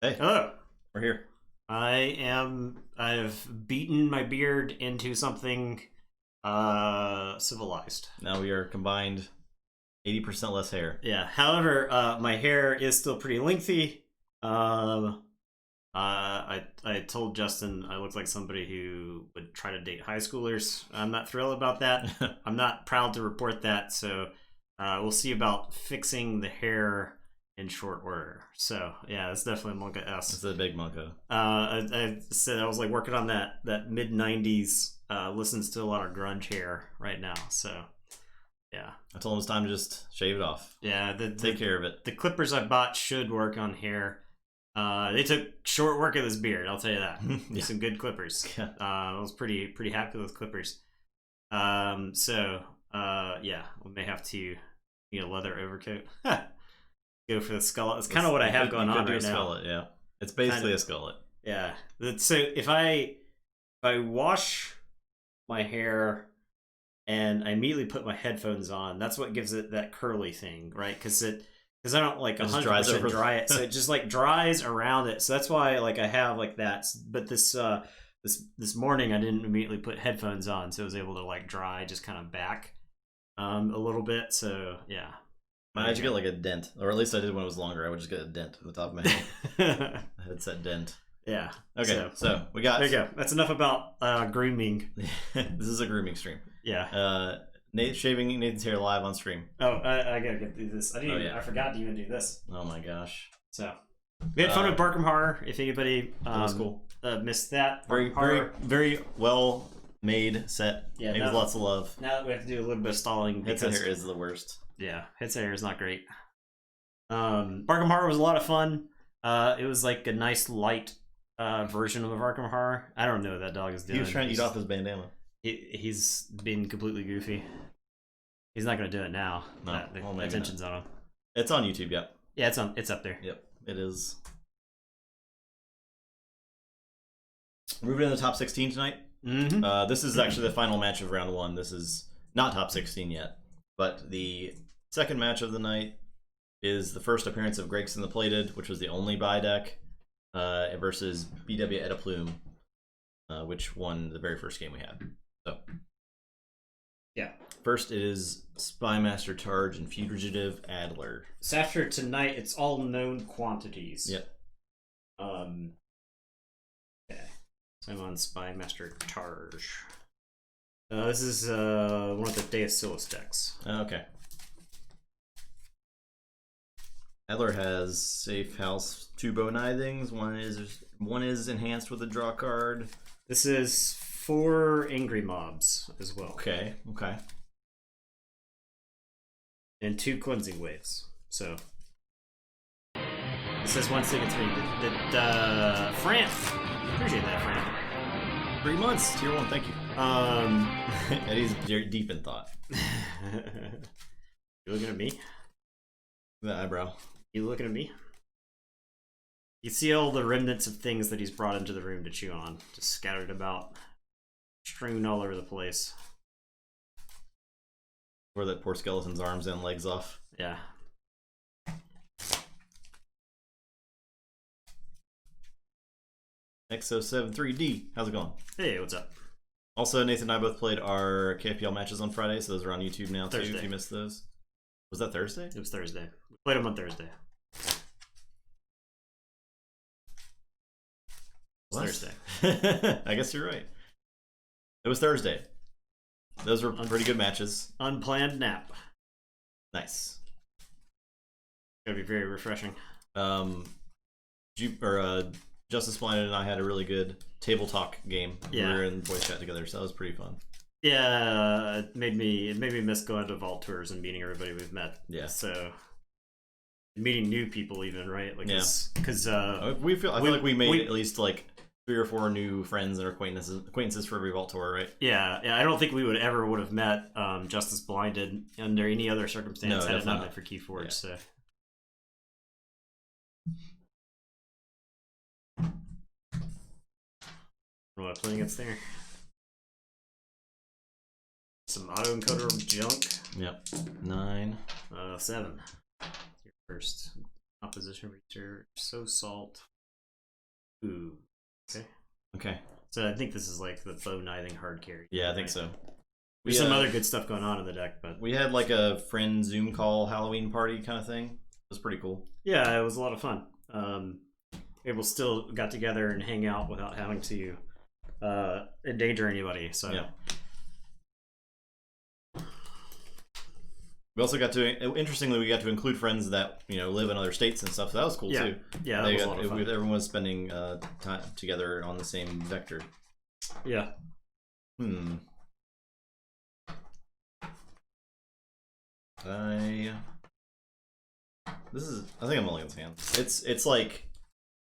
Hey, Hello. we're here. I've beaten my beard into something civilized. Now we are combined 80% less hair. Yeah. However, my hair is still pretty lengthy. I told Justin I look like somebody who would try to date high schoolers. I'm not thrilled about that. I'm not proud to report that. So we'll see about fixing the hair in short order. So yeah, it's definitely Monka S. It's a big Monka. I said I was like working on that mid '90s. Listens to a lot of grunge hair right now. So yeah, I told him it's time to just shave it off. yeah. Take care of it. The clippers I bought should work on hair. They took short work of this beard, I'll tell you that. Yeah. Some good clippers. Yeah. I was pretty happy with clippers. Yeah, we may have to get a leather overcoat. Go for the skullet. It's kind of what I have going on right now. Skullet, yeah. It's basically a skullet. Yeah. So if I wash my hair and I immediately put my headphones on, that's what gives it that curly thing, right? Because I don't like 100% dry it, so it just like dries around it. So that's why like I have like that. But this morning I didn't immediately put headphones on, so I was able to like dry just kind of back a little bit. So yeah. I had to get like a dent, or at least I did when it was longer. I would just get a dent on the top of my head. A headset dent. Yeah. Okay, so we got. There you go. That's enough about grooming. This is a grooming stream. Yeah. Nate shaving Nathan's hair live on stream. Oh, I gotta get through this. I forgot to even do this. Oh my gosh. So we had fun with Barkham Horror. If anybody that was cool. Missed that, very well made set. Yeah, made with lots of love. Now that we have to do a little bit of stalling, Headset hair is the worst. Yeah, headset hair is not great. Barkham Horror was a lot of fun. It was like a nice light version of Barkham Horror. I don't know what that dog is doing. He was trying to eat off his bandana. He's been completely goofy. He's not going to do it now. No, the attention's on him. It's on YouTube, yep. Yeah, it's up there. Yep, it is. Moving into the top 16 tonight. Mm-hmm. This is actually the final match of round 1. This is not top 16 yet, but the second match of the night is the first appearance of Gregson the Plated, which was the only buy deck, versus BW Edaplume, which won the very first game we had. So, yeah. First is Spymaster Targe and Fugitive Adler. So after tonight, it's all known quantities. Yep. Okay. So I'm on Spymaster Targe. This is one of the Deus Silis decks. Okay. Adler has Safe House 2 Bow Nithings. One is enhanced with a draw card. This is 4 Angry Mobs as well. Okay. And 2 Cleansing Waves. So this is 1 second 3. Fran. Appreciate that, Fran. 3 months, tier 1, thank you. Eddie's deep in thought. You looking at me? The eyebrow. You looking at me? You see all the remnants of things that he's brought into the room to chew on, just scattered about, strewn all over the place. Or that poor skeleton's arms and legs off. Yeah. XO73D, how's it going? Hey, what's up? Also, Nathan and I both played our KFPL matches on Friday, so those are on YouTube now too, Thursday. if you missed those. Was that Thursday? It was Thursday. We played them on Thursday. Thursday. I guess you're right. It was Thursday. Those were pretty good matches. Unplanned nap. Nice. Gonna be very refreshing. Justice Blinded and I had a really good table talk game. Yeah. We were in voice chat together, so that was pretty fun. Yeah, it made me miss going to vault tours and meeting everybody we've met. Yeah. So meeting new people even, right? Like, yeah. Because I feel like we made at least like 3 or 4 new friends and acquaintances for every vault tour, right? Yeah. I don't think we would have met Justice Blinded under any other circumstance had it not been for Keyforge. Yeah. So. What am I playing against there? Some autoencoder junk. Yep. 9. 7. Your first opposition research. So salt. Okay. So I think this is like the bow knithing hard carry. Yeah, I think so. There's some other good stuff going on in the deck, but we had like a friend Zoom call Halloween party kind of thing. It was pretty cool. Yeah, it was a lot of fun. People still got together and hang out without having to endanger anybody. So yeah. We also got to, interestingly, we got to include friends that live in other states and stuff. So that was cool too. Yeah, that was a lot of fun. Everyone was spending time together on the same vector. Yeah. I think I'm Mulligan's hand. It's like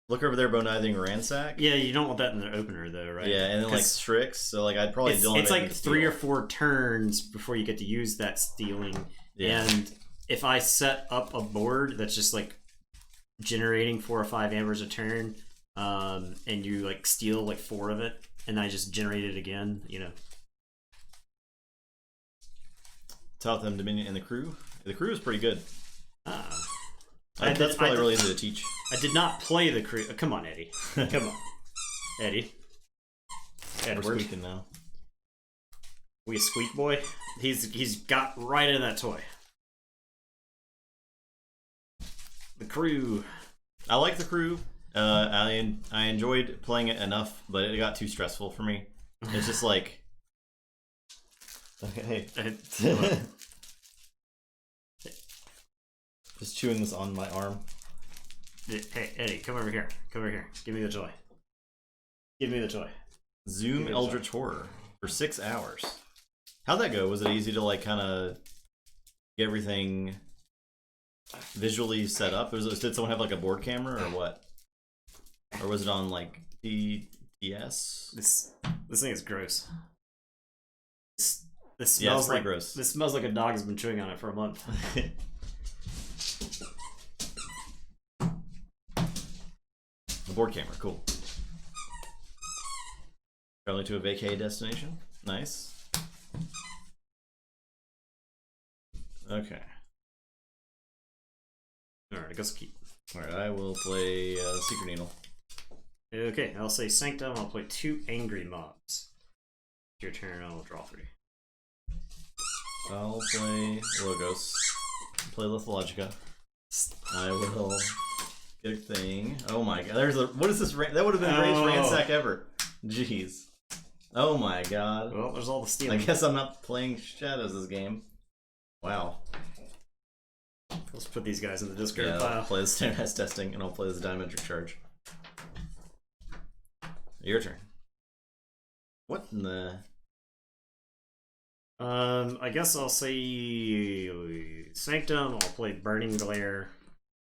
look over there, Bonithing Ransack. Yeah, you don't want that in the opener though, right? Yeah, and then like Strix. So like I'd probably it's like 3 or 4 turns before you get to use that stealing. Yeah. And if I set up a board that's just like generating 4 or 5 ambers a turn, and you like steal like 4 of it, and I just generate it again, Totham, Dominion, and the crew. The crew is pretty good. That's probably really easy to teach. I did not play the crew. Come on, Eddie. Come on, Eddie. Edward. We're squeaking now. We a squeak boy? He's got right in that toy. The crew. I like the crew. I enjoyed playing it enough, but it got too stressful for me. It's just like. Okay. Just chewing this on my arm. Hey, Eddie, come over here. Come over here. Give me the toy. Give me the toy. Zoom Eldritch Horror for 6 hours. How'd that go? Was it easy to like kind of get everything visually set up? Did someone have like a board camera or what? Or was it on like DS? This thing is gross. This smells like gross. This smells like a dog has been chewing on it for a month. The board camera, cool. Traveling to a vacay destination. Nice. Okay. Alright, I guess keep. Alright, I will play Secret Needle. Okay, I'll say Sanctum. I'll play 2 Angry Mobs. Your turn, I'll draw 3. I'll play Logos. Play Lithologica. I will get a thing. Oh my god, what is this? That would have been the greatest ransack ever. Jeez. Oh my god. Well, there's all the stealing. I guess I'm not playing Shadows this game. Wow. Let's put these guys in the discard pile. pile. I'll play the standardized testing, and I'll play the diametric charge. Your turn. What in the... I guess I'll say Sanctum, I'll play Burning Glare,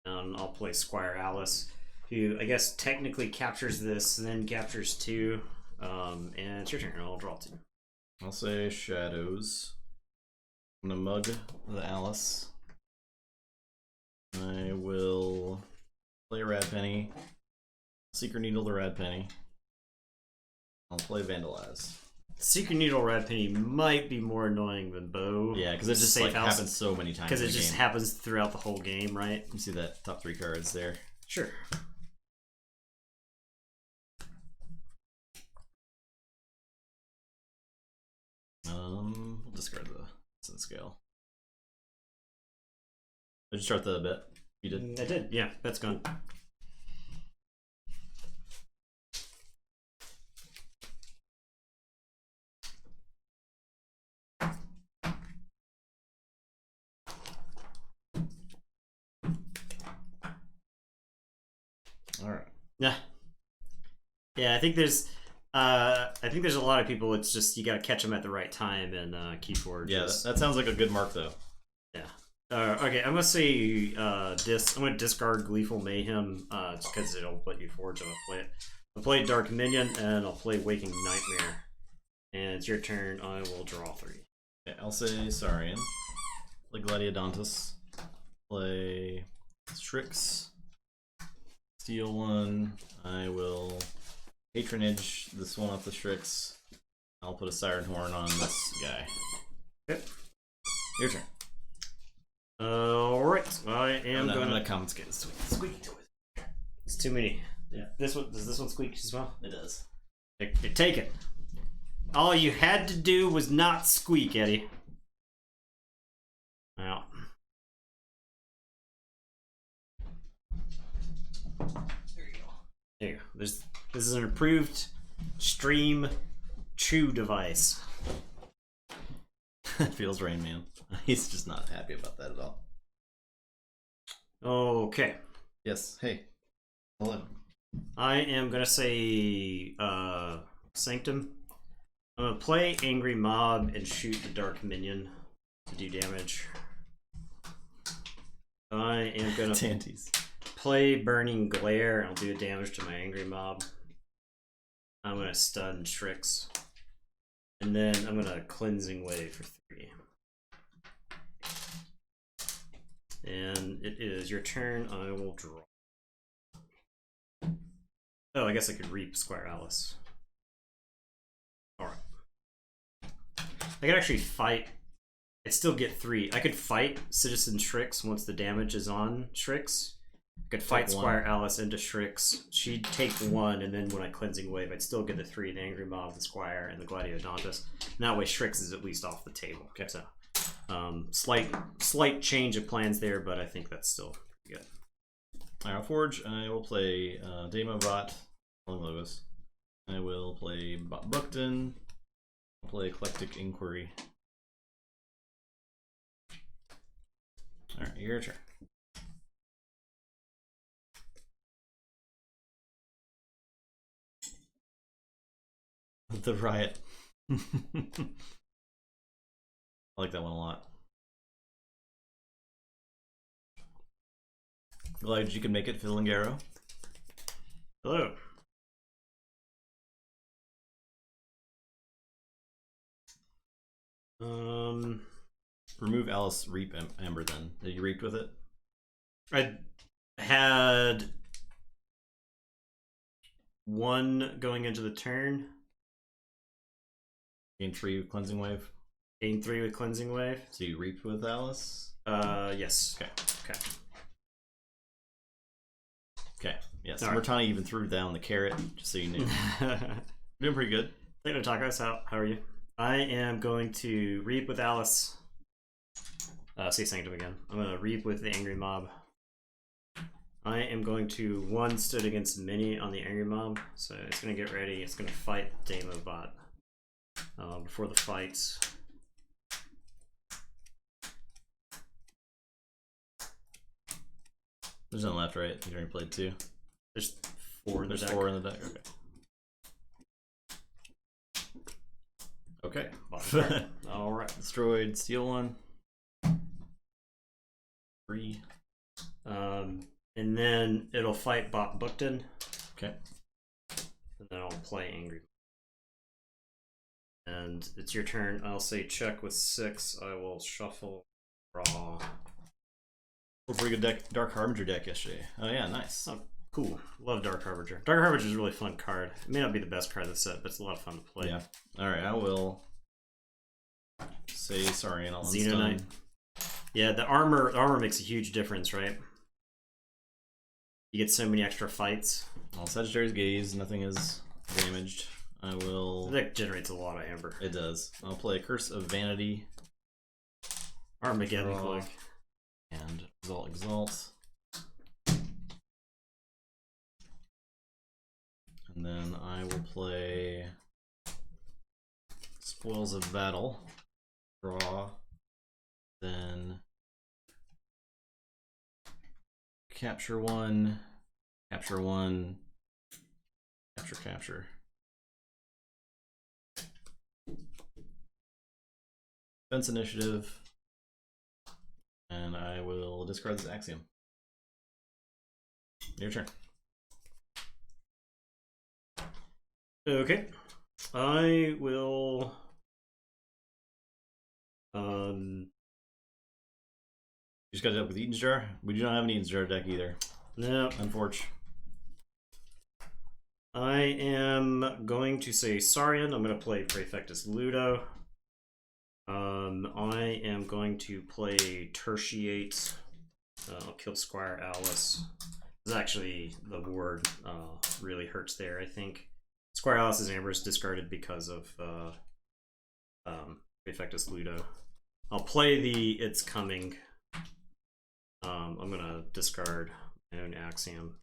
and I'll play Squire Alice, who I guess technically captures this and then captures 2. And it's your turn, I'll draw 2. I'll say Shadows. I'm gonna mug the Alice. I will play Rad Penny. Secret Needle the Rad Penny. I'll play Vandalize. Secret Needle Rad Penny might be more annoying than Bow. Yeah, because it just like happens so many times. Because it just happens throughout the whole game, right? You see that top 3 cards there. Sure. We'll discard the Sin Scale. Did you start the bet? You did? I did, yeah. That's gone. Alright. Yeah. Yeah, I think there's a lot of people. It's just you got to catch them at the right time in Keyforge. Yeah, that sounds like a good mark though. Yeah. Okay, I'm gonna say I'm gonna discard Gleeful Mayhem just because it'll let you forge. I'm gonna play it. I'll play Dark Minion and I'll play Waking Nightmare. And it's your turn. I will draw 3. Okay, I'll say Saurian. Play Gladiodontus. Play Strix. Steal 1. I will patronage this one off the Strix. I'll put a Siren Horn on this guy. Okay. Your turn. Alright. I'm gonna confiscate the squeaky toys. It's too many. Yeah. Does this one squeak as well? It does. Take it. All you had to do was not squeak, Eddie. Well. There you go. There you go. This is an approved stream chew device. Feels Rain Man. He's just not happy about that at all. Okay. Yes. Hey. Hello. I am gonna say Sanctum. I'm gonna play Angry Mob and shoot the Dark Minion to do damage. I am gonna Tanties. play Burning Glare and I'll do damage to my Angry Mob. I'm gonna stun Strix. And then I'm gonna Cleansing Wave for 3. And it is your turn. I will draw. Oh, I guess I could Reap Squire Alice. Alright. I could actually fight. I'd still get 3. I could fight Citizen Strix once the damage is on Strix. I could fight Squire Alice into Strix. She'd take 1, and then when I Cleansing Wave, I'd still get the 3, the Angry Mob, the Squire, and the Gladiodontus. And that way Strix is at least off the table. Okay. So, slight change of plans there, but I think that's still pretty good. Alright, Forge. I will play Demobot, Logos. I will play Buckton. I'll play Eclectic Inquiry. Alright, your turn. The Riot. I like that one a lot. Glad you can make it, Phil and Garrow. Hello. Remove Alice Reap Amber then. Did you reap with it? I had 1 going into the turn. Gain 3 with Cleansing Wave. Gain 3 with Cleansing Wave. So you reaped with Alice? Yes. Okay. Okay. Okay. Yeah, so All right. Murtani even threw down the carrot, just so you knew. Doing pretty good. Hey, Tacos, how are you? I am going to Reap with Alice. Say Sanctum again. I'm going to Reap with the Angry Mob. I am going to 1 stood against Mini on the Angry Mob. So it's going to get ready. It's going to fight Demobot before the fights. There's none left, right? You already played 2. There's 4 in the There's deck. 4 in the deck. Okay. Okay. Alright. Destroyed. Steal 1. 3. And then it'll fight Bot Bookton. Okay. And then I'll play Angry. And it's your turn. I'll say check with 6. I will shuffle, draw. A pretty good deck, Dark Harbinger deck yesterday. Oh yeah, nice. Oh, cool. Love Dark Harbinger. Dark Harbinger is a really fun card. It may not be the best card of the set, but it's a lot of fun to play. Yeah. Alright, I will say sorry and I'll Xenonite. Yeah, the armor makes a huge difference, right? You get so many extra fights. Well, Sagittarius Gaze, nothing is damaged. I will... That generates a lot of amber. It does. I'll play Curse of Vanity. Armageddon Cloak. And Exalt. And then I will play Spoils of Battle. Draw. Then capture 1. Capture 1. Capture. Defense Initiative. And I will discard this Axiom. Your turn. Okay. I will... You just got it up with Eaton's Jar? We do not have an Eaton's Jar deck either. No. Unfortunately. I am going to say Saurian. I'm going to play Praefectus Ludo. I am going to play Tertiate. I'll kill Squire Alice. This actually, the ward really hurts there, I think. Squire Alice's Amber is discarded because of Effectus Ludo. I'll play the It's Coming. I'm gonna discard my own Axiom.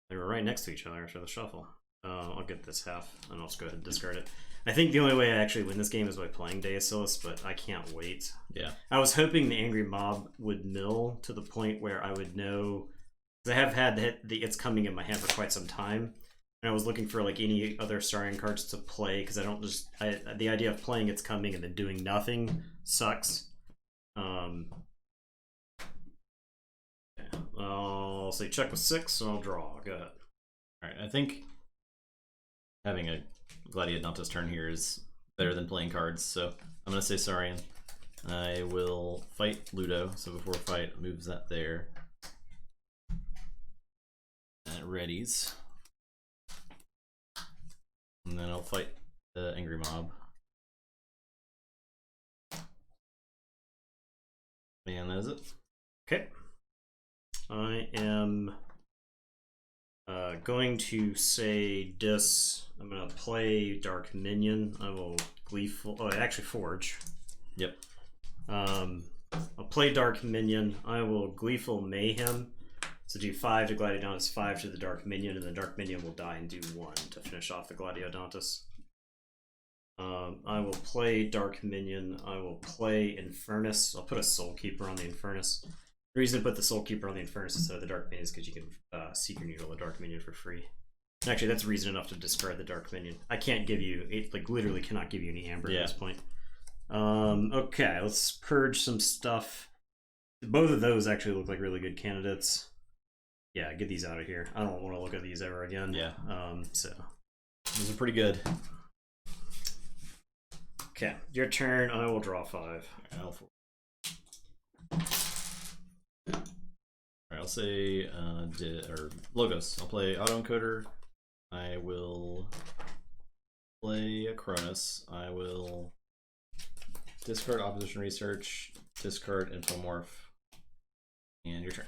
They were right next to each other after the shuffle. I'll get this half, and I'll just go ahead and discard it. I think the only way I actually win this game is by playing Deosilis, but I can't wait. Yeah. I was hoping the Angry Mob would mill to the point where I would know, because I have had the It's Coming in my hand for quite some time, and I was looking for like any other Saurian cards to play, because I don't just, the idea of playing It's Coming and then doing nothing sucks. I'll say check with 6, and I'll draw. Go ahead. Alright, I think having a Gladiadantis turn here is better than playing cards, so I'm going to say Saurian. I will fight Ludo, so before fight, moves that there. And it readies. And then I'll fight the Angry Mob. And that is it. Okay. I am going to say Dis. I'm going to play Dark Minion. I will Gleeful. Oh, actually Forge. Yep. I'll play Dark Minion. I will Gleeful Mayhem. So do 5 to Gladiodontus, 5 to the Dark Minion, and the Dark Minion will die and do 1 to finish off the Gladiodontus. I will play Dark Minion. I will play Infernus. I'll put a Soul Keeper on the Infernus. The reason to put the Soul Keeper on the Infernus instead of the Dark Minion is because you can Seeker Needle a Dark Minion for free. And actually, that's reason enough to discard the Dark Minion. I can't give you, it like literally cannot give you any Amber at this point. Okay, let's purge some stuff. Both of those actually look like really good candidates. Yeah, get these out of here. I don't want to look at these ever again. Yeah. So these are pretty good. Okay, your turn. I will draw 5. I'll say Logos. I'll play Autoencoder. I will play a Cronus. I will discard Opposition Research, discard Infomorph, and your turn.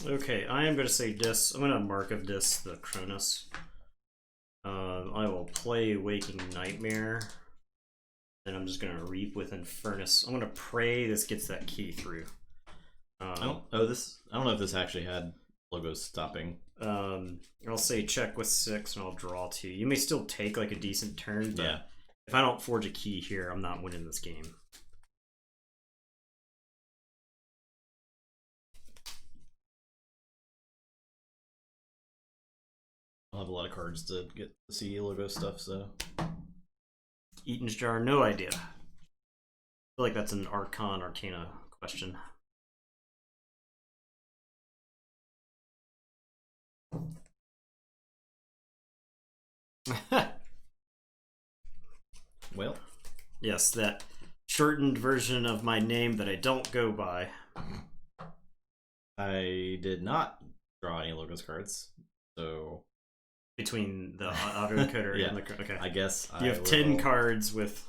Okay, I am going to say Dis. I'm going to mark of Dis the Cronus. I will play Waking Nightmare. Then I'm just going to Reap with Infernus. I'm going to pray this gets that key through. I don't know if this actually had Logos stopping. I'll say check with 6 and I'll draw 2. You may still take like a decent turn, but yeah. If I don't forge a key here, I'm not winning this game. I'll have a lot of cards to get to see Logo stuff, so. Eaton's Jar, no idea. I feel like that's an Arcana question. Well. Yes, that shortened version of my name that I don't go by. I did not draw any Logos cards, so. Between the autoencoder yeah. and the okay, I guess you have 10 cards with.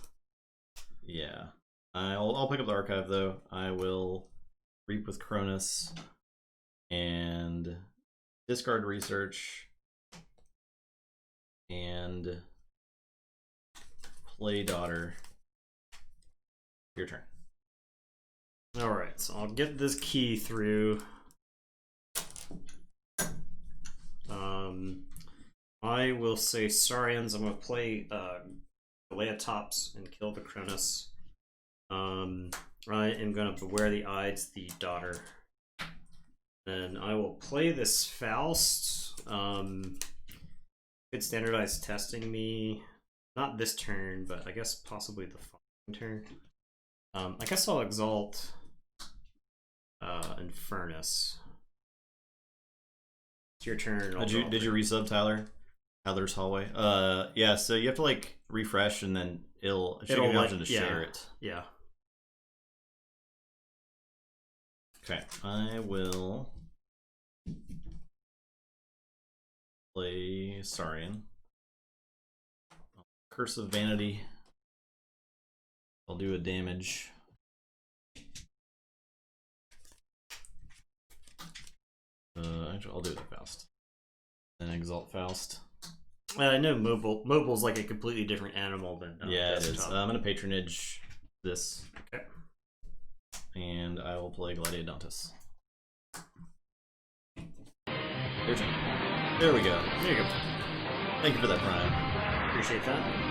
Yeah, I'll pick up the archive though. I will Reap with Cronus and discard Research and play Daughter. Your turn. All right, so I'll get this key through. I will say Saurians. I'm going to play Galeatops and kill the Cronus. I am going to Beware the Ides, the Daughter. Then I will play this Faust. Good standardized testing me. Not this turn, but I guess possibly the following turn. I guess I'll Exalt Infernus. It's your turn. Did you resub Tyler's Hallway? Yeah, so you have to like refresh and then it'll give you an option to share it. Yeah. Okay, I will play Saurian. Curse of Vanity. I'll do a damage. Actually, I'll do it with Faust. Then Exalt Faust. I know mobile's like a completely different animal than yeah, desktop. it is. I'm gonna patronage this. Okay. And I will play Gladiodontus. Your turn. There we go. There you go. Thank you for that, Prime. Appreciate that.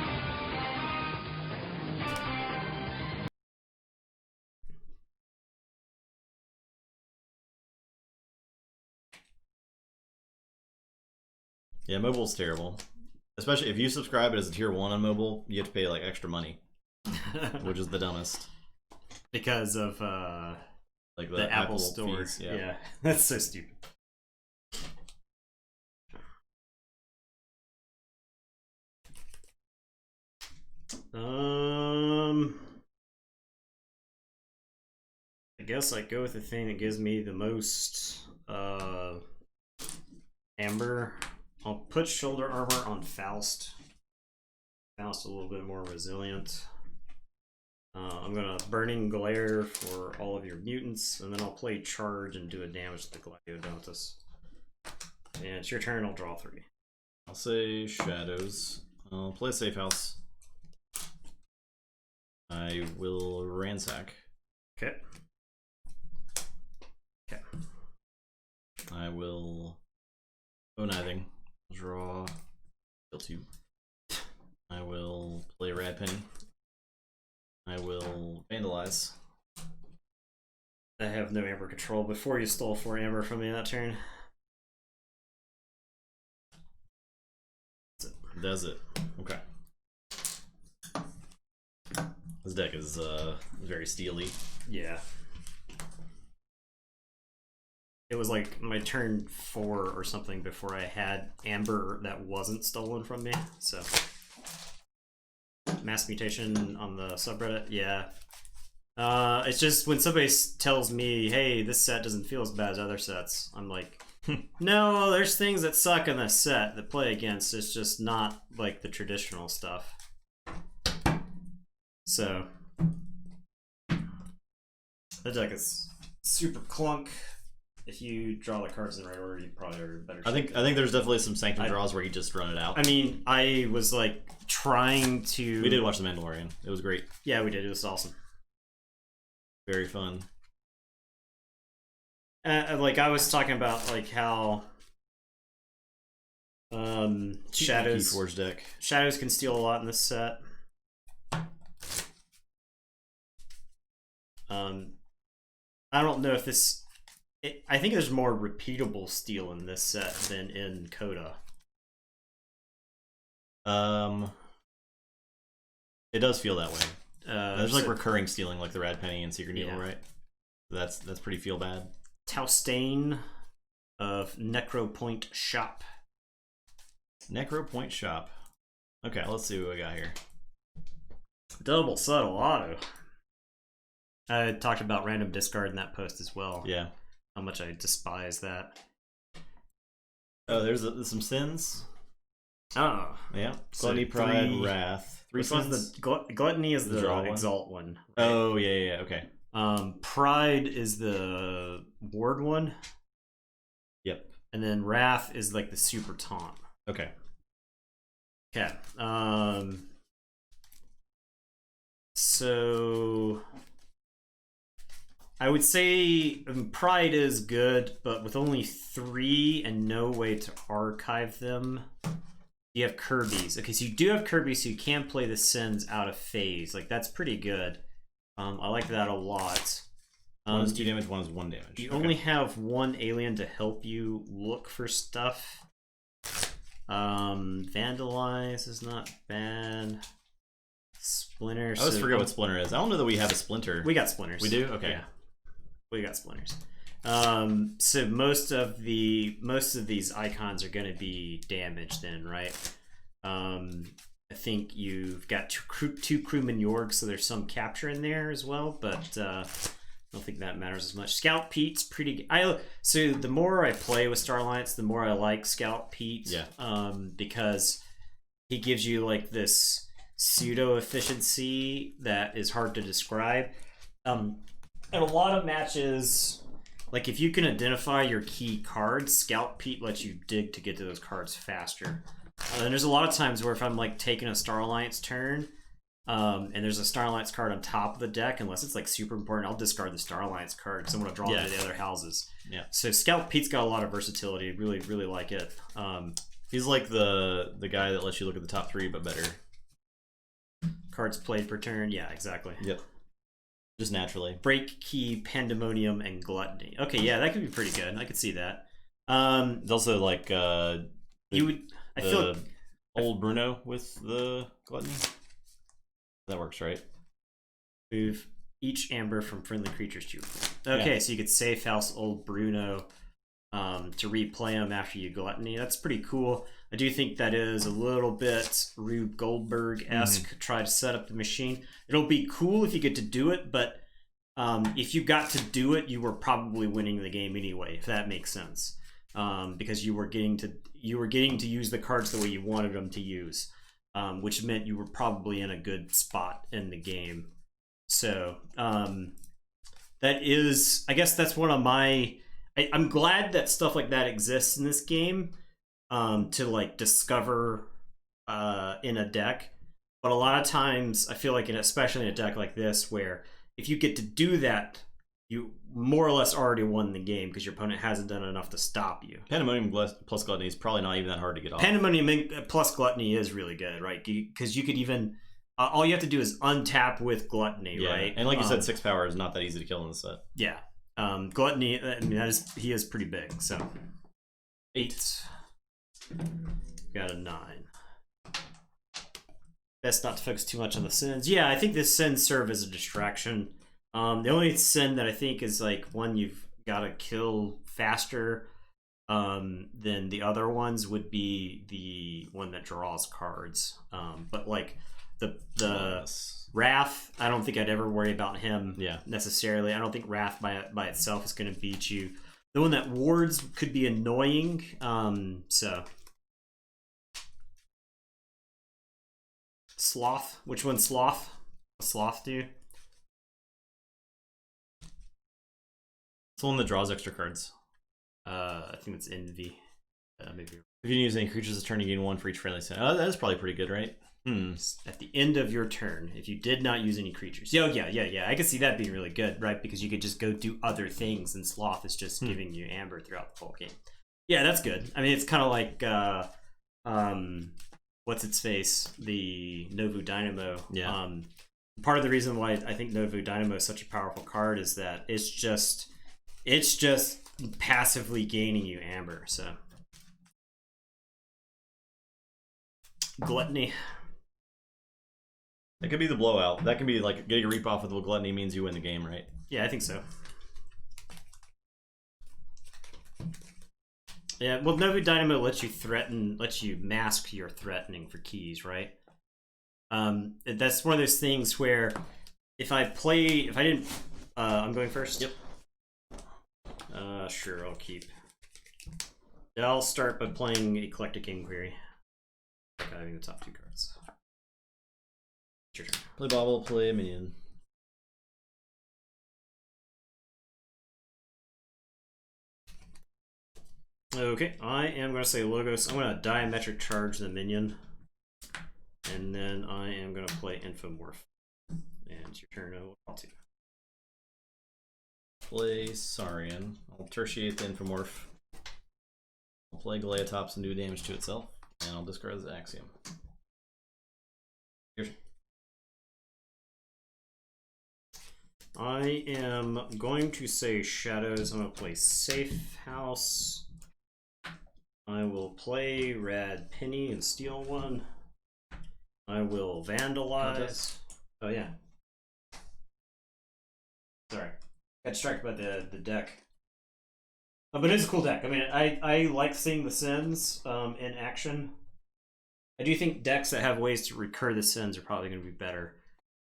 Yeah, mobile's terrible. Especially if you subscribe it as a tier 1 on mobile, you have to pay like extra money. Which is the dumbest. Because of like the Apple Store. Fees, yeah, that's so stupid. I guess I go with the thing that gives me the most amber. I'll put shoulder armor on Faust. Faust a little bit more resilient. I'm gonna Burning Glare for all of your mutants, and then I'll play Charge and do a damage to the Gladiodontus. And it's your turn, I'll draw 3. I'll say Shadows. I'll play Safe House. I will Ransack. Okay. Okay. I will Bonithing. Draw. Kill 2. I will play Rad Penny. I will Vandalize. I have no amber control before you stole 4 amber from me that turn. Does it? Okay. This deck is very steely. Yeah. It was like my turn 4 or something before I had amber that wasn't stolen from me, so. Mass Mutation on the subreddit, yeah. It's just when somebody tells me, hey, this set doesn't feel as bad as other sets, I'm like, no, there's things that suck in this set that play against. It's just not like the traditional stuff. So, the deck is super clunk. If you draw the cards in the right order, you probably are better. I think there's definitely some Sanctum draws where you just run it out. I mean, I was like trying to. We did watch The Mandalorian. It was great. Yeah, we did. It was awesome. Very fun. Like I was talking about, like how Shadows Keyforge deck. Shadows can steal a lot in this set. I don't know if this. I think there's more repeatable steal in this set than in Coda. It does feel that way. There's like so, recurring stealing, like the Rad Penny and Secret Needle, right? That's pretty feel bad. Taustain of Necropoint Shop. Necropoint Shop. Okay, let's see what we got here. Double Subtle Auto. I talked about random discard in that post as well. Yeah. How much I despise that. Oh, there's some sins. Oh. Yeah. So Gluttony, Pride, Wrath. 3 sins. Gluttony is the Exalt one. Right? Oh, yeah, okay. Pride is the Ward one. Yep. And then Wrath is like the super taunt. Okay. Okay. So I would say Pride is good, but with only 3 and no way to archive them. You have Kirby's. Okay, so you do have Kirby, so you can play the Sins out of phase. Like, that's pretty good. I like that a lot. One is 2 damage, one is 1 damage. You only have 1 alien to help you look for stuff. Vandalize is not bad. Splinter. I always forget what Splinter is. I don't know that we have a Splinter. We got Splinters. We do? Okay. Yeah. We got Splinters. So most of these icons are going to be damaged then, right? I think you've got two crewman Yorg, so there's some capture in there as well, but I don't think that matters as much. Scout Pete's pretty good. So the more I play with Star Alliance, the more I like Scout Pete. Yeah. Because he gives you like this pseudo efficiency that is hard to describe. in a lot of matches, like if you can identify your key cards, Scout Pete lets you dig to get to those cards faster. And there's a lot of times where if I'm like taking a Star Alliance turn, and there's a Star Alliance card on top of the deck, unless it's like super important, I'll discard the Star Alliance card because I'm going to draw into the other houses. Yeah. So Scout Pete's got a lot of versatility. Really, really like it. He's like the guy that lets you look at the top 3, but better. Cards played per turn. Yeah, exactly. Yep. Just naturally. Break, Key, Pandemonium, and Gluttony. Okay, yeah, that could be pretty good. I could see that. It's also like you would. I feel like old Bruno with the Gluttony. That works, right? Move each amber from friendly creatures to you. Okay, so you could safe house old Bruno to replay him after you Gluttony. That's pretty cool. I do think that is a little bit Rube Goldberg-esque. Try to set up the machine. It'll be cool if you get to do it, but if you got to do it, you were probably winning the game anyway, if that makes sense. Because you were getting to use the cards the way you wanted them to use, which meant you were probably in a good spot in the game. So that is, I guess that's one of my. I'm glad that stuff like that exists in this game to like discover in a deck. But a lot of times I feel like, especially in a deck like this, where if you get to do that, you more or less already won the game because your opponent hasn't done enough to stop you. Pandemonium plus Gluttony is probably not even that hard to get off. Pandemonium plus Gluttony is really good, right? Because you could even all you have to do is untap with Gluttony, right? And like you said, 6 power is not that easy to kill in the set. Yeah. Gluttony, I mean, he is pretty big, so 8. Got a 9. Best not to focus too much on the sins. Yeah, I think the sins serve as a distraction. The only sin that I think is like one you've got to kill faster than the other ones would be the one that draws cards. But like the Wrath, I don't think I'd ever worry about him necessarily. I don't think Wrath by itself is going to beat you. The one that wards could be annoying. So Sloth. Which one's Sloth? What's Sloth do? It's the one that draws extra cards. I think it's Envy. Maybe. If you didn't use any creatures this turn, you gain 1 for each friendly sin. Oh, that is probably pretty good, right? At the end of your turn, if you did not use any creatures. Oh, yeah. I could see that being really good, right? Because you could just go do other things, and Sloth is just giving you Amber throughout the whole game. Yeah, that's good. I mean, it's kind of like, what's its face? The Novu Dynamo. Yeah. Part of the reason why I think Novu Dynamo is such a powerful card is that it's just passively gaining you Amber, so. Gluttony. That could be the blowout. That can be like getting a reap off with a Gluttony means you win the game, right? Yeah, I think so. Yeah, well, Novu Dynamo lets you mask your threatening for keys, right? That's one of those things where if I didn't, I'm going first? Yep. Sure, I'll keep. I'll start by playing Eclectic Inquiry. Having the top 2 cards. Your turn. Play Bobble, play a minion. Okay, I am going to say Logos. I'm going to diametric charge the minion. And then I am going to play Infomorph. And it's your turn. I'll do. Play Saurian. I'll tertiate the Infomorph. I'll play Galeatops and do damage to itself. And I'll discard the Axiom. Your turn. I am going to say Shadows. I'm going to play Safe House. I will play Rad Penny and steal 1. I will Vandalize. Contest. Oh, yeah. Sorry. Got distracted by the deck. But it is a cool deck. I mean, I like seeing the sins in action. I do think decks that have ways to recur the sins are probably going to be better.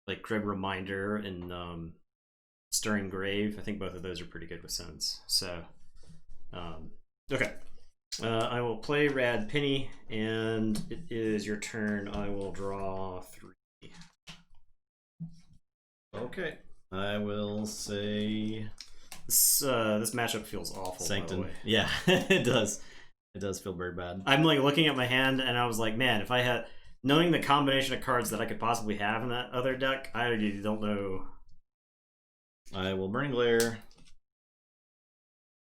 Like Crib Reminder and Stirring Grave. I think both of those are pretty good with sins. So, okay. I will play Rad Penny, and it is your turn. I will draw 3. Okay. I will say this matchup feels awful. Sanctum. By the way. Yeah, it does. It does feel very bad. I'm like looking at my hand, and I was like, man, if I had knowing the combination of cards that I could possibly have in that other deck, I don't know. I will Burning Glare.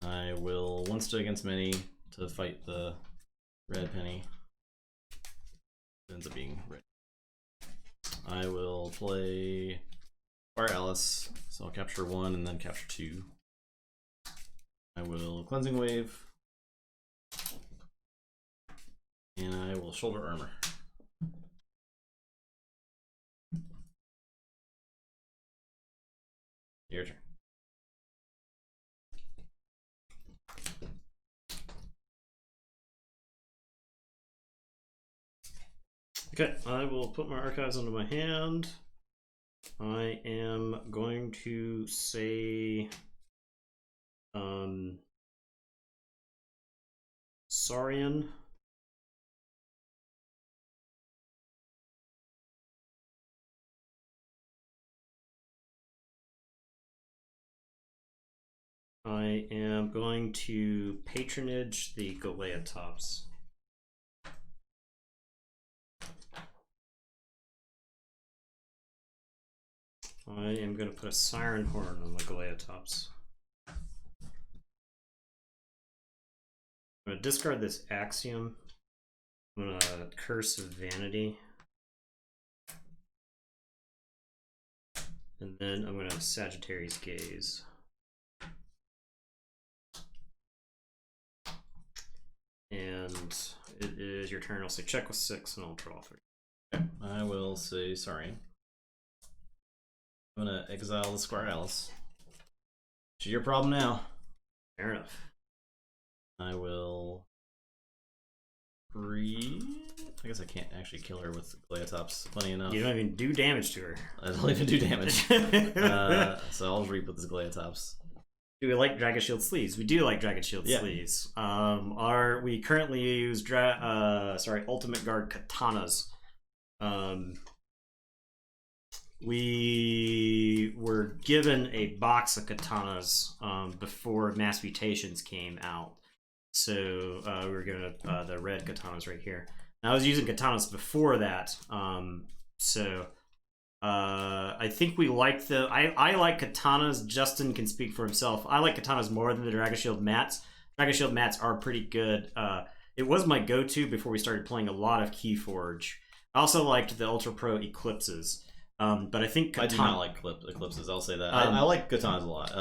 I will one stay against many to fight the red penny. It ends up being red. I will play Fire Alice, so I'll capture 1 and then capture 2. I will Cleansing Wave. And I will Shoulder Armor. Your turn. Okay, I will put my archives onto my hand. I am going to say Saurian. I am going to patronage the Galeatops. I am going to put a Siren Horn on the Galeatops. I'm going to discard this Axiom. I'm going to Curse of Vanity. And then I'm going to Sagittarius Gaze. And it is your turn. I'll say check with 6 and I'll draw 3. Okay. I will say sorry. I'm gonna exile the Squire Alice. Which is your problem now. Fair enough. I will breathe. I guess I can't actually kill her with Galeatops. Funny enough. You don't even do damage to her. I don't even do damage. So I'll reap with the Galeatops. Do we like Dragon Shield Sleeves? We do like Dragon Shield Sleeves. We currently use Ultimate Guard Katanas. We were given a box of katanas before Mass Mutations came out. So we were given the red katanas right here. And I was using katanas before that. I think we like the... I like katanas. Justin can speak for himself. I like katanas more than the Dragon Shield mats. Dragon Shield mats are pretty good. It was my go-to before we started playing a lot of Keyforge. I also liked the Ultra Pro Eclipses. But I think I do not like Eclipses, I'll say that. I like katanas a lot.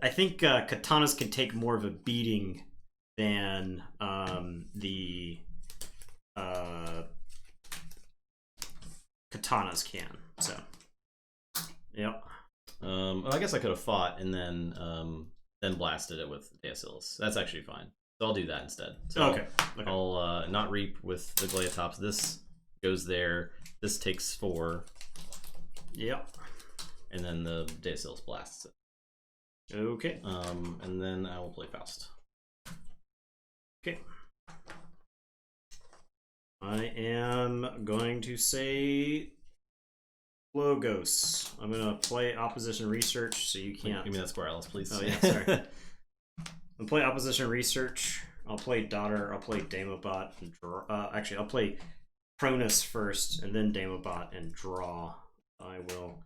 I think katanas can take more of a beating than the katanas can. So, yep. I guess I could have fought and then blasted it with Deacylus. That's actually fine. So I'll do that instead. So okay. I'll not reap with the Galeatops. This goes there. This takes 4. Yep. And then the Deacylus blasts it. Okay. And then I will play Faust. Okay. I am going to say Logos. I'm gonna play Opposition Research, so you can't. Give me that Square Alice, please. Oh yeah, sorry. I'll play Opposition Research. I'll play Daughter. I'll play Damobot and draw. Actually, I'll play Cronus first, and then Damobot and draw. I will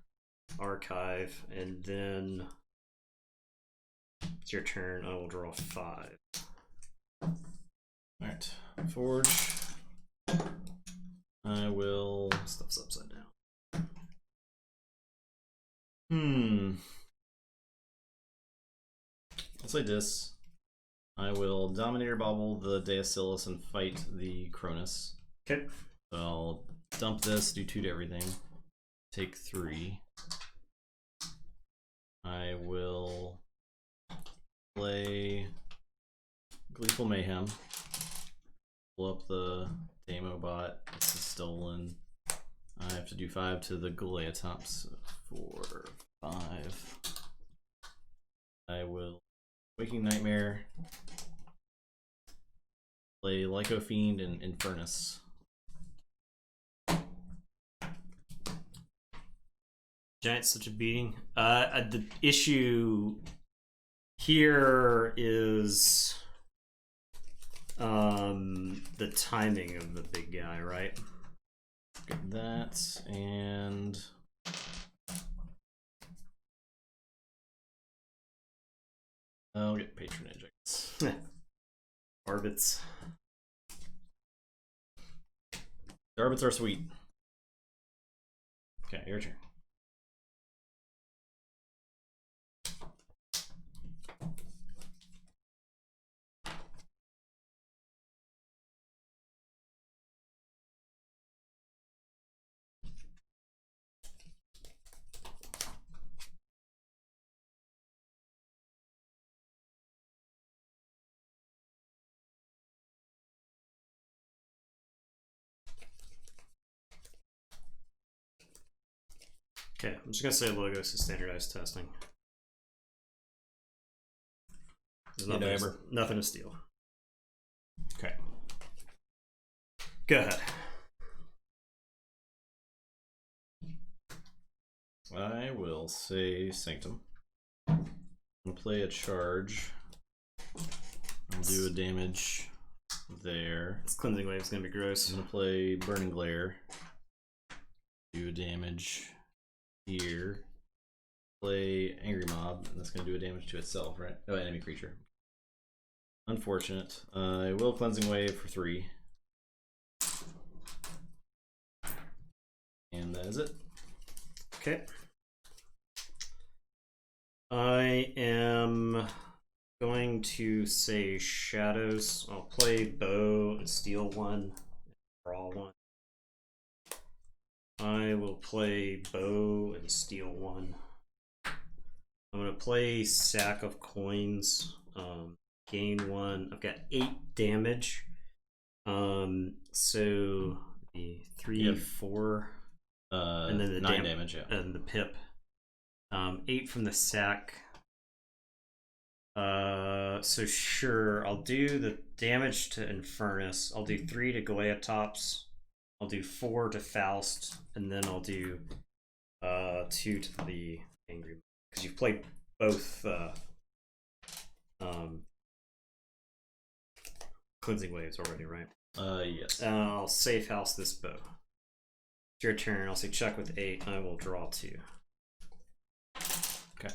archive, and then it's your turn. I will draw 5. Alright. Forge. I will... Stuff's upside down. Let's play this. I will Dominator Bobble the Deacylus and fight the Cronus. Okay. So I'll dump this, do 2 to everything. Take 3. I will play Gleeful Mayhem. Pull up the Damobot. This is stolen. I have to do 5 to the Galeatops. 4, 5. I will Waking Nightmare. Play Lyco Fiend and Infernus. Giant's such a beating. The issue here is the timing of the big guy, right? Get that, and I'll get patronage, I guess. Orbits. The orbits are sweet. Okay, your turn. Okay, I'm just gonna say logos to standardized testing. There's nothing to steal. Okay. Go ahead. I will say Sanctum. I'm gonna play a charge. I'll do a damage there. This cleansing wave is gonna be gross. I'm gonna play Burning Glare. Do a damage here. Play Angry Mob, and that's gonna do a damage to itself, right? Oh, enemy creature. Unfortunate. I will Cleansing Wave for 3. And that is it. Okay. I am going to say Shadows. I'll play Bow and steal 1. Draw 1. I will play Bow and steal 1. I'm going to play Sack of Coins. Gain 1. I've got 8 damage. So the 3, 4. And then the 9 damage, yeah. And the pip. 8 from the sack. So sure, I'll do the damage to Infernus. I'll do 3 to Galeatops. I'll do 4 to Faust, and then I'll do 2 to the Angry. Because you've played both Cleansing Waves already, right? Yes. I'll safe house this bow. It's your turn. I'll say check with 8. I will draw 2. Okay.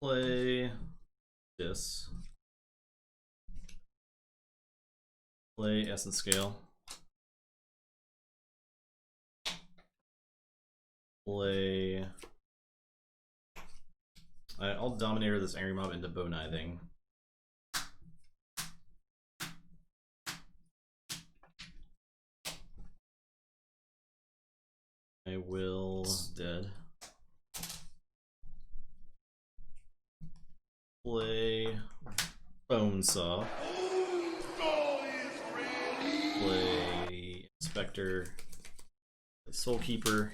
Play this. Play Essence Scale. Play. I'll Dominator this Angry Mob into Bone Knithing. I will dead. Play Bone Saw. Play Inspector, Soul Keeper,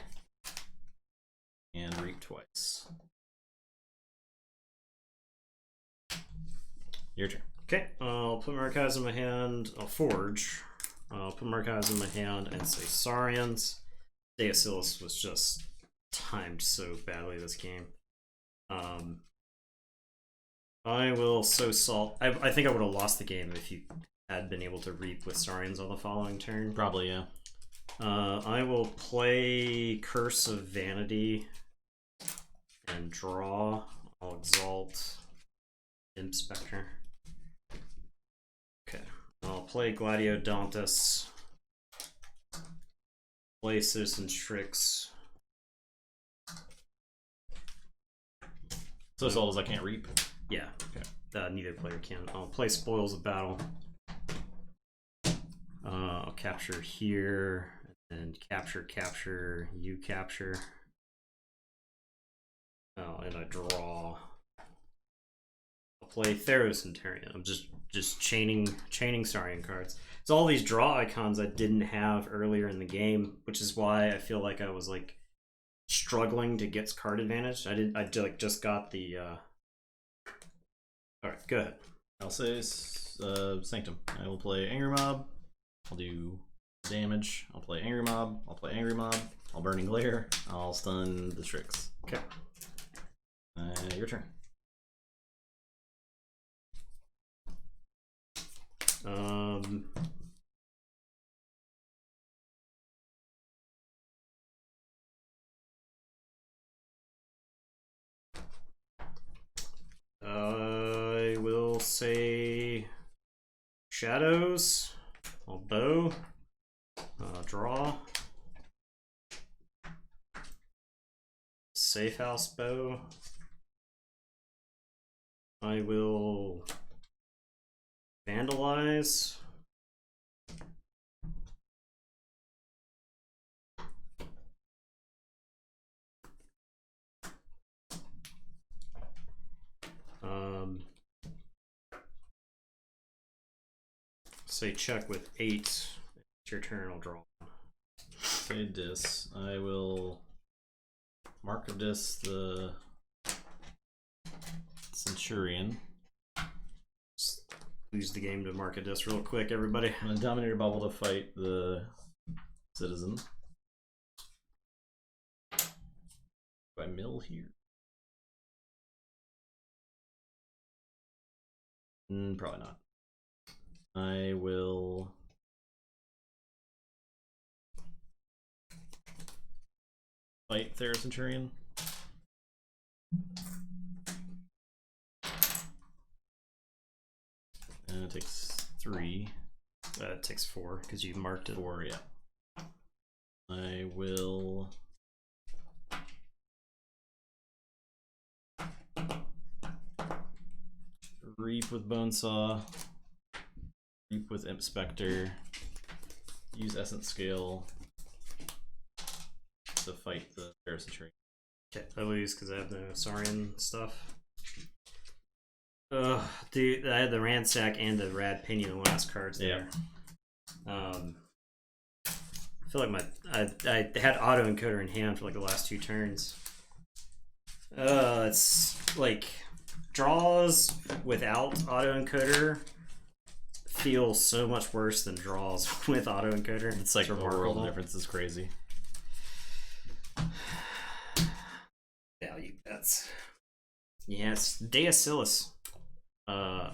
and Reap twice. Your turn. Okay, I'll put Markaz in my hand. I'll forge. I'll put Markaz in my hand and say Saurians. Deacylus was just timed so badly this game. I will sow salt. I think I would have lost the game if you had been able to reap with Saurians on the following turn. Probably, yeah. I will play Curse of Vanity and draw. I'll exalt Imp Spectre. Okay. I'll play Gladiodontus. Play Citizen's Tricks. So as all as I can't reap? Yeah. Okay. Neither player can. I'll play Spoils of Battle. I'll capture here, and capture, you capture. Oh, and I draw. I'll play Theros Centurion. I'm just chaining Saurian cards. It's all these draw icons I didn't have earlier in the game, which is why I feel like I was like struggling to get card advantage. I just got the all right, go ahead. I'll say Sanctum. I will play Angry Mob. I'll do damage. I'll play Angry Mob. I'll play Angry Mob. I'll Burning Glare. I'll stun the Strix. Okay. Your turn. I will say Shadows. I'll bow. Draw. Safe house bow. I will vandalize. Say check with 8. It's your turn, I'll draw. Okay, dis. I will mark of dis the Centurion. Just lose the game to mark a disc real quick, everybody. I'm gonna Dominator Bubble to fight the Citizen. Do I mill here? Probably not. I will fight Thera Centurion. And it takes 3. It takes 4 because you marked it. 4, yeah. I will Reap with Bonesaw. Reap with Imp Spectre. Use Essence Scale to fight the Thera Centurion. Okay, I lose because I have the Saurian stuff. Ugh, dude, I had the Ransack and the Rad Pinion in the last cards there. I feel like I had auto encoder in hand for like the last 2 turns. It's like draws without auto encoder feel so much worse than draws with auto encoder. It's like the world difference is crazy. Value bets. Yes, Deacilis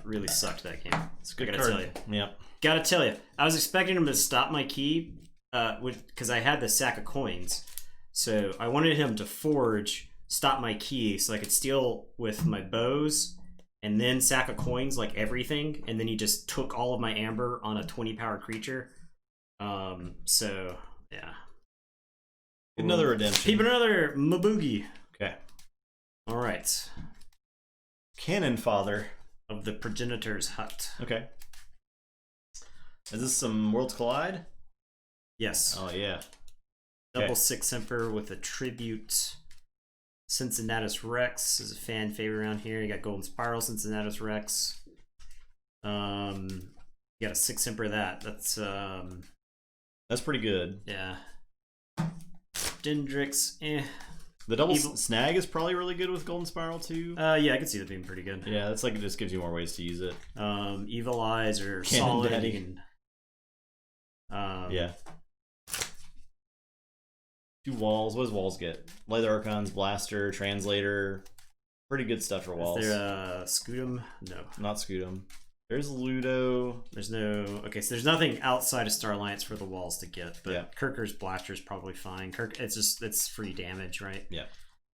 really sucked that game. It's a good I card. gotta tell you. Yeah. Gotta tell you, I was expecting him to stop my key because I had the sack of coins. So I wanted him to forge, stop my key so I could steal with my bows and then sack of coins like everything. And then he just took all of my amber on a 20 power creature. So, yeah. Another redemption. Keep another Maboogie. Okay. All right. Cannon Father Of the Progenitor's Hut. Okay. Is this some Worlds Collide? Yes. Oh, yeah. Double 6 Emperor with a Tribute. Cincinnatus Rex is a fan favorite around here. You got Golden Spiral, Cincinnatus Rex. You got a 6 Emperor that. That's pretty good. yeah. Dendrix, The double snag is probably really good with Golden Spiral too. Yeah, I could see that being pretty good. Yeah, that's like it just gives you more ways to use it. Evil Eyes or Cannon Solid. Daddy. Yeah. 2 walls. What does walls get? Leather Archons, Blaster, Translator. Pretty good stuff for walls. Is there Scudum? No. Not Scudum. There's Ludo. There's no... Okay, so there's nothing outside of Star Alliance for the walls to get, but yeah. Kirker's Blaster is probably fine. It's free damage, right? Yeah.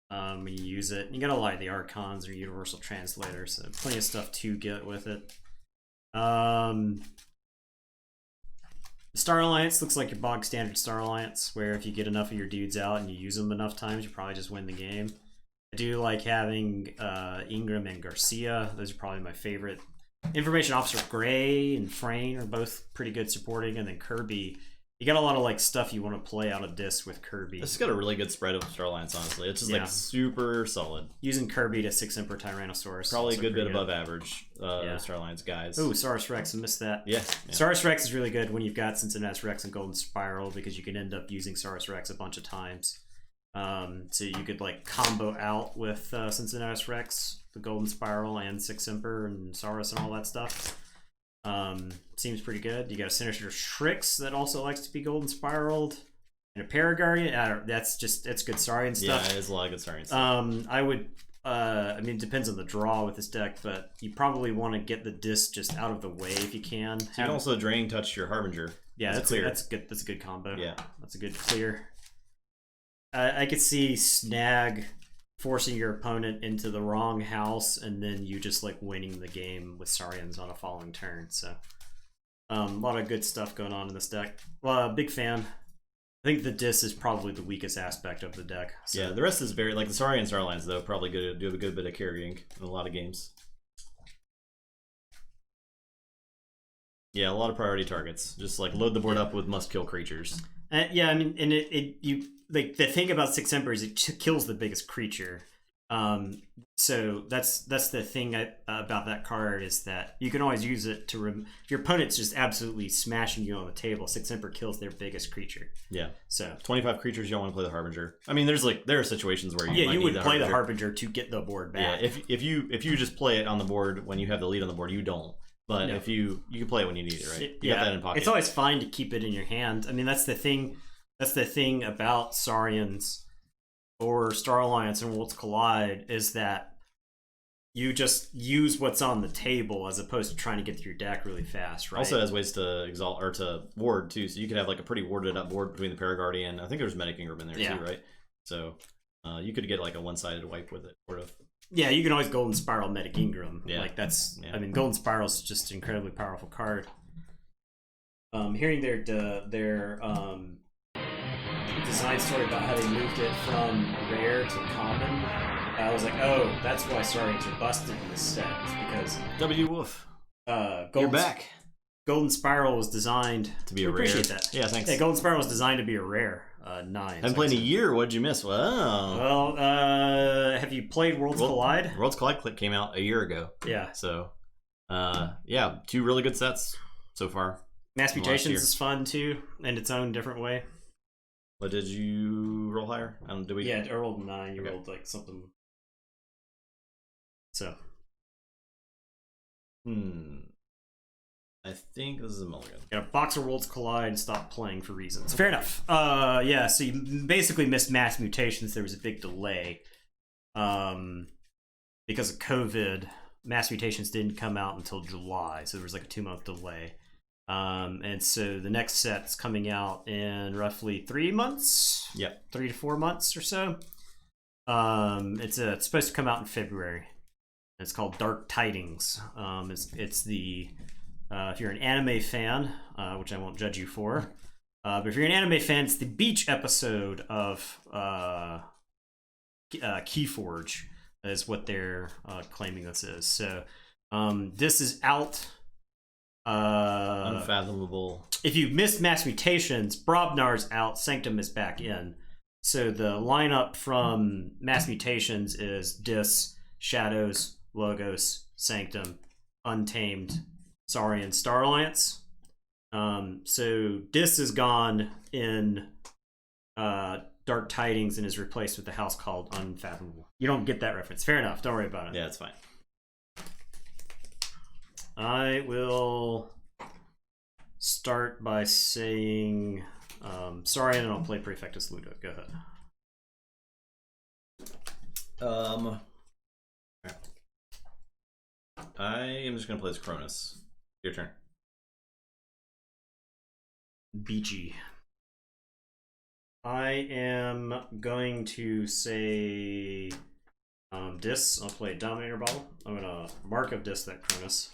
When you use it. You got a lot of the Archons or Universal Translator, so plenty of stuff to get with it. Star Alliance looks like your bog standard Star Alliance, where if you get enough of your dudes out and you use them enough times, you probably just win the game. I do like having Ingram and Garcia. Those are probably my favorite. Information Officer Gray and Frayne are both pretty good supporting, and then Kirby. You got a lot of like stuff you want to play out of disc with Kirby. It's got a really good spread of Star Alliance, honestly. It's just like super solid. Using Kirby to 6 Emperor Tyrannosaurus. Probably a good bit above average Star Alliance guys. Oh, Saurus Rex, I missed that. Yeah. Saurus Rex is really good when you've got Cincinnatus Rex and Golden Spiral because you can end up using Saurus Rex a bunch of times. So you could like combo out with Cincinnatus Rex, the Golden Spiral, and 6 Emperor and Saurus and all that stuff. Seems pretty good. You got a Sinister Shrix that also likes to be Golden Spiraled. and a Paraguardian. That's good Saurian stuff. Yeah, it is a lot of good Saurian stuff. I would. I mean, it depends on the draw with this deck, but you probably want to get the disc just out of the way if you can. So you can also Draining Touch your Harbinger. Yeah, that's good. That's a good combo. Yeah, that's a good clear. I could see Snag forcing your opponent into the wrong house, and then you just like winning the game with Saurians on a following turn. So, a lot of good stuff going on in this deck. Big fan. I think the Dis is probably the weakest aspect of the deck. So. Yeah, the rest is very like the Saurian Starlines though. Probably good do a good bit of carrying in a lot of games. Yeah, a lot of priority targets. Just like load the board up with must kill creatures. Yeah, I mean, and you like the thing about Six Emperors, it kills the biggest creature. So that's the thing about that card is that you can always use it to if your opponent's just absolutely smashing you on the table, Six Emperor kills their biggest creature. Yeah. So 25 creatures, you don't want to play the Harbinger. I mean, there are situations where you would play the Harbinger to get the board back. Yeah, if you just play it on the board when you have the lead on the board, you don't. But if you can play it when you need it, right? You got that in pocket. It's always fine to keep it in your hand. I mean, that's the thing. That's the thing about Saurians or Star Alliance and Worlds Collide is that you just use what's on the table as opposed to trying to get through your deck really fast, right? Also has ways to exalt or to ward too, so you could have like a pretty warded up board between the Paraguardian. I think there's Medic Ingram in there too, right? So you could get like a one-sided wipe with it, sort of. Yeah, you can always Golden Spiral Medic Ingram. Yeah. Like that's, I mean, Golden Spiral is just an incredibly powerful card. Hearing their design story about how they moved it from rare to common, I was like, oh, that's why Saurians are busted in this set. It's because W Wolf, you're back. Golden Spiral was designed to be a rare. Appreciate that. Yeah, thanks. Yeah, Golden Spiral was designed to be a rare. 9. Haven't played in a year. What'd you miss? Wow. Well, have you played Worlds Collide? Worlds Collide came out a year ago. Yeah. So, yeah, 2 really good sets so far. Mass Mutations is fun too, in its own different way. But did you roll higher? Yeah, I rolled 9. You rolled like something. So. I think this is a mulligan. Got a box of Worlds Collide and stop playing for reasons. Fair enough. Yeah, so you basically missed Mass Mutations. There was a big delay. Because of COVID, Mass Mutations didn't come out until July, so there was like a 2-month delay. And so the next set's coming out in roughly 3 months. Yep. 3 to 4 months or so. It's supposed to come out in February. It's called Dark Tidings. It's the if you're an anime fan, which I won't judge you for, but if you're an anime fan, it's the beach episode of Keyforge is what they're claiming this is. So this is out. Unfathomable. If you missed Mass Mutations, Brobnar's out, Sanctum is back in. So the lineup from Mass Mutations is Dis, Shadows, Logos, Sanctum, Untamed, Saurian, Star Alliance. So Dis is gone in Dark Tidings and is replaced with the house called Unfathomable. You don't get that reference. Fair enough. Don't worry about it. Yeah, it's fine. I will start by saying Saurian, and I'll play Prefectus Ludo. Go ahead. I am just gonna play this Cronus. Your turn. Beachy. I am going to say Dis. I'll play Dominator Bottle. I'm gonna mark of Dis that Cronus.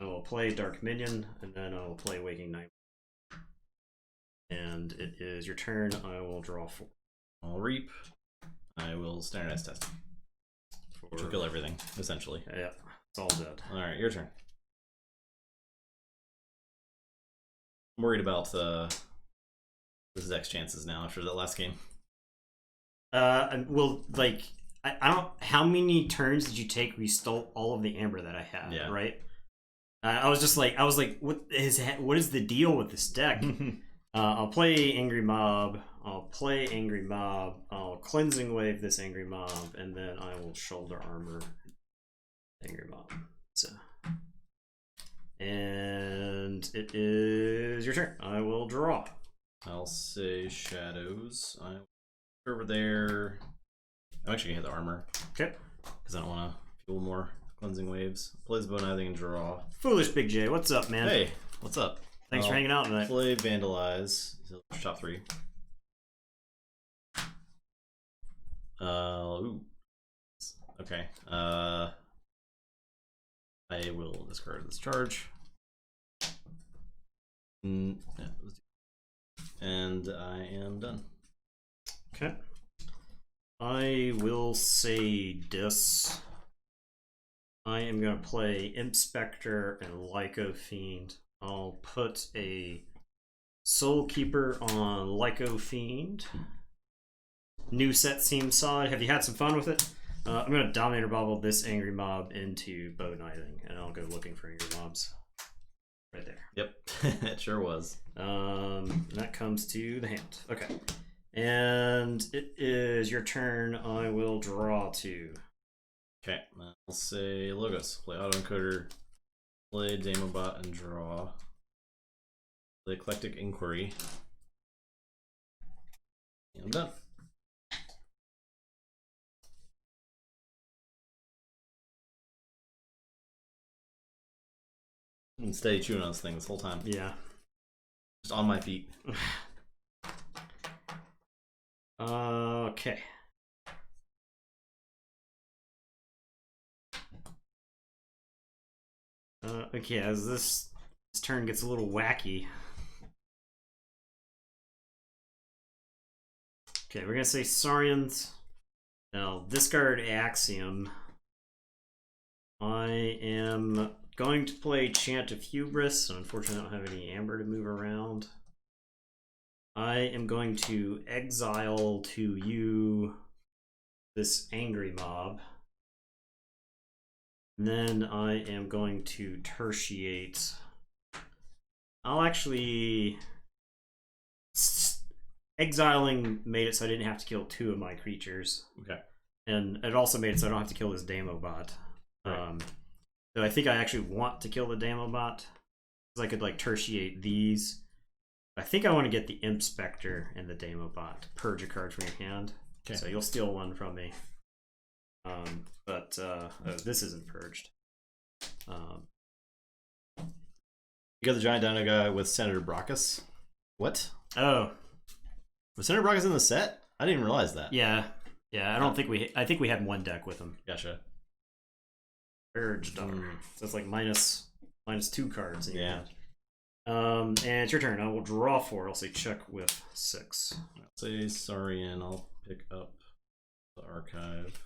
I will play Dark Minion, and then I will play Waking Night. And it is your turn. I will draw 4. I'll reap. I will standardize test. Which will kill everything, essentially. Yeah, it's all dead. Alright, your turn. I'm worried about this X chances now after that last game. Well, like, I don't. How many turns did you take where you stole all of the amber that I had? Yeah. Right. I was like, what is the deal with this deck? I'll play Angry Mob. I'll Cleansing Wave this Angry Mob, and then I will Shoulder Armor Angry Mob. So, and it is your turn. I will draw. I'll say shadows. Over there. I'm actually gonna hit the armor. Okay. Because I don't want to fuel more cleansing waves. Plays bow knifing and draw. Foolish Big J, what's up, man? Hey, what's up? Thanks for hanging out tonight. Play vandalize. Top 3. Ooh. Okay. I will discard this charge. And I am done. Okay. I will say this. I am going to play Imp Spectre and Lyco Fiend. I'll put a Soul Keeper on Lyco Fiend. New set seems solid. Have you had some fun with it? I'm going to Dominator Bobble this Angry Mob into Bow Knifing, and I'll go looking for Angry Mobs. Right there. Yep, it sure was. That comes to the hand. Okay. And it is your turn. I will draw 2. Okay, I'll say Logos. Play Autoencoder, play Demobot, and draw. Play Eclectic Inquiry. And I'm done. I've been steady chewing on this thing this whole time. Yeah. Just on my feet. Okay. Okay, as this turn gets a little wacky. Okay, we're gonna say Saurians. Now, discard Axiom. I am going to play Chant of Hubris. Unfortunately, I don't have any amber to move around. I am going to exile to you this Angry Mob. And then I am going to tertiate. I'll actually... Exiling made it so I didn't have to kill 2 of my creatures. Okay. And it also made it so I don't have to kill this Damobot. Right. So I think I actually want to kill the Damobot. Because I could like tertiate these. I think I want to get the Imp Spectre and the Damobot. Purge a card from your hand. Okay. So you'll steal 1 from me. Oh, this isn't purged. You got the giant dino guy with Senator Brockus. What? Oh, was Senator Brockus in the set? I didn't even realize that. Yeah, I don't think we. I think we had 1 deck with him. Gotcha. Purged. So it's like minus 2 cards. Yeah. And it's your turn. I will draw 4. I'll say check with 6. I'll say Saurian. I'll pick up the archive.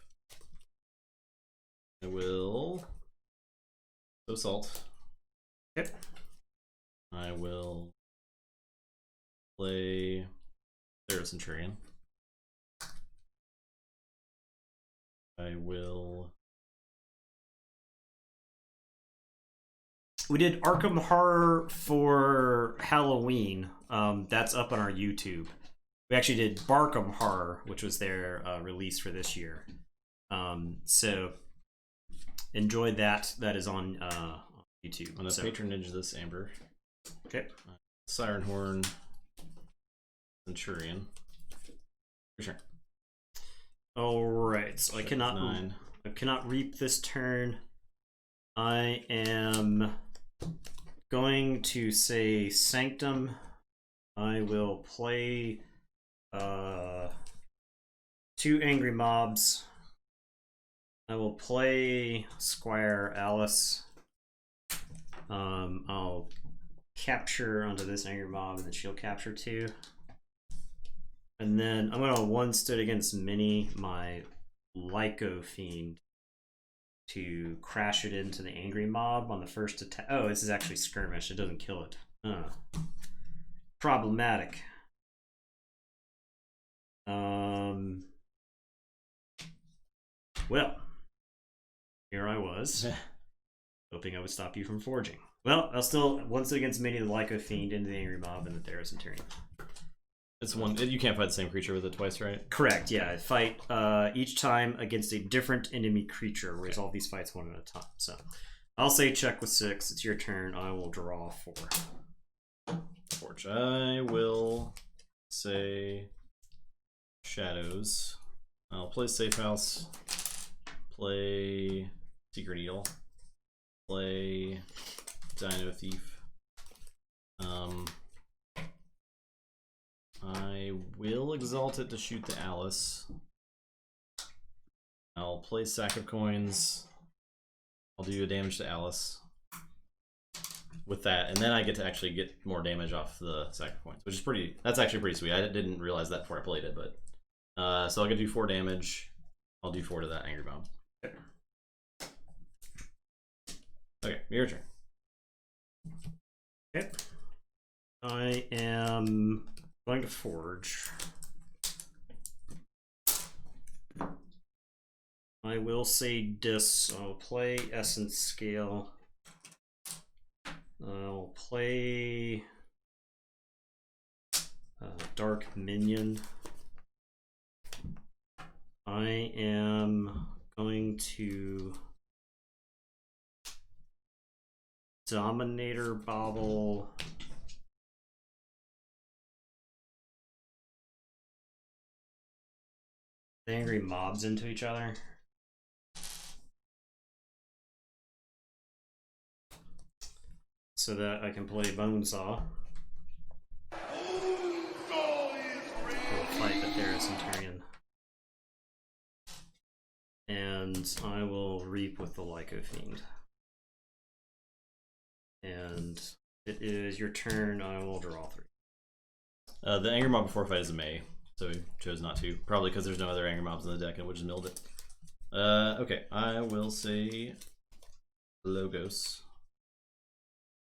I will assault. Okay. I will play Thera Centurion. I will. We did Arkham Horror for Halloween. That's up on our YouTube. We actually did Barkham Horror, which was their release for this year. So enjoy that. That is on YouTube. I'm gonna patronage this Amber. Okay. Siren Horn. Centurion. For sure. All right. So I cannot reap this turn. I am going to say Sanctum. I will play 2 Angry Mobs. I will play Squire Alice. I'll capture onto this Angry Mob, and then she'll capture 2. And then I'm gonna 1-stood against Minnie, my Lyco Fiend, to crash it into the Angry Mob on the first attack. Oh, this is actually skirmish. It doesn't kill it. Problematic. Well, here I was, hoping I would stop you from forging. Well, I'll still 1-stood against Minnie, the Lyco Fiend, into the Angry Mob, and the Thera Centurion. It's 1. You can't fight the same creature with it twice, right? Correct. Yeah, fight each time against a different enemy creature. Resolve these fights 1 at a time. So, I'll say check with 6. It's your turn. I will draw 4. Forge. I will say Shadows. I'll play Safe House, play Secret Needle, play Dino Thief. I will exalt it to shoot the Alice. I'll play Sack of Coins. I'll do a damage to Alice with that, and then I get to actually get more damage off the Sack of Coins, which is pretty. That's actually pretty sweet. I didn't realize that before I played it, but so I can do 4 damage. I'll do 4 to that Angry Mob. Okay, your turn. Okay. I am going to forge. I will say dis. I'll play Essence Scale. I'll play Dark Minion. I am going to Dominator Bobble. The angry mobs into each other. So that I can play Bonesaw. We'll fight the Thera Centurion. And I will reap with the Lyco Fiend. And it is your turn. I will draw 3. The Angry Mob before fight is a May, so we chose not to. Probably because there's no other Angry Mobs in the deck and we just milled it. Okay, I will say Logos.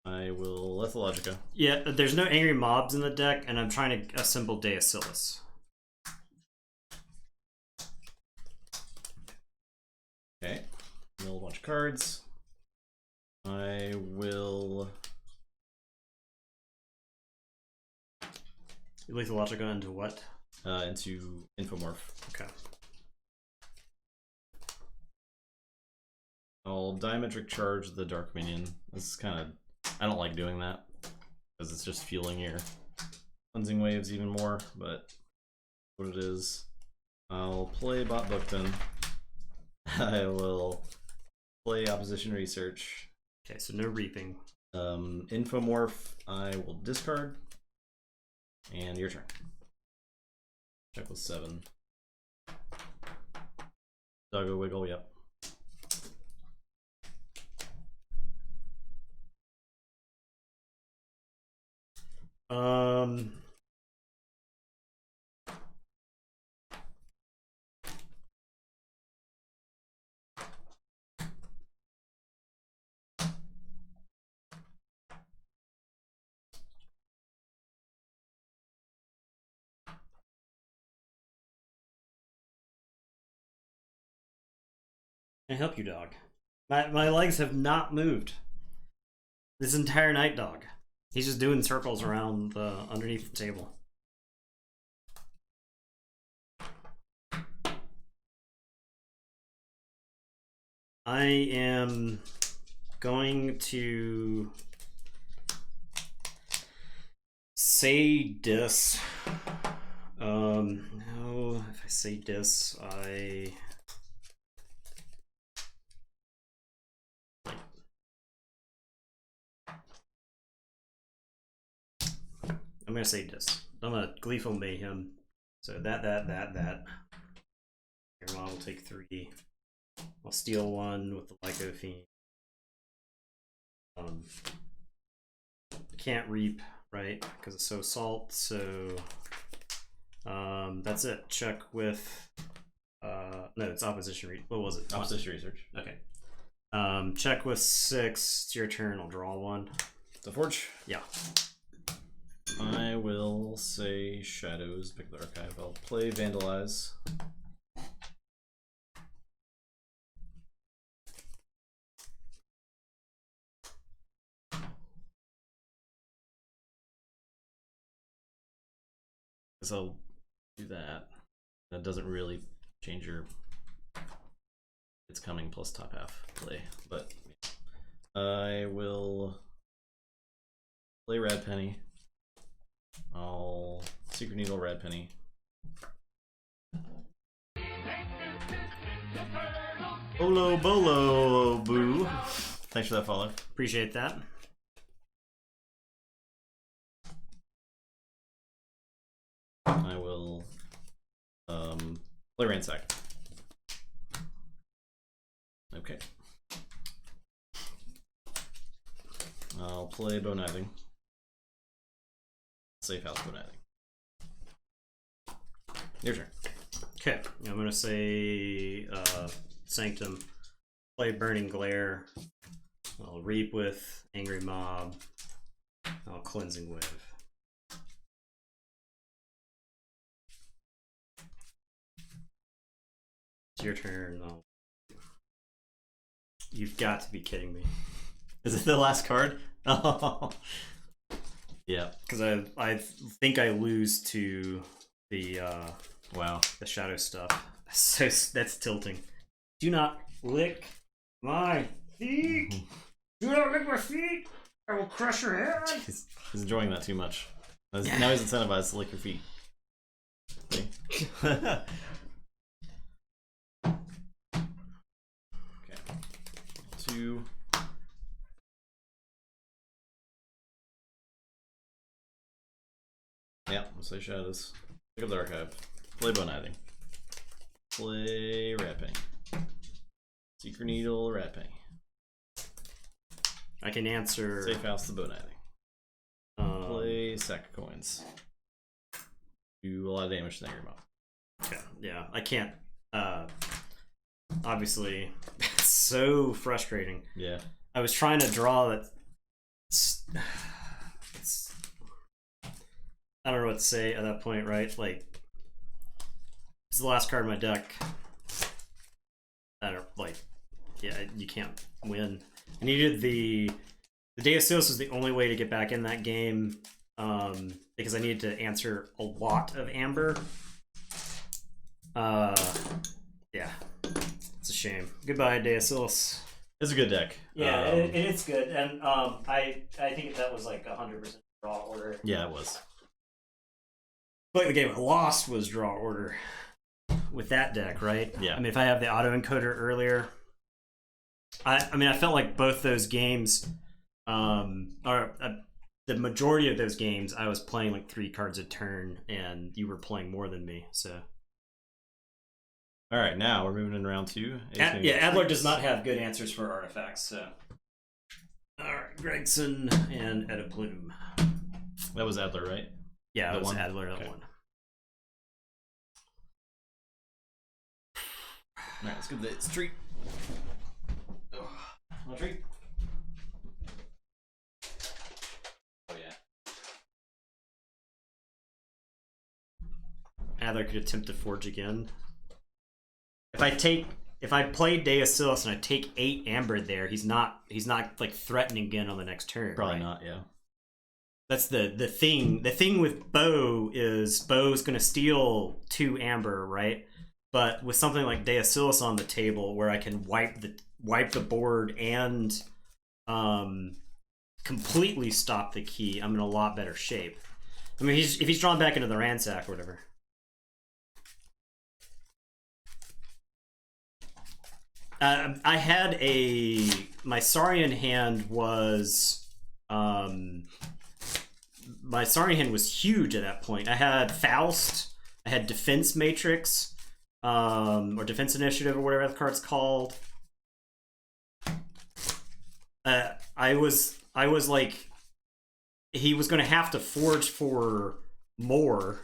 I will Lethalogica. Yeah, there's no angry mobs in the deck, and I'm trying to assemble Deacylus. Okay, mill a bunch of cards. I will Lethalogica into what? into Infomorph. Okay. I'll Diametric Charge the Dark Minion. This is kind of... I don't like doing that, because it's just fueling your Cleansing Waves even more, but what it is. I'll play Bot Bookton. I will play Opposition Research. Okay, so no reaping. Infomorph, I will discard. And your turn. Check with 7. Doggo Wiggle, yep. Can I help you, dog? My legs have not moved this entire night, dog. He's just doing circles around the underneath the table. I am going to say dis. No, if I say dis, I'm gonna say dis. I'm gonna Gleeful Mayhem. So that. Your mom will take 3. I'll steal 1 with the Lyco Fiend. Can't reap, right? Because it's so salt. So that's it. Check with no, it's opposition research. What was it? Opposition Research. Okay. Check with 6. It's your turn. I'll draw 1. The Forge? Yeah. I will say Shadows, pick the archive. I'll play Vandalize. So I'll do that. That doesn't really change your it's coming plus top half play, but I will play Red Penny. I'll Secret Needle, Red Penny. Bolo Bolo Boo. Thanks for that follow. Appreciate that. I will play Ransack. Okay. I'll play Bowkniving. Safe House Bowkniving. Your turn. Okay, I'm gonna say Sanctum. Play Burning Glare. I'll Reap with Angry Mob. I'll Cleansing Wave. It's your turn. You've got to be kidding me. Is it the last card? Oh. Yeah. Because I think I lose to the wow, the shadow stuff. So that's tilting. Do not lick my feet. Do not lick my feet. I will crush your head. He's enjoying that too much. Now he's incentivized to lick your feet. Okay. Two. Yeah, let's say shadows. Pick up the archive. Play Bowkniving. Play Rat Penny. Secret Needle, Rat Penny. I can answer. Safe House, the Bowkniving. Play Sack of Coins. Do a lot of damage to Angry Mob. Okay, yeah, I can't. Obviously, it's so frustrating. Yeah. I was trying to draw that. I don't know what to say at that point, right? Like, it's the last card in my deck. I don't like. Yeah, you can't win. I needed the Deus Ex was the only way to get back in that game, because I needed to answer a lot of Amber. Yeah, it's a shame. Goodbye, Deus Ex. It's a good deck. Yeah, it's good, and I think that was like 100% draw order. Yeah, it was. Like the game I lost was draw order with that deck, right? Yeah. I mean, if I have the autoencoder earlier, I mean, I felt like both those games, or the majority of those games, I was playing like 3 cards a turn, and you were playing more than me. So. All right, now we're moving in round 2. Yeah, Adler does not have good answers for artifacts. So. All right, Gregson and Edda Bloom. That was Adler, right? Yeah, it was one? Adler, that okay. one. Alright, let's give the street. Want a treat? Oh yeah. Adler could attempt to forge again. If I play Deus Ex and I take 8 Amber there, he's not like threatening again on the next turn. Probably right? not, yeah. That's the thing. The thing with Bo's gonna steal 2 Amber, right? But with something like Deus Ex on the table, where I can wipe the board and completely stop the key, I'm in a lot better shape. I mean, if he's drawn back into the Ransack or whatever. I had my Saurian hand was my Saurian hand was huge at that point. I had Faust, I had Defense Matrix, or Defense Initiative, or whatever the card's called. I was like, he was going to have to forge for more.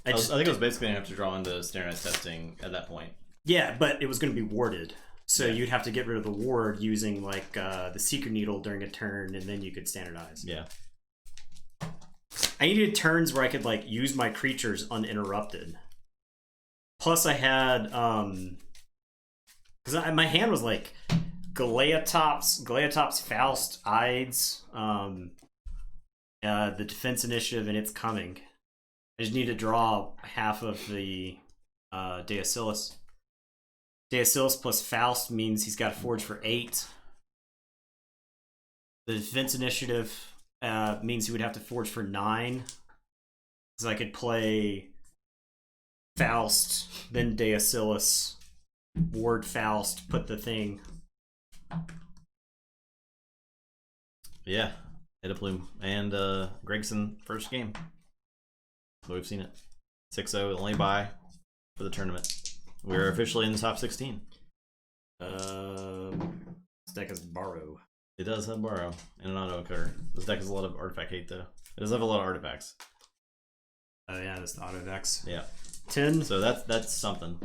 I think I was basically going to have to draw into standardized testing at that point. Yeah, but it was going to be warded. So you'd have to get rid of the ward using like the Secret Needle during a turn, and then you could standardize. Yeah. I needed turns where I could like use my creatures uninterrupted. Plus, I had because my hand was like Galeatops, Faust, Ides, the Defense Initiative, and It's Coming. I just need to draw half of the Deus Ex. Deus Ex plus Faust means he's got to forge for 8. The Defense Initiative means you would have to forge for 9. So I could play Faust, then Deacillus, ward Faust, put the thing. Yeah, hit a plume. And Gregson, first game. So we've seen it. 6-0, only bye for the tournament. We're officially in the top 16. This deck is Borrow. It does have Borrow and an auto occur. This deck has a lot of artifact hate, though. It does have a lot of artifacts. Oh yeah, that's the auto vex. Yeah. 10. So that's something.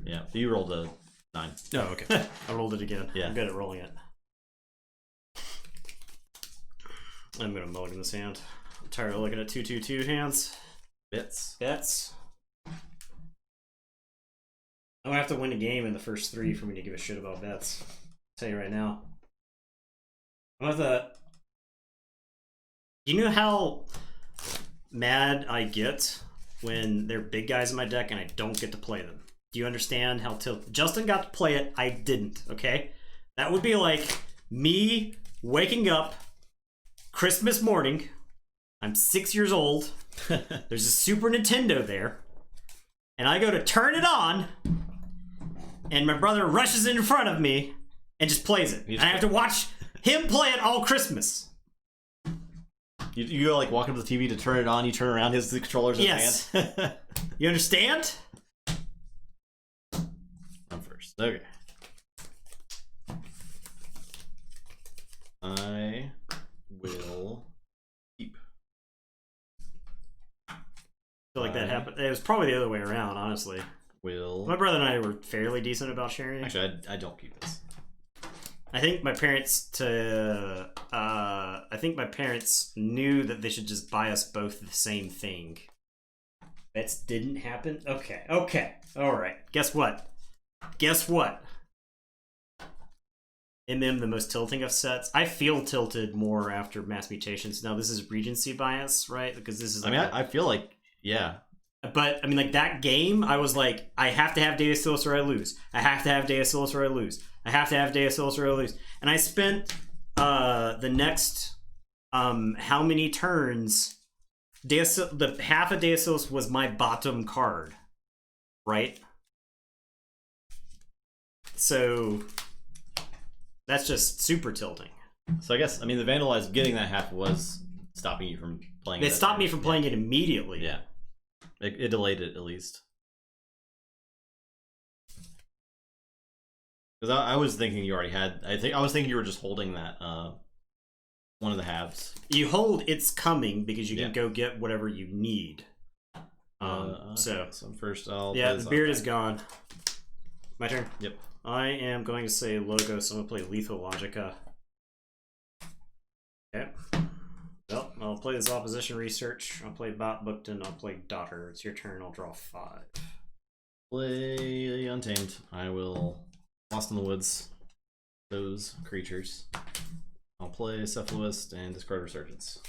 Yeah. You rolled a 9. Oh, okay. I rolled it again. Yeah. I'm good at rolling it. I'm gonna mulligan this hand. I'm tired of looking at 2/2/2 hands. Bits. Bets. I'm gonna have to win a game in the first 3 for me to give a shit about bets. I'll tell you right now. I'm gonna have to... You know how mad I get when they're big guys in my deck and I don't get to play them? Do you understand how Justin got to play it, I didn't, okay? That would be like me waking up Christmas morning. I'm 6 years old. There's a Super Nintendo there. And I go to turn it on. And my brother rushes in front of me and just plays it. And I have to watch him play it all Christmas. You go like walk up to the TV to turn it on, you turn around, the controller's in his hand. You understand? I'm first. Okay. I will keep. I feel like that happened. It was probably the other way around, honestly. My brother and I were fairly decent about sharing. Actually, I don't keep this. I think my parents knew that they should just buy us both the same thing. That didn't happen? Okay. Alright. Guess what? MM, the most tilting of sets. I feel tilted more after Mass Mutations. Now, this is Regency bias, right? Because this is like... I feel like, yeah. But, I mean, like, that game, I was like, I have to have Deacillus or I lose. I have to have Deacillus or I lose. I have to have Deacillus or I lose. And I spent the next, how many turns... the half of Deacillus was my bottom card, right? So, that's just super tilting. So I guess, I mean, the Vandalize getting that half was stopping you from playing it. It stopped me from playing it immediately. Yeah. It delayed it, at least. Because I was thinking you already had... I was thinking you were just holding that, one of the halves. You hold It's Coming because you can go get whatever you need. So first I'll... Yeah, the beard is gone. My turn? Yep. I am going to say Logos. I'm going to play Lethal Logica. Okay. Well, I'll play this Opposition Research. I'll play Bot Bookton. I'll play Daughter. It's your turn. I'll draw 5. Play Untamed. I will Lost in the Woods those creatures. I'll play Cephalist and discard Resurgence.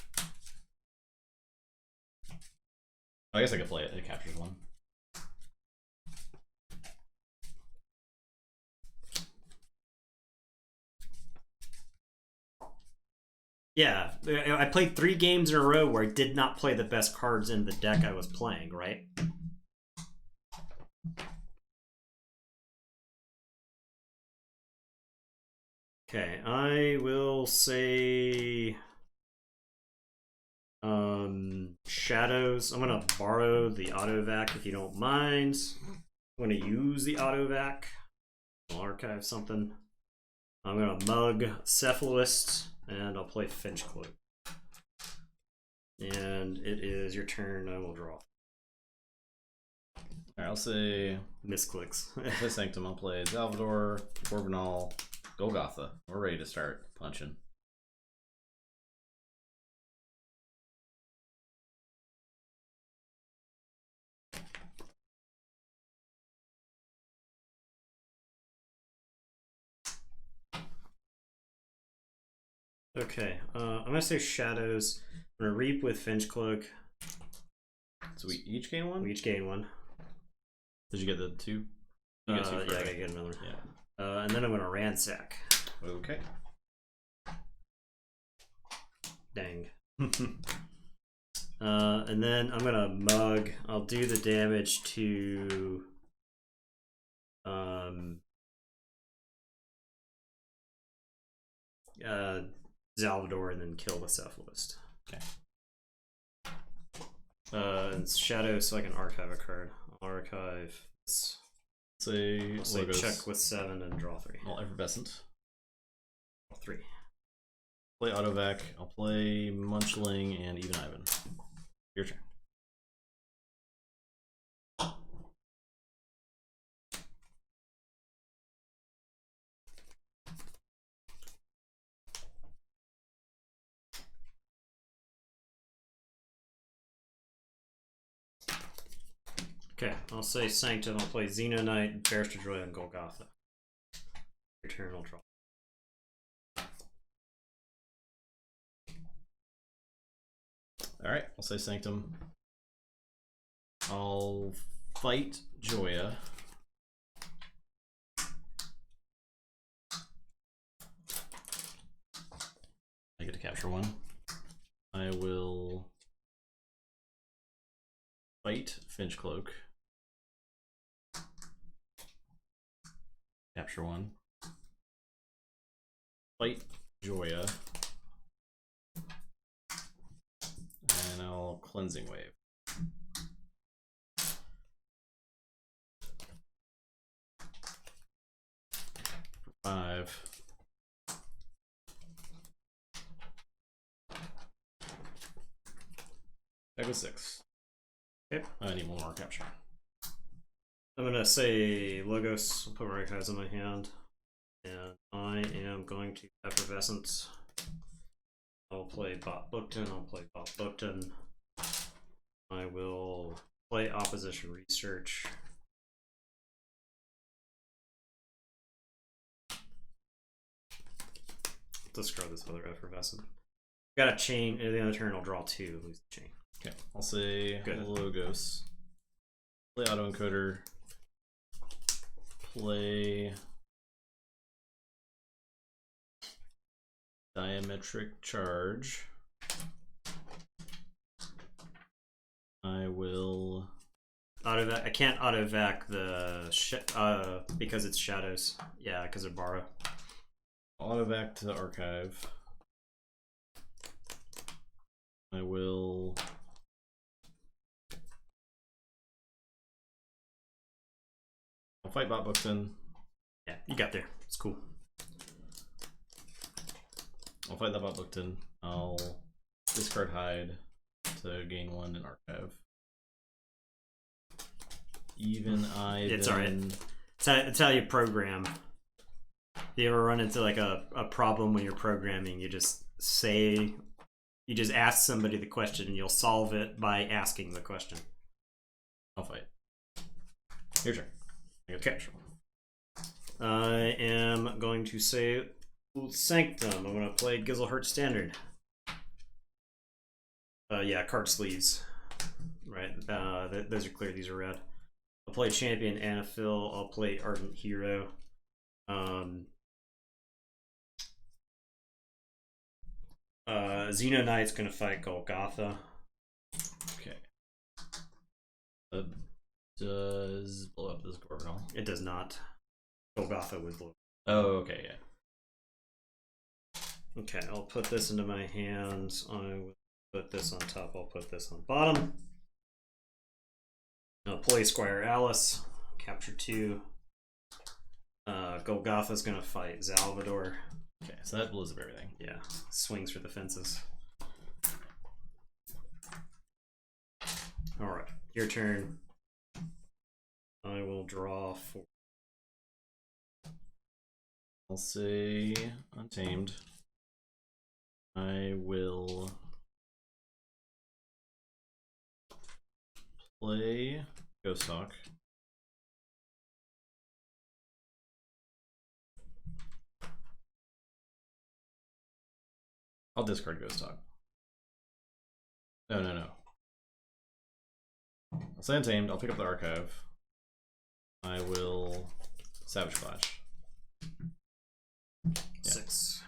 I guess I could play it. It captures 1. Yeah, I played 3 games in a row where I did not play the best cards in the deck I was playing, right? Okay, I will say... Shadows. I'm going to borrow the Autovac if you don't mind. I'm going to use the Autovac. I'll archive something. I'm going to mug Cephalist. And I'll play Finchcloak. And it is your turn. I will draw. Alright, I'll say... Misclicks. Play Sanctum. I'll play Salvador, Corvinal, Golgotha. We're ready to start punching. Okay, I'm gonna say Shadows. I'm gonna Reap with Finchcloak. So we each gain 1? We each gain 1. Did you get the 2? You Yeah, I gotta get another. Yeah. And then I'm gonna Ransack. Okay. Dang. And then I'm gonna mug. I'll do the damage to Salvador and then kill the Cephalist. Okay. And Shadow, so I can archive a card. I'll archive this. Say check with 7 and draw 3. All effervescent. Draw 3. Play Autovac. I'll play Munchling and Even Ivan. Your turn. Okay, I'll say Sanctum. I'll play Xenonite, Barrister Joy, and Golgotha. Your turn, I'll draw. Alright, I'll say Sanctum. I'll fight Joya. I get to capture one. I will fight Finchcloak. Capture one. Fight Joya. And I'll Cleansing Wave. For 5. That was 6. Okay. I need one more capture. I'm gonna say Logos. I'll put my cards in my hand. And I am going to Effervescence. I'll play Bot Bookton. I'll play Bot Bookton. I will play Opposition Research. Discard this other Effervescent. Got a chain. At the end of the turn, I'll draw 2. Lose the chain. Okay, I'll say Good. Logos. Play Autoencoder. Play Diametric Charge. I will Autovac. I can't autovac the because it's shadows. Yeah, because of borrow. Autovac to archive. I will I'll fight Bot Bookton. Yeah, you got there. It's cool. I'll fight the Bot Bookton. I'll discard Hide to gain 1 in archive. Even Ivan. It's alright. It's how you program. If you ever run into like a problem when you're programming, you just ask somebody the question and you'll solve it by asking the question. I'll fight. Your turn. Okay. I am going to say Sanctum. I'm going to play Gizelhurt Standard. Yeah, card sleeves. Right. Those are clear. These are red. I'll play Champion Anaphil. I'll play Ardent Hero. Xenonite's going to fight Golgotha. Okay. Does blow up this Gorgonal? It does not. Golgotha would blow. Oh, okay, yeah. Okay, I'll put this into my hands. I will put this on top. I'll put this on bottom. I'll play Squire Alice. Capture 2. Golgotha's gonna fight Salvador. Okay, so that blows up everything. Yeah, swings for the fences. Alright, your turn. I will draw 4. I'll say Untamed. I will play Ghost Hawk. I'll discard Ghost Hawk. No. I'll say Untamed. I'll pick up the archive. I will Savage Clash. Yeah. 6.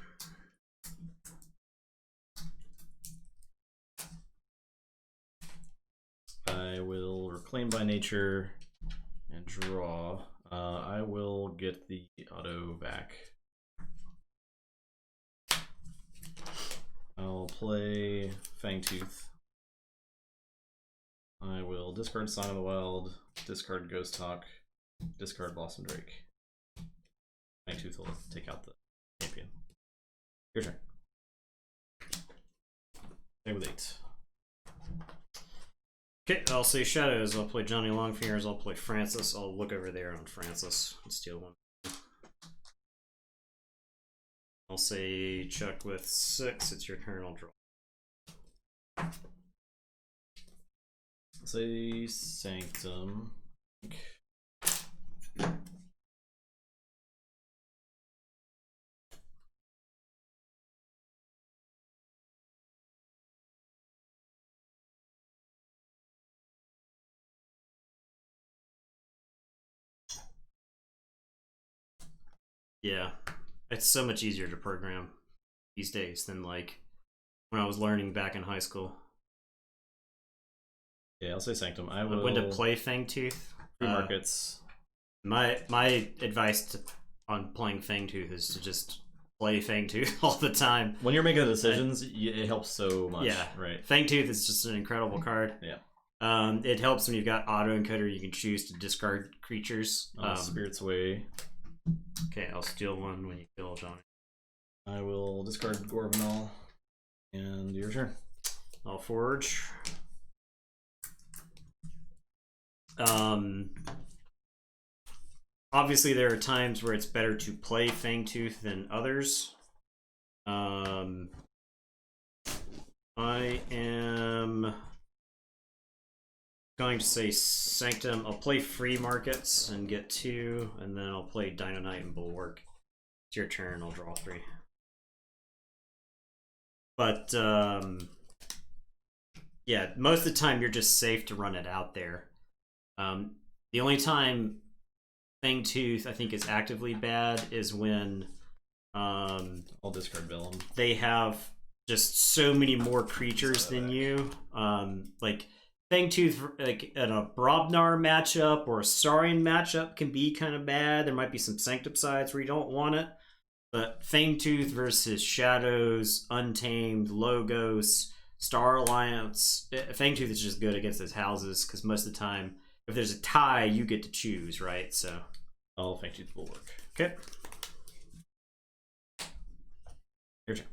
Claim by Nature and draw. I will get the auto back. I'll play Fangtooth. I will discard Sign of the Wild, discard Ghost Hawk, discard Blossom Drake. Fangtooth will take out the champion. Your turn. Stay with 8. Okay, I'll say Shadows. I'll play Johnny Longfingers. I'll play Francis. I'll look over there on Francis and steal one. I'll say Chuck with 6. It's your turn. I'll draw. I'll say Sanctum. Yeah, it's so much easier to program these days than like when I was learning back in high school. Yeah, I'll say Sanctum. I will. When to play Fangtooth? Free markets. My advice on playing Fangtooth is to just play Fangtooth all the time. When you're making the decisions, it helps so much. Yeah, right. Fangtooth is just an incredible card. Yeah. It helps when you've got auto encoder. You can choose to discard creatures. Spirit's Way. Okay, I'll steal one when you kill Johnny. I will discard Gorbanal. And your turn. I'll forge. Obviously there are times where it's better to play Fangtooth than others. I am going to say Sanctum. I'll play Free Markets and get 2, and then I'll play Dino Knight and Bulwark. It's your turn. I'll draw 3. But yeah, most of the time you're just safe to run it out there. The only time Fangtooth I think is actively bad is when I'll discard Vellum. they have just so many more creatures than you. Like Fangtooth, like in a Brobnar matchup or a Saurian matchup, can be kind of bad. There might be some Sanctum sides where you don't want it. But Fangtooth versus Shadows, Untamed, Logos, Star Alliance, Fangtooth is just good against those houses because most of the time, if there's a tie, you get to choose, right? So I'll Fangtooth Bulwark. Okay. Your turn.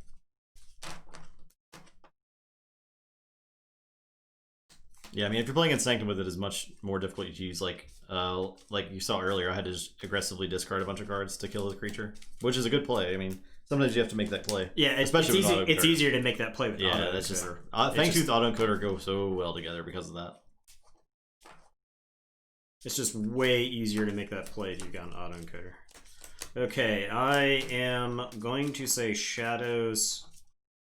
Yeah, I mean, if you're playing in Sanctum with it, is much more difficult to use. Like you saw earlier, I had to just aggressively discard a bunch of cards to kill the creature, which is a good play. I mean, sometimes you have to make that play. Yeah, especially it's easy. with It's easier to make that play with auto. That's just Fangtooth auto encoder go so well together because of that. It's just way easier to make that play if you've got an auto encoder. Okay, I am going to say Shadows.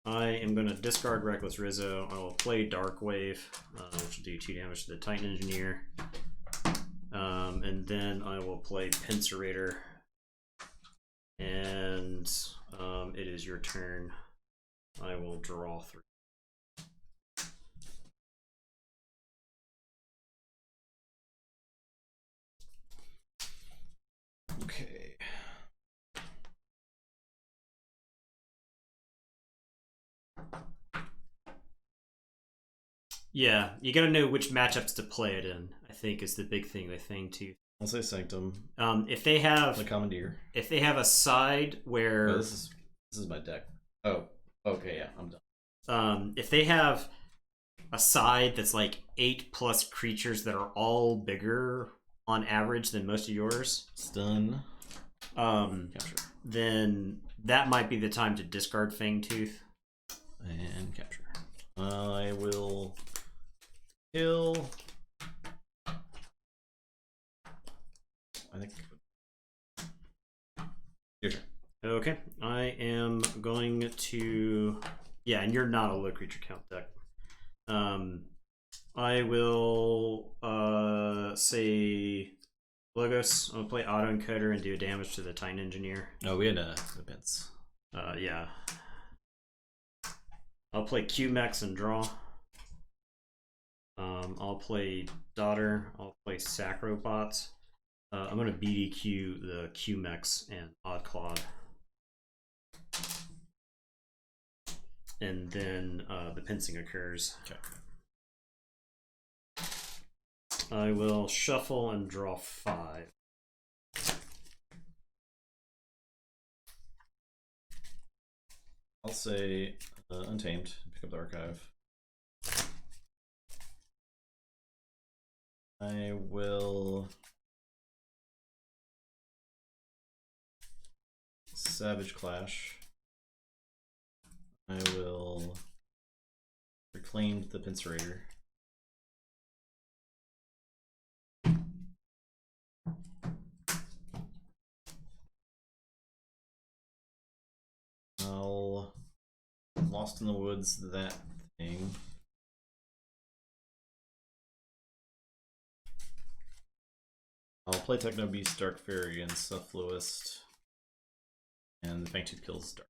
I am going to discard Reckless Rizzo. I will play Darkwave, which will do 2 damage to the Titan Engineer. And then I will play Pincerator. And it is your turn. I will draw 3. Okay. Yeah, you gotta know which matchups to play it in, I think, is the big thing with Fangtooth. I'll say Sanctum. If they have the Commandeer. If they have a side where this is my deck. Oh, okay, yeah, I'm done. If they have a side that's like 8+ creatures that are all bigger on average than most of yours, stun, capture, then that might be the time to discard Fangtooth and capture. I will kill. I think. Your turn. Okay, I am going to. Yeah, and you're not a low creature count deck. I will say Logos. I'll play Auto Encoder and do damage to the Titan Engineer. Oh, we had events. Yeah. I'll play Q-Max and draw. I'll play Daughter. I'll play Sacrobot. I'm going to BDQ the Q-Mex and Oddclaw. And then the pincing occurs. Okay. I will shuffle and draw 5. I'll say Untamed. Pick up the archive. I will Savage Clash. I will Reclaim the Pincerator. I'll Lost in the Woods that thing. I'll play Techno Beast, Dark Fairy, and Suffluist. And Fangtooth kills Dark.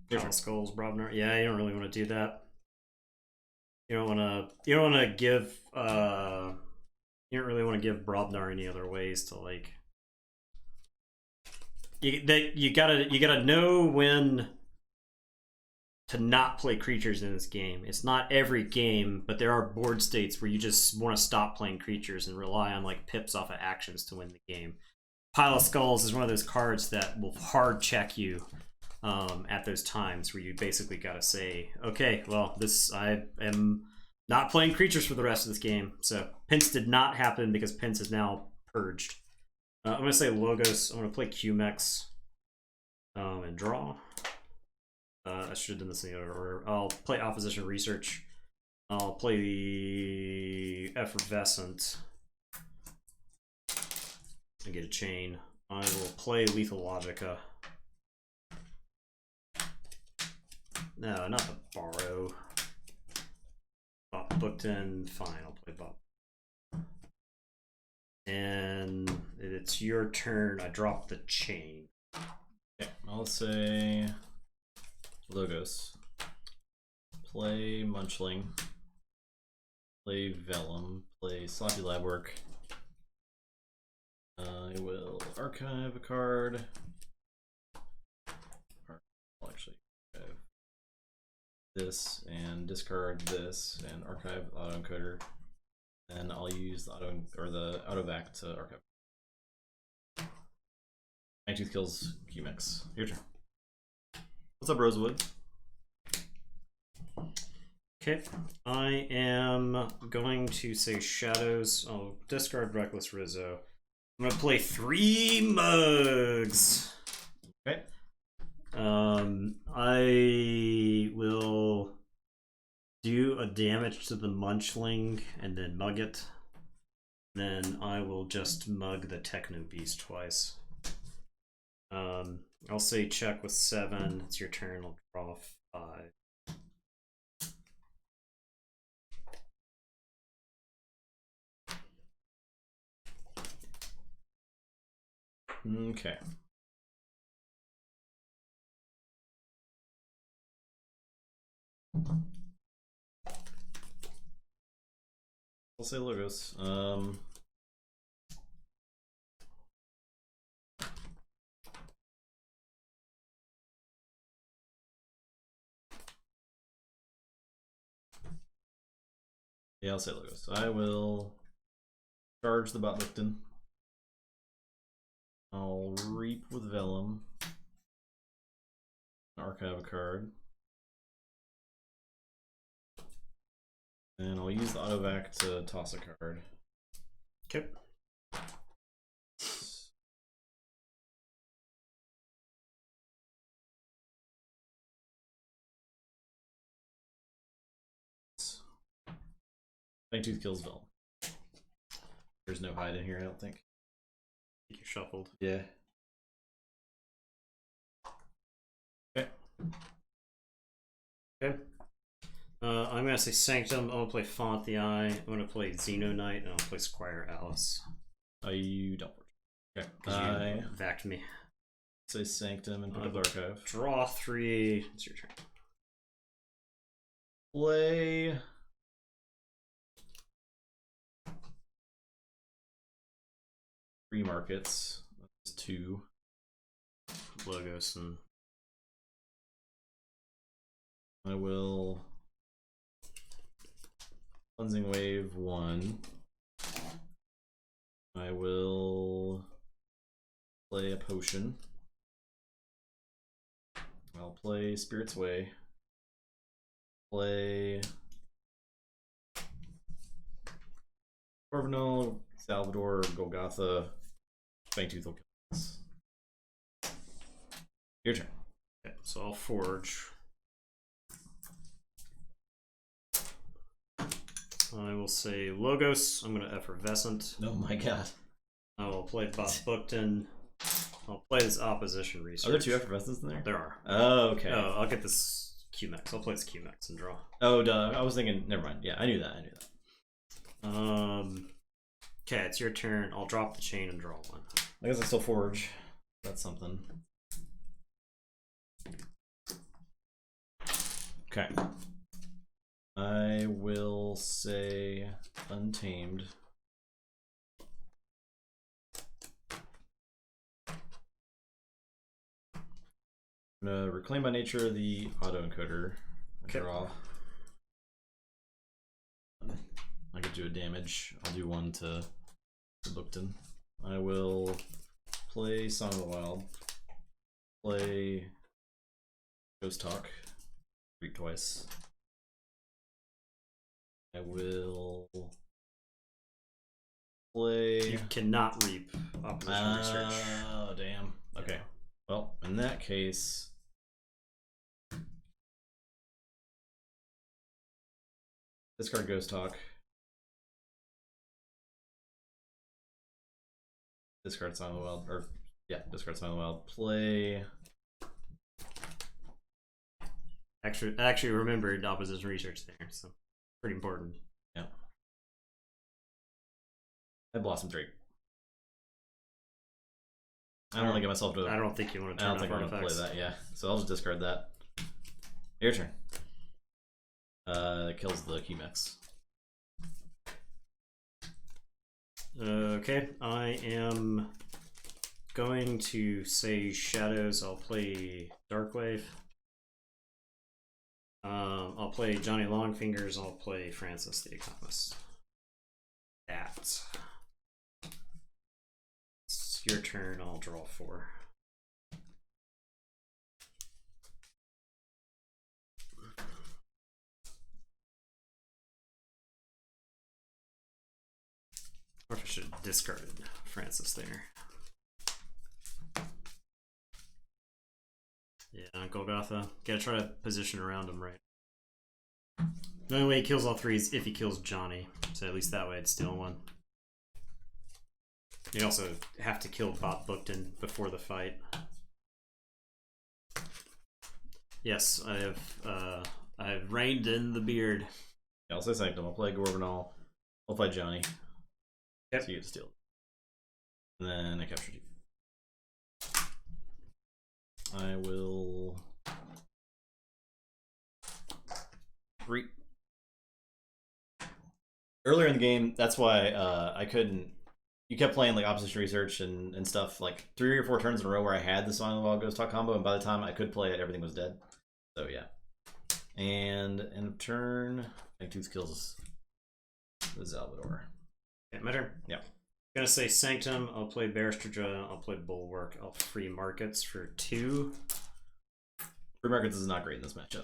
Pile Skulls, Brobnar. Yeah, you don't really want to do that. You don't want to. You don't want to give. You don't really want to give Brobnar any other ways to like. You gotta know when to not play creatures in this game. It's not every game, but there are board states where you just want to stop playing creatures and rely on like pips off of actions to win the game. Pile of Skulls is one of those cards that will hard check you at those times where you basically got to say, okay, well, I am not playing creatures for the rest of this game. So Pince did not happen because Pince is now purged. I'm going to say Logos. I'm going to play Q-Mex and draw. I should have done this in the other order. I'll play Opposition Research. I'll play the Effervescent and get a chain. I will play Lethal Logica. No, not the Borrow. Bob booked in. Fine, I'll play Bob. And it's your turn. I drop the chain. Okay, I'll say Logos. Play Munchling. Play Vellum. Play Sloppy Lab Work. I will archive a card. I'll actually archive this and discard this and archive autoencoder. Then I'll use the autovac to archive. Fangtooth kills Q-Mex. Your turn. What's up, Rosewood? Okay, I am going to say Shadows. I'll discard Reckless Rizzo. I'm gonna play 3 mugs. Okay. I will do a damage to the Munchling and then mug it. Then I will just mug the Techno Beast twice. I'll say check with 7. It's your turn. I'll draw 5. Okay. I'll say Logos. Yeah, I'll say Logos. I will charge the Botlifton. I'll Reap with Vellum. Archive a card. And I'll use the autovac to toss a card. Okay. Fangtooth kills Vellum. There's no hide in here, I don't think. You shuffled. Yeah. Okay. Okay. I'm gonna say Sanctum. I'm gonna play Font the Eye. I'm gonna play Xenoknight, and I'll play Squire Alice. You don't. Okay. Because you vacked me. Say Sanctum and pick up the archive. Draw 3. It's your turn. play free markets. That's 2 Logos, and I will cleansing wave 1. I will play a potion. I'll play Spirit's Way. Play Corvinal, Salvador, Golgotha, Fangtooth will kill us. Your turn. okay, so I'll forge. I will say Logos. I'm going to Effervescent. Oh my god. I will play Bob Bookton. I'll play this Opposition Research. Are there 2 Effervescents in there? There are. Oh, okay. Oh, I'll get this QMax. I'll play this QMax and draw. Oh, duh. I was thinking, never mind. Yeah, I knew that. Okay, it's your turn. I'll drop the chain and draw 1. I guess I still forge. That's something. Okay. I will say Untamed. I'm gonna reclaim by nature the autoencoder. Okay. Draw. I could do a damage. I'll do 1 to Bookton. I will play Song of the Wild. Play Ghost Talk. Reap twice. I will play. You cannot reap Opposition Research. Oh, damn. Okay. Yeah. Well, in that case, discard Ghost Talk. Discard Song of the Wild. Or, yeah, discard Song of the Wild. Play. I actually remembered Opposition Research there, so pretty important. Yeah. I Blossom Drake. I don't want to get myself to. I don't think you want to turn I don't think off I'm gonna artifacts. play that. Yeah, so I'll just discard that. Your turn. It kills the Keymax. Okay, I am going to say Shadows. I'll play Darkwave. I'll play Johnny Longfingers. I'll play Francis the Economist. That. It's your turn. I'll draw 4. Or if I should have discarded Francis there. Yeah, Golgotha. Gotta try to position around him right. The only way he kills all 3 is if he kills Johnny. So at least that way it's still 1. You also have to kill Bob Bookton before the fight. Yes, I have reined in the beard. Yeah, I'll say Sanctum. I'll play Gorbanal. I'll play Johnny. Yep. So you get to steal it. And then I captured you. I will reap. Earlier in the game, that's why I couldn't. You kept playing like Opposition Research and stuff like 3 or 4 turns in a row where I had the Song of the Wild Ghost Talk combo, and by the time I could play it, everything was dead. So yeah. And end of turn, Fangtooth kills the Salvador. Okay, my turn. Yeah. I'm gonna say Sanctum. I'll play Barrister Draw. I'll play Bulwark. I'll free markets for 2. Free markets is not great in this matchup.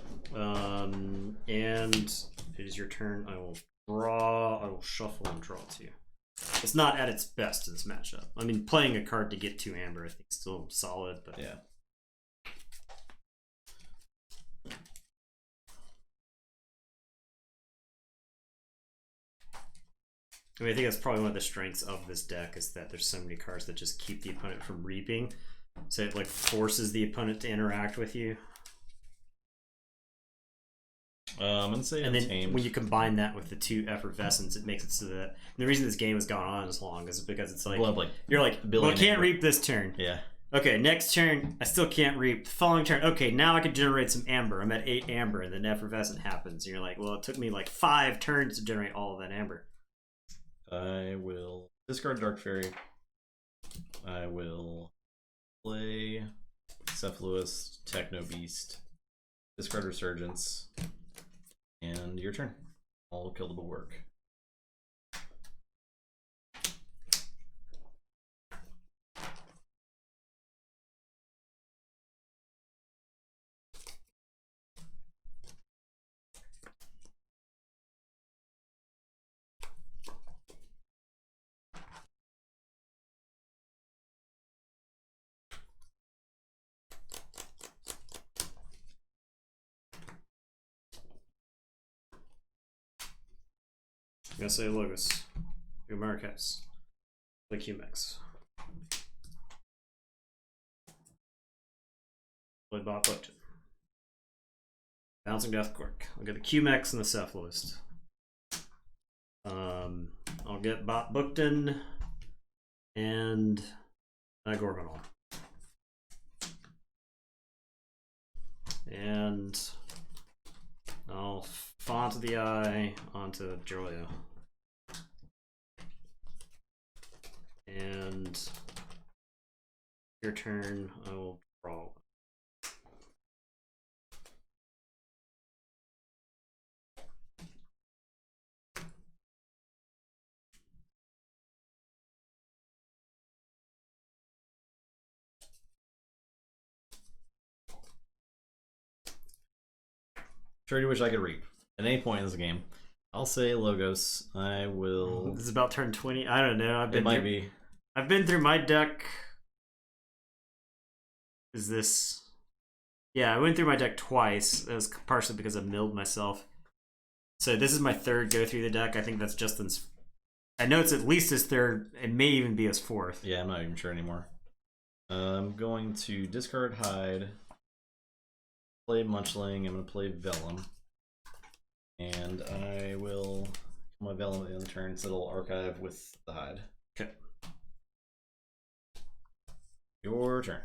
And it is your turn. I will draw. I will shuffle and draw 2. It's not at its best in this matchup. I mean, playing a card to get 2 amber, I think, is still solid, but Yeah. I mean, I think that's probably one of the strengths of this deck is that there's so many cards that just keep the opponent from reaping. So it like forces the opponent to interact with you. I'm gonna say And then Untamed. when you combine that with the 2 Effervescence, it makes it so that and the reason this game has gone on as long is because it's like We'll have, like, you're like, well, I can't amber. reap this turn. Yeah. Okay, next turn, I still can't reap. The following turn, okay, now I can generate some amber. I'm at 8 amber, and then effervescent happens. And you're like, well, it took me like 5 turns to generate all of that amber. I will discard Dark Fairy. I will play Cephalus, Techno Beast, discard Resurgence, and your turn. All killable work. I'm gonna say Logos. Go Marquez. Play QMX. Play Bot Bookton. Bouncing Death Quirk. I'll get the QMX and the Cephalist. I'll get Bot Bookton and Gorgonol. And I'll Font of the Eye onto Joya. And your turn, I will draw. Sure do wish I could reap. At any point in this game, I'll say Logos. I will. This is about turn 20. I don't know. It might be. I've been through my deck. Is this? Yeah, I went through my deck twice. That was partially because I milled myself. So this is my third go through the deck. I think that's Justin's. I know it's at least his third. It may even be his fourth. Yeah, I'm not even sure anymore. I'm going to discard Hide. Play Munchling. I'm going to play Vellum. And I will kill my Vellum at the end of the turn, so it'll archive with the Hide. Okay. Your turn.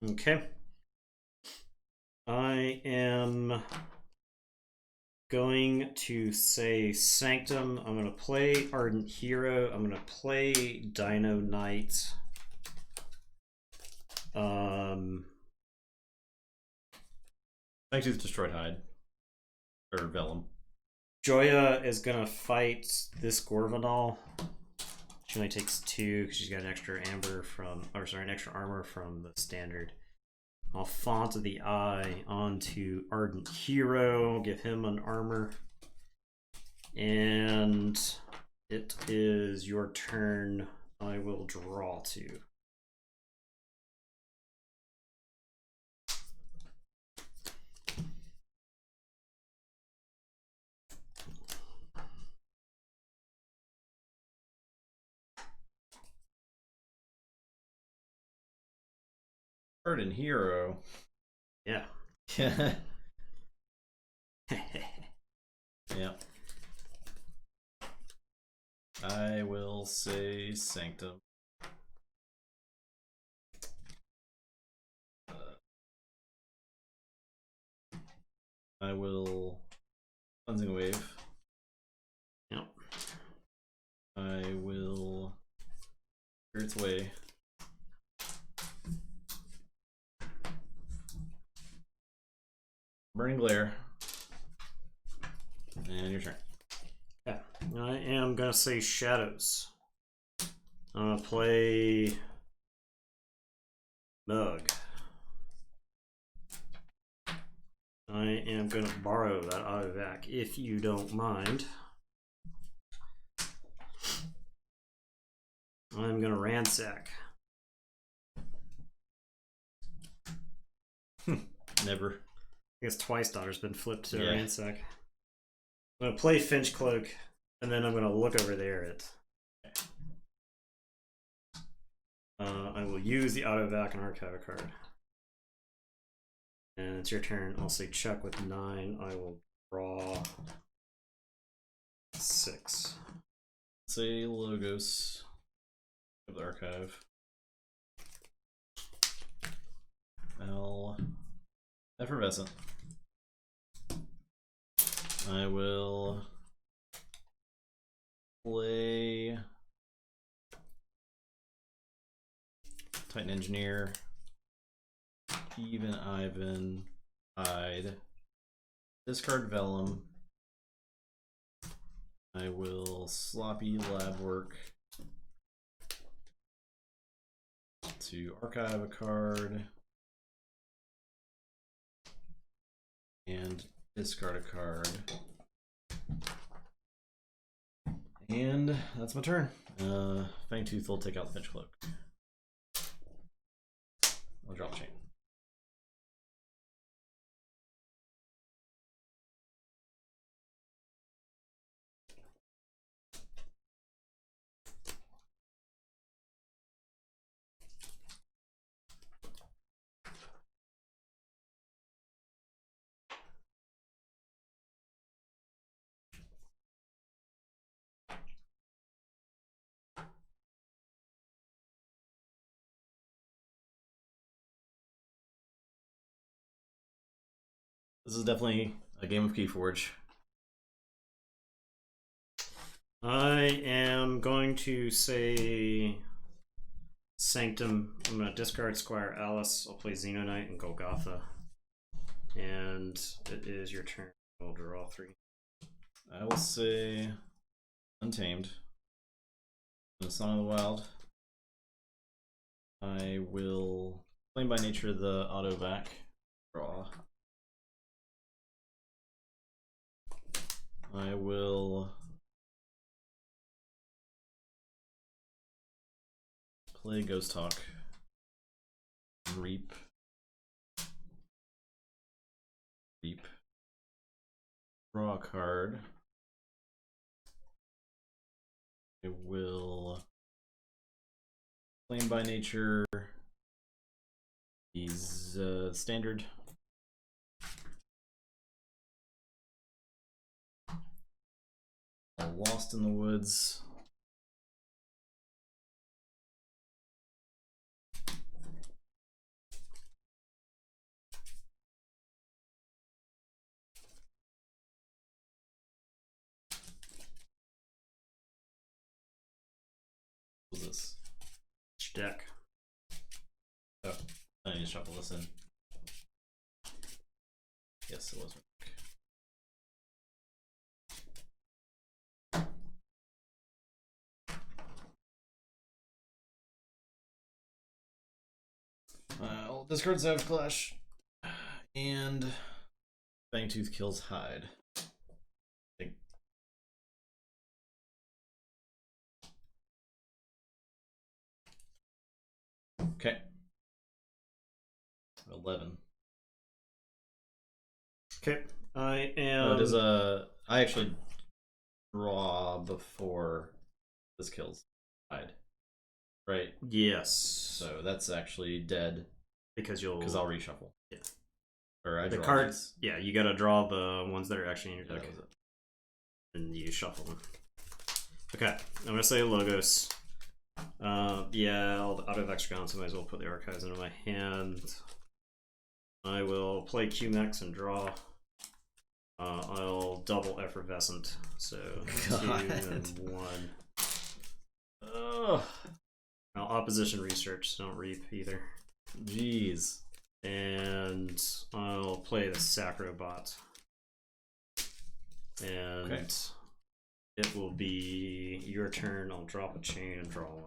Okay. I am going to say Sanctum. I'm going to play Ardent Hero. I'm going to play Dino Knight. Thanks, destroyed Hide. Or Vellum. Joya is going to fight this Gorvanal. She only takes 2 because she's got an extra amber from, or sorry, an extra armor from the standard. I'll Font of the Eye onto Ardent Hero, give him an armor. And it is your turn. I will draw 2. Ardent Hero. Yeah. Yeah. I will say Sanctum. I will Cleansing Wave. Yep. I will Spirit's Way. Burning Glare. And your turn. Yeah. I am going to say Shadows. I'm going to play Mug. I am going to borrow that Autovac if you don't mind. I'm going to Ransack. Never. I guess twice Daughter's been flipped to a Ransack. I'm going to play Finch Cloak, and then I'm going to look over there at... I will use the Autovac and archive a card. And it's your turn. I'll say check with 9. I will draw 6. Say Logos of the archive. L Effervescent. I will play Titan Engineer, Even Ivan, hide, discard Vellum. I will Sloppy Lab Work to archive a card and discard a card. And that's my turn. Fangtooth will take out the Finch Cloak. I'll drop chain. This is definitely a game of Keyforge. I am going to say Sanctum. I'm going to discard Squire Alice. I'll play Xenonite and Golgotha. And it is your turn. I'll draw 3. I will say Untamed. Song of the Wild. I will Claim by Nature the auto back. Draw. I will play Ghost Talk. Reap. Reap. Draw a card. I will Claim by Nature. He's standard. Lost in the Woods. What was this? Which deck? Oh, I need to shuffle this in. Yes, it was. I'll discard Savage Clash, and Fangtooth kills Hyde. Okay. 11. Okay, I am. Oh, it is a. I actually draw before this kills Hyde. Right. Yes. So that's actually dead because I'll reshuffle. Yeah. Or I the draw cards. These. Yeah, you gotta draw the ones that are actually in your deck. Yeah, and you shuffle them. Okay, I'm gonna say Logos. Yeah, out of extra so I might as well put the archives into my hand. I will play QMX and draw. I'll double Effervescent, so 2 and 1. Oh. Now, opposition research, so don't reap either. Jeez. And I'll play the Sacrobot. And okay. It will be your turn. I'll drop a chain and draw 1.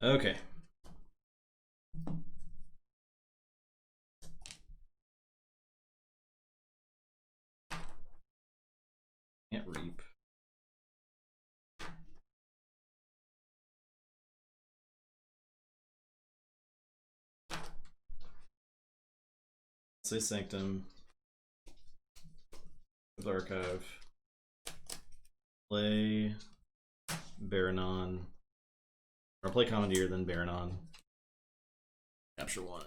Okay. Can't reap. Say Sanctum. With archive. Play Baranon. Or play Commandeer, then Baranon. Capture 1.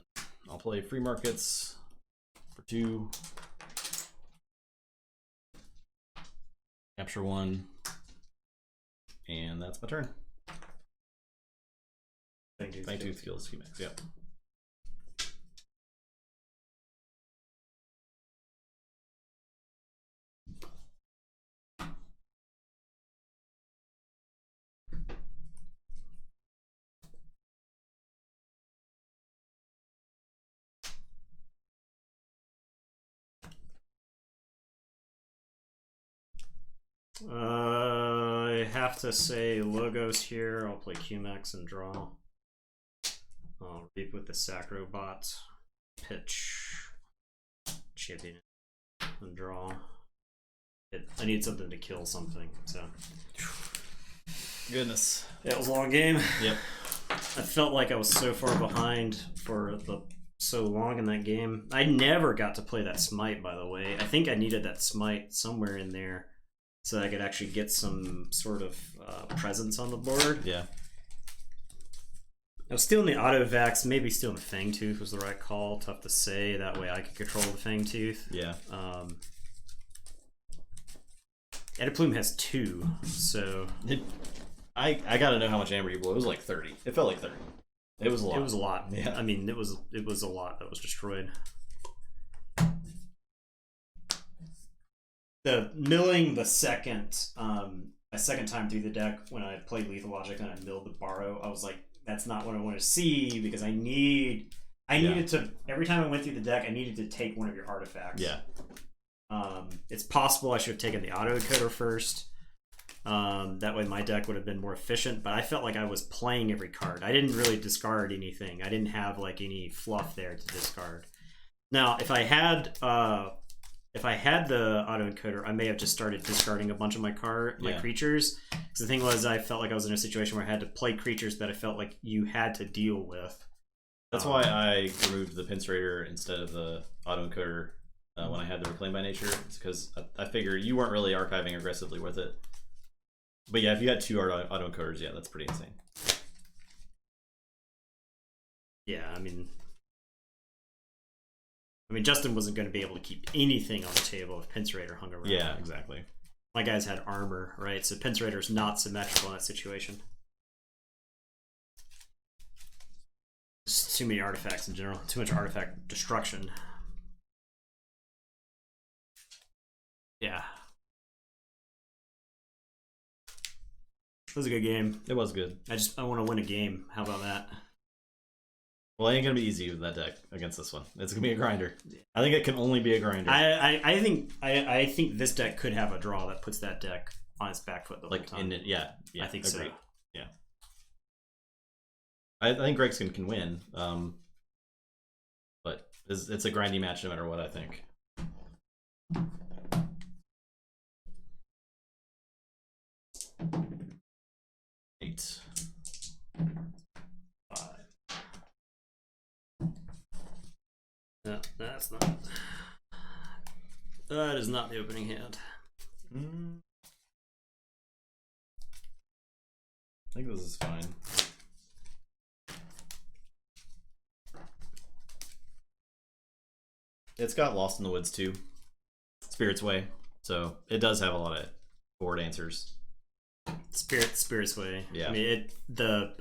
I'll play Free Markets for 2. Capture 1. And that's my turn. Fangtooth kills schematics, yep. I have to say logos here. I'll play QMax and draw. I'll reap with the Sacrobot. Pitch. Champion. And draw. I need something to kill something, so. Goodness. Yeah, it was a long game. Yep. I felt like I was so far behind for so long in that game. I never got to play that Smite, by the way. I think I needed that Smite somewhere in there so that I could actually get some sort of presence on the board. Yeah. I was stealing the Autovax, maybe stealing the Fangtooth was the right call. Tough to say. That way I could control the Fangtooth. Yeah. Ediplume has 2, so... I gotta know how much amber you blew. It was like 30. It felt like 30. It was a lot. It was a lot. Yeah. I mean, it was a lot that was destroyed. The milling the second a second time through the deck when I played Lethal Logic and I milled the Borrow, I was like, that's not what I want to see because I needed to, every time I went through the deck, I needed to take one of your artifacts. Yeah. It's possible I should have taken the autoencoder first. That way my deck would have been more efficient, but I felt like I was playing every card. I didn't really discard anything. I didn't have like any fluff there to discard. Now, if I had the autoencoder, I may have just started discarding a bunch of my creatures. Because the thing was, I felt like I was in a situation where I had to play creatures that I felt like you had to deal with. That's why I removed the Pince Raider instead of the autoencoder when I had the Reclaim by Nature. It's because I figured you weren't really archiving aggressively with it. But yeah, if you had 2 autoencoders, yeah, that's pretty insane. Yeah, I mean, Justin wasn't going to be able to keep anything on the table if Pince Raider hung around. Yeah, exactly. My guys had armor, right? So Pince Raider's not symmetrical in that situation. Just too many artifacts in general. Too much artifact destruction. Yeah. It was a good game. It was good. I want to win a game. How about that? Well, it ain't gonna be easy with that deck against this one. It's gonna be a grinder. I think it can only be a grinder. I think this deck could have a draw that puts that deck on its back foot the whole time. Yeah, I think agreed. so. Yeah. I think Gregson can win. But it's a grindy match no matter what, I think. Eight. 5. No, that's not. That is not the opening hand. I think this is fine. It's got Lost in the Woods too. Spirit's Way. So it does have a lot of board answers. Spirit's Way. Yeah. I mean,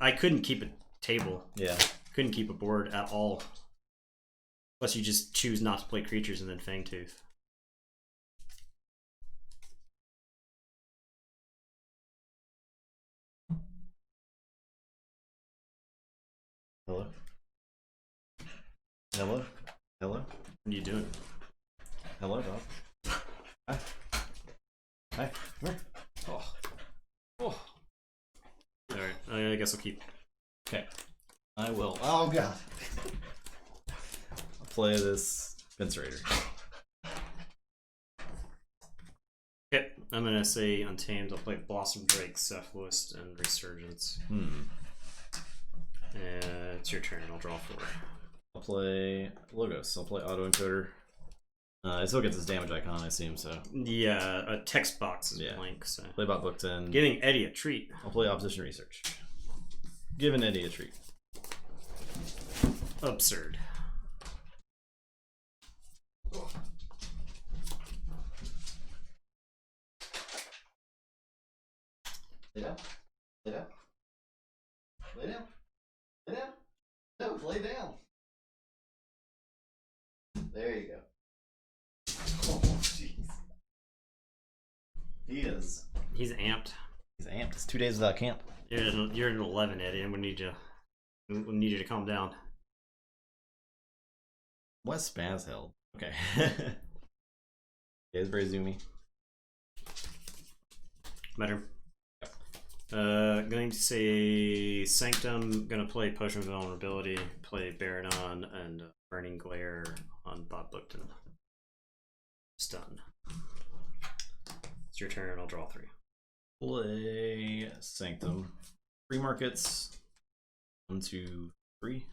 I couldn't keep a table. Yeah. Couldn't keep a board at all. Unless you just choose not to play creatures and then Fangtooth. Hello? Hello? Hello? What are you doing? Hello, dog. Hi. Hi. Come here. Oh. Oh. Alright, I guess I'll keep. Okay. I will. Oh, God. I'll play this Pince Raider. Okay, I'm gonna say Untamed. I'll play Blossom Drake, Cephalist, and Resurgence. And it's your turn. I'll draw 4. I'll play Logos. I'll play Autoencoder. It still gets his damage icon, I assume, so. Yeah, a text box is blank, so. Play Bot Book 10. Giving Eddie a treat. I'll play Opposition Research. Giving Eddie a treat. Absurd. Lay down. Lay down. Lay down. Lay down. No, lay down. There you go. Oh, jeez. He's amped. He's amped. It's 2 days without camp. You're at 11, Eddie, and we need you to calm down. What spaz held? Okay. Yeah, it's very zoomy. Better. Going to say Sanctum. Gonna play Potion of Vulnerability. Play Baronon and Burning Glare on Bob Bookton. Stun. It's your turn. I'll draw 3. Play Sanctum. 3 markets. 1, 2, 3.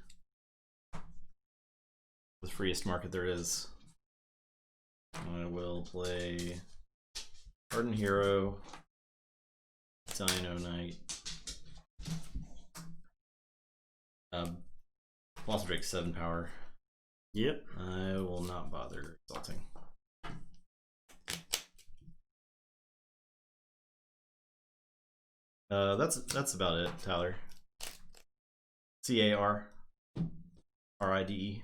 The freest market there is. I will play Hardened Hero, Dino Knight, Blossom Drake 7 power. Yep. I will not bother exalting. That's about it, Tyler. CAR RIDE.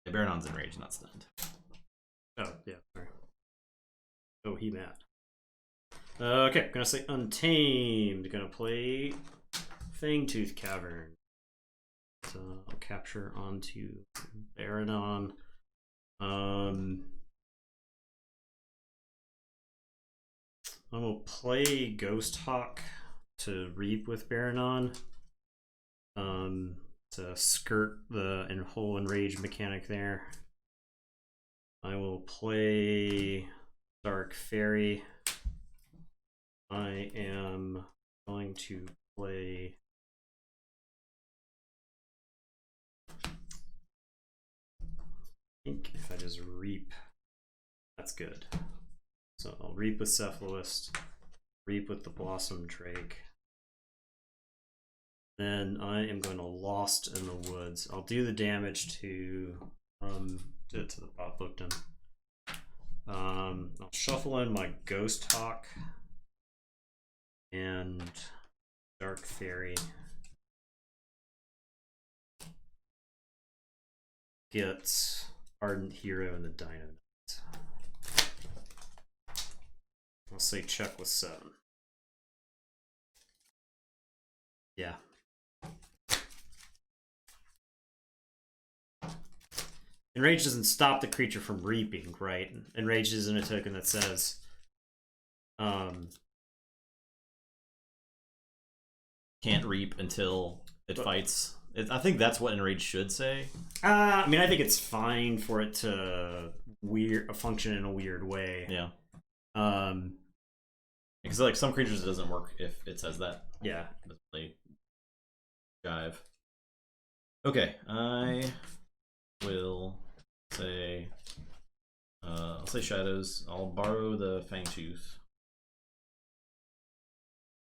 Yeah, Baronon's enraged, not stunned. Oh, yeah, sorry. Oh, he mad. Okay, gonna say Untamed. Gonna play Fangtooth Cavern. So I'll capture onto Baronon. I will play Ghost Hawk to reap with Baronon. To skirt the whole enrage mechanic there. I will play Dark Fairy. I am going to play I think if I just reap, that's good. So I'll reap with Cephalist, reap with the Blossom Drake. Then I am going to Lost in the Woods. I'll do the damage to the Bob Bookton. I'll shuffle in my Ghost Hawk and Dark Fairy. Get Ardent Hero and the Dino Knight. I'll say check with 7. Yeah. Enrage doesn't stop the creature from reaping, right? Enrage isn't a token that says can't reap until it fights. I think that's what Enrage should say. I mean, I think it's fine for it to function in a weird way. Yeah. Because like some creatures it doesn't work if it says that. Yeah. Let's play Jive. Okay, I will say I'll say Shadows. I'll borrow the Fangtooth.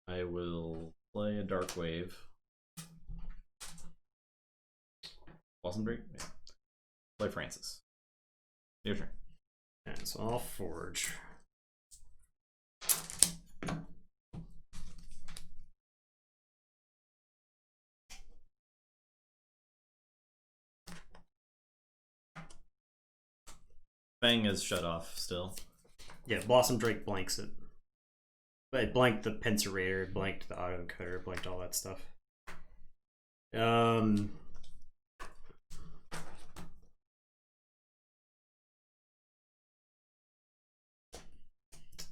I will play a Dark Wave. Blossom Break? Yeah. Play Francis. Your turn. And so I'll Forge. Fang is shut off still. Yeah, Blossom Drake blanks it. But it blanked the Penserator, it blanked the autoencoder, it blanked all that stuff.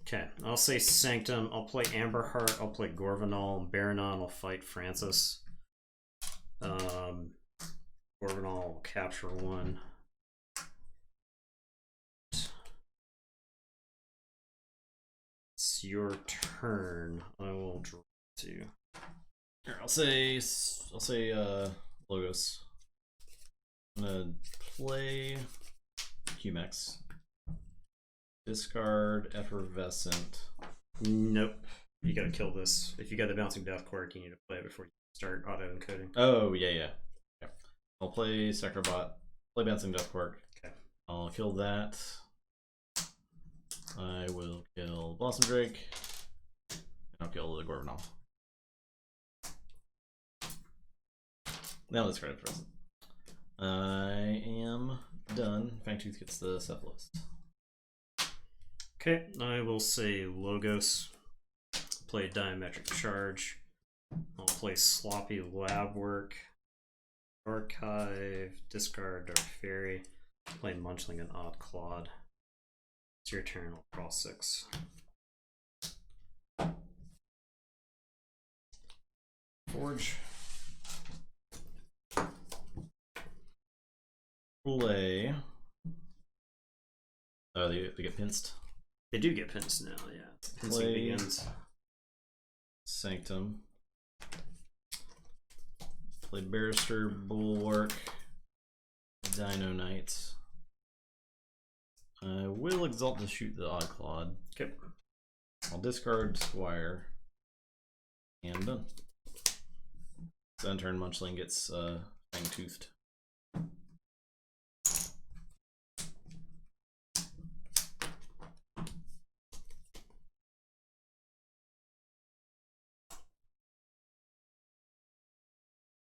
Okay, I'll say Sanctum. I'll play Amberheart. I'll play Gorvanal. Baronon will fight Francis. Gorvanal will capture 1. It's your turn. I will draw 2. Here, I'll say Logos. I'm gonna play Humex. Discard Effervescent. Nope. You gotta kill this. If you got the Bouncing Death Quirk, you need to play it before you start auto-encoding. Oh, yeah. I'll play Sacrobot. Play Bouncing Death Quirk. Okay. I'll kill that. I will kill Blossom Drake. And I'll kill the Gorgonol. Now discard a present. I am done. Fangtooth gets the Cephalus. Okay, I will say Logos. Play Diametric Charge. I'll play Sloppy Lab Work. Archive. Discard Dark Fairy. Play Munchling and Odd Clawed. It's your turn. I'll draw 6. Forge. Play. Oh, they get pinched. They do get pinched now, yeah. Pincing begins. Sanctum. Play Barrister, Bulwark, Dino Knight. I will Exalt to shoot the Odd Clawed. Okay. I'll discard Squire. And done. So in turn, Munchling gets Fangtoothed.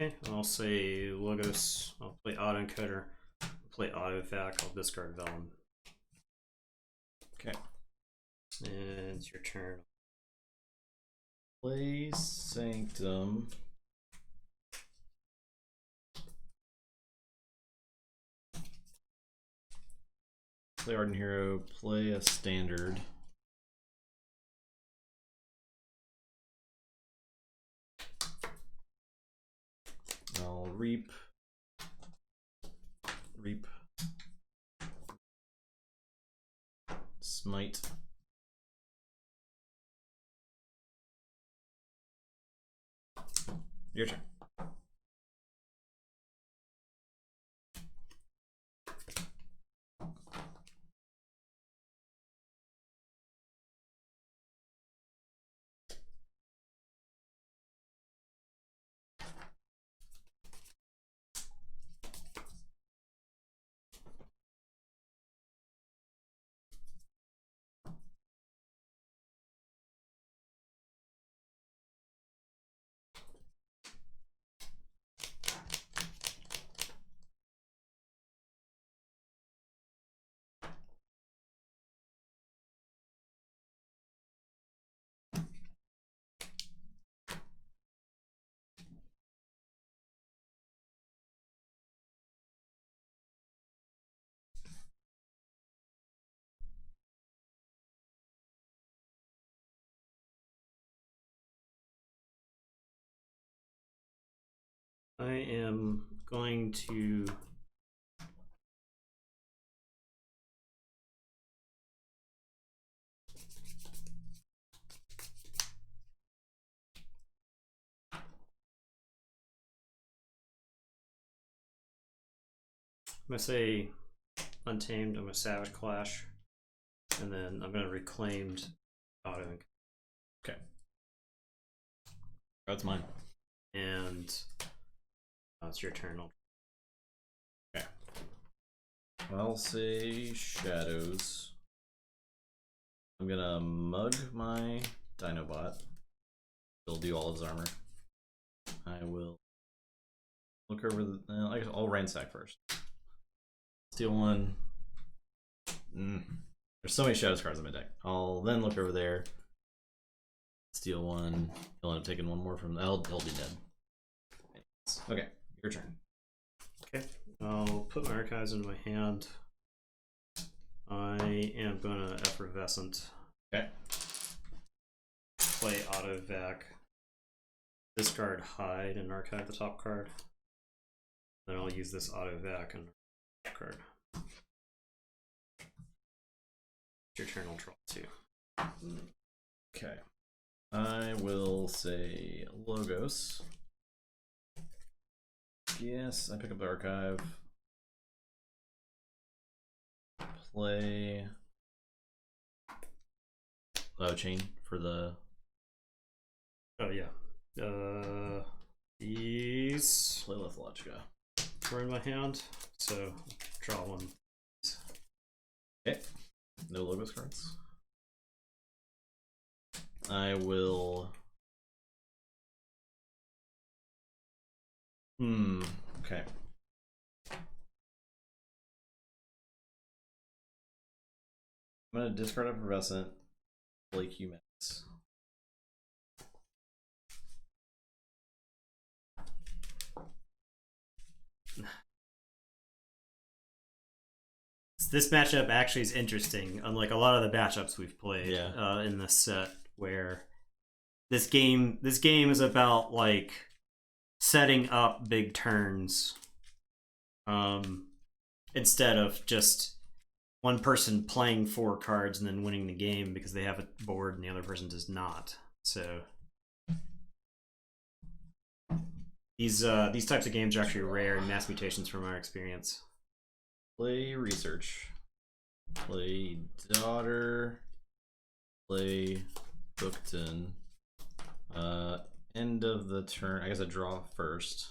Okay, I'll say Logos. I'll play Auto Encoder. I'll play Auto Vac. I'll discard Vellum. Okay. And it's your turn. Play Sanctum. Play Ardent Hero. Play a Standard. I'll reap. Smite. Your turn. I am going to say Untamed. I'm a Savage Clash, and then I'm going to Reclaimed Auto. Okay. That's mine. And it's your turn. Okay. I'll say Shadows. I'm gonna mug my Dinobot. He'll do all of his armor. I will look over the. I'll ransack first. Steal one. There's so many Shadows cards in my deck. I'll then look over there. Steal one. He'll end up taking one more from. He'll be dead. Okay, your turn. Okay, I'll put my archives into my hand. I am gonna Effervescent. Okay. Play Auto Vac. Discard Hide and archive the top card. Then I'll use this Auto Vac and card. Your turn, I'll draw 2. Okay. I will say Logos. Yes, I pick up the archive. Play Chain for the. Oh yeah. These Play Lethologica. are in my hand, so draw one. no logos cards. I will. Okay. I'm gonna discard Effervescent, play Q-Max. This matchup actually is interesting, unlike a lot of the matchups we've played Yeah. in this set, where this game is about like setting up big turns, instead of just one person playing 4 cards and then winning the game because they have a board and the other person does not. So these types of games are actually rare in Mass Mutations from our experience. Play Research. Play Daughter. Play Bookton. End of the turn. I guess I draw first.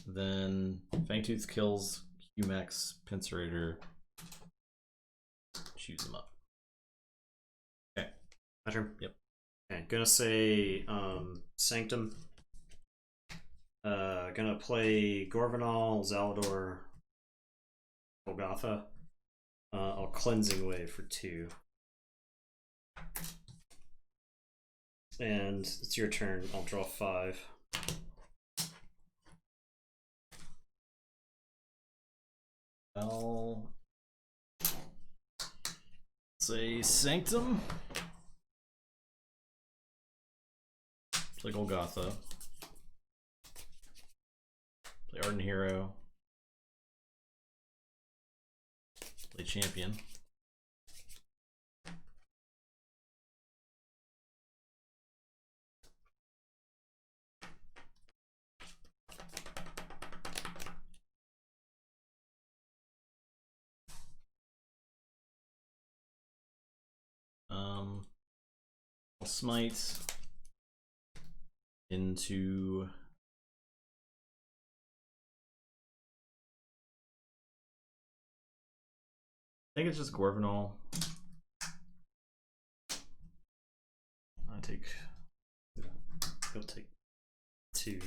Then Fangtooth kills Q-Max Pincerator. Choose them up. Okay. My turn? Yep. Okay, gonna say Sanctum. Gonna play Gorvanal, Zalador, Golgotha. I'll Cleansing Wave for 2. And it's your turn. I'll draw 5. I'll say Sanctum. Play Golgotha. Play Ardent Hero. Play Champion. I'll smite into I think it's just Gorvanal. I take. He'll take 2.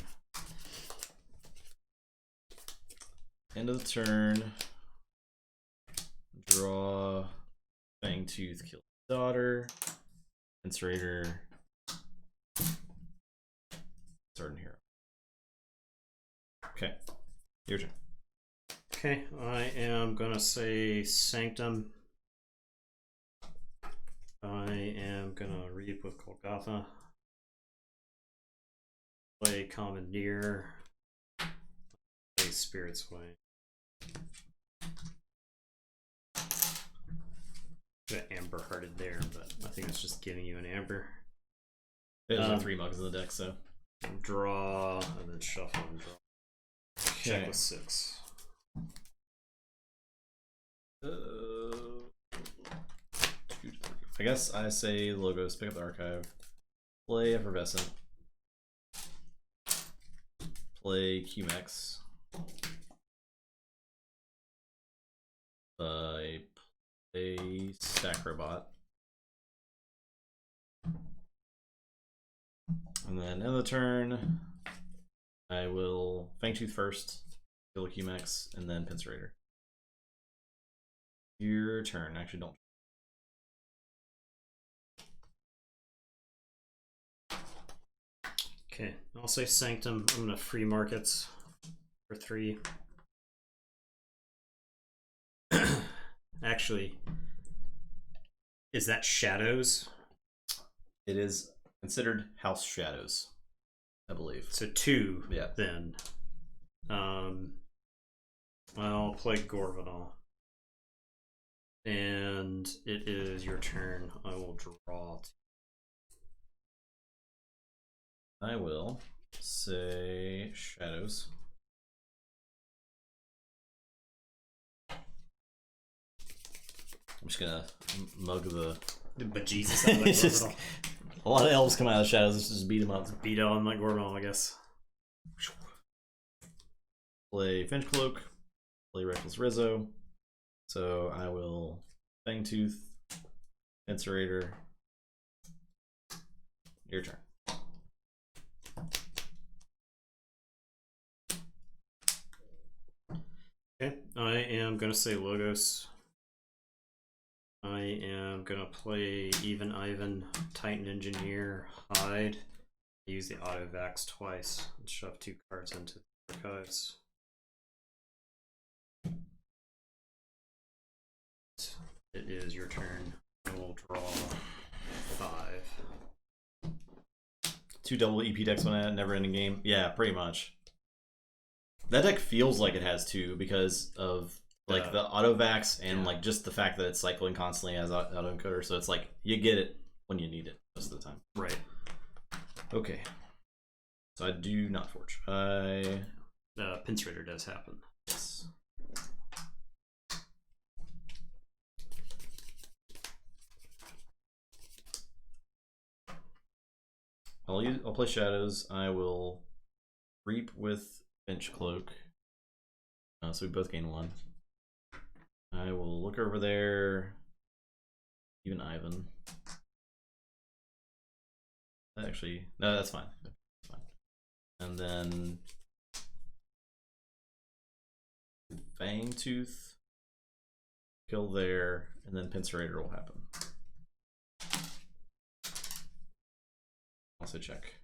End of the turn. Draw. Fangtooth kill Daughter. Pincerator. Ardent Hero. Okay. Your turn. Okay, I am gonna say Sanctum. I am gonna reap with Golgotha. Play Commandeer. Play Spirit's Way. Got Amber Hearted there, but I think it's just giving you an Amber. There's like 3 mugs in the deck, so. Draw, and then shuffle and draw. Okay. Check with 6. I guess I say logos, pick up the archive, play Effervescent, play Q-Max, play Stack Robot, and then end of the turn, I will Fangtooth first, kill Q-Max, and then Pincerator. Your turn. Actually, don't. Okay, I'll say Sanctum. I'm gonna free markets for 3. Actually, is that Shadows? It is considered House Shadows, I believe. So 2, yeah. Then. I'll play Gorvanal. And it is your turn. I will draw. I will say Shadows. I'm just gonna mug the bejesus out of that just, a lot of elves come out of the shadows. Let's just beat them up. Beat on my Gorvanal, I guess. Play Finch Cloak. Play Reckless Rizzo. So I will Fangtooth, Incerator. Your turn. Okay, I am gonna say Logos. I am gonna play Even Ivan, Titan Engineer, Hide. Use the auto vax twice and shove 2 cards into the archives. It is your turn. I will draw 5. 2 double EP decks on it, never ending game. Yeah, pretty much. That deck feels like it has 2 because of like the auto vax and like just the fact that it's cycling constantly as auto encoder. So it's like you get it when you need it most of the time. Right. Okay. So I do not forge. Pincerator does happen. Yes. I'll play Shadows. I will reap with Bench Cloak. So we both gain 1. I will look over there. Even Ivan. Actually, no, that's fine. That's fine. And then Fangtooth. Kill there, and then Pincerator will happen. Also check.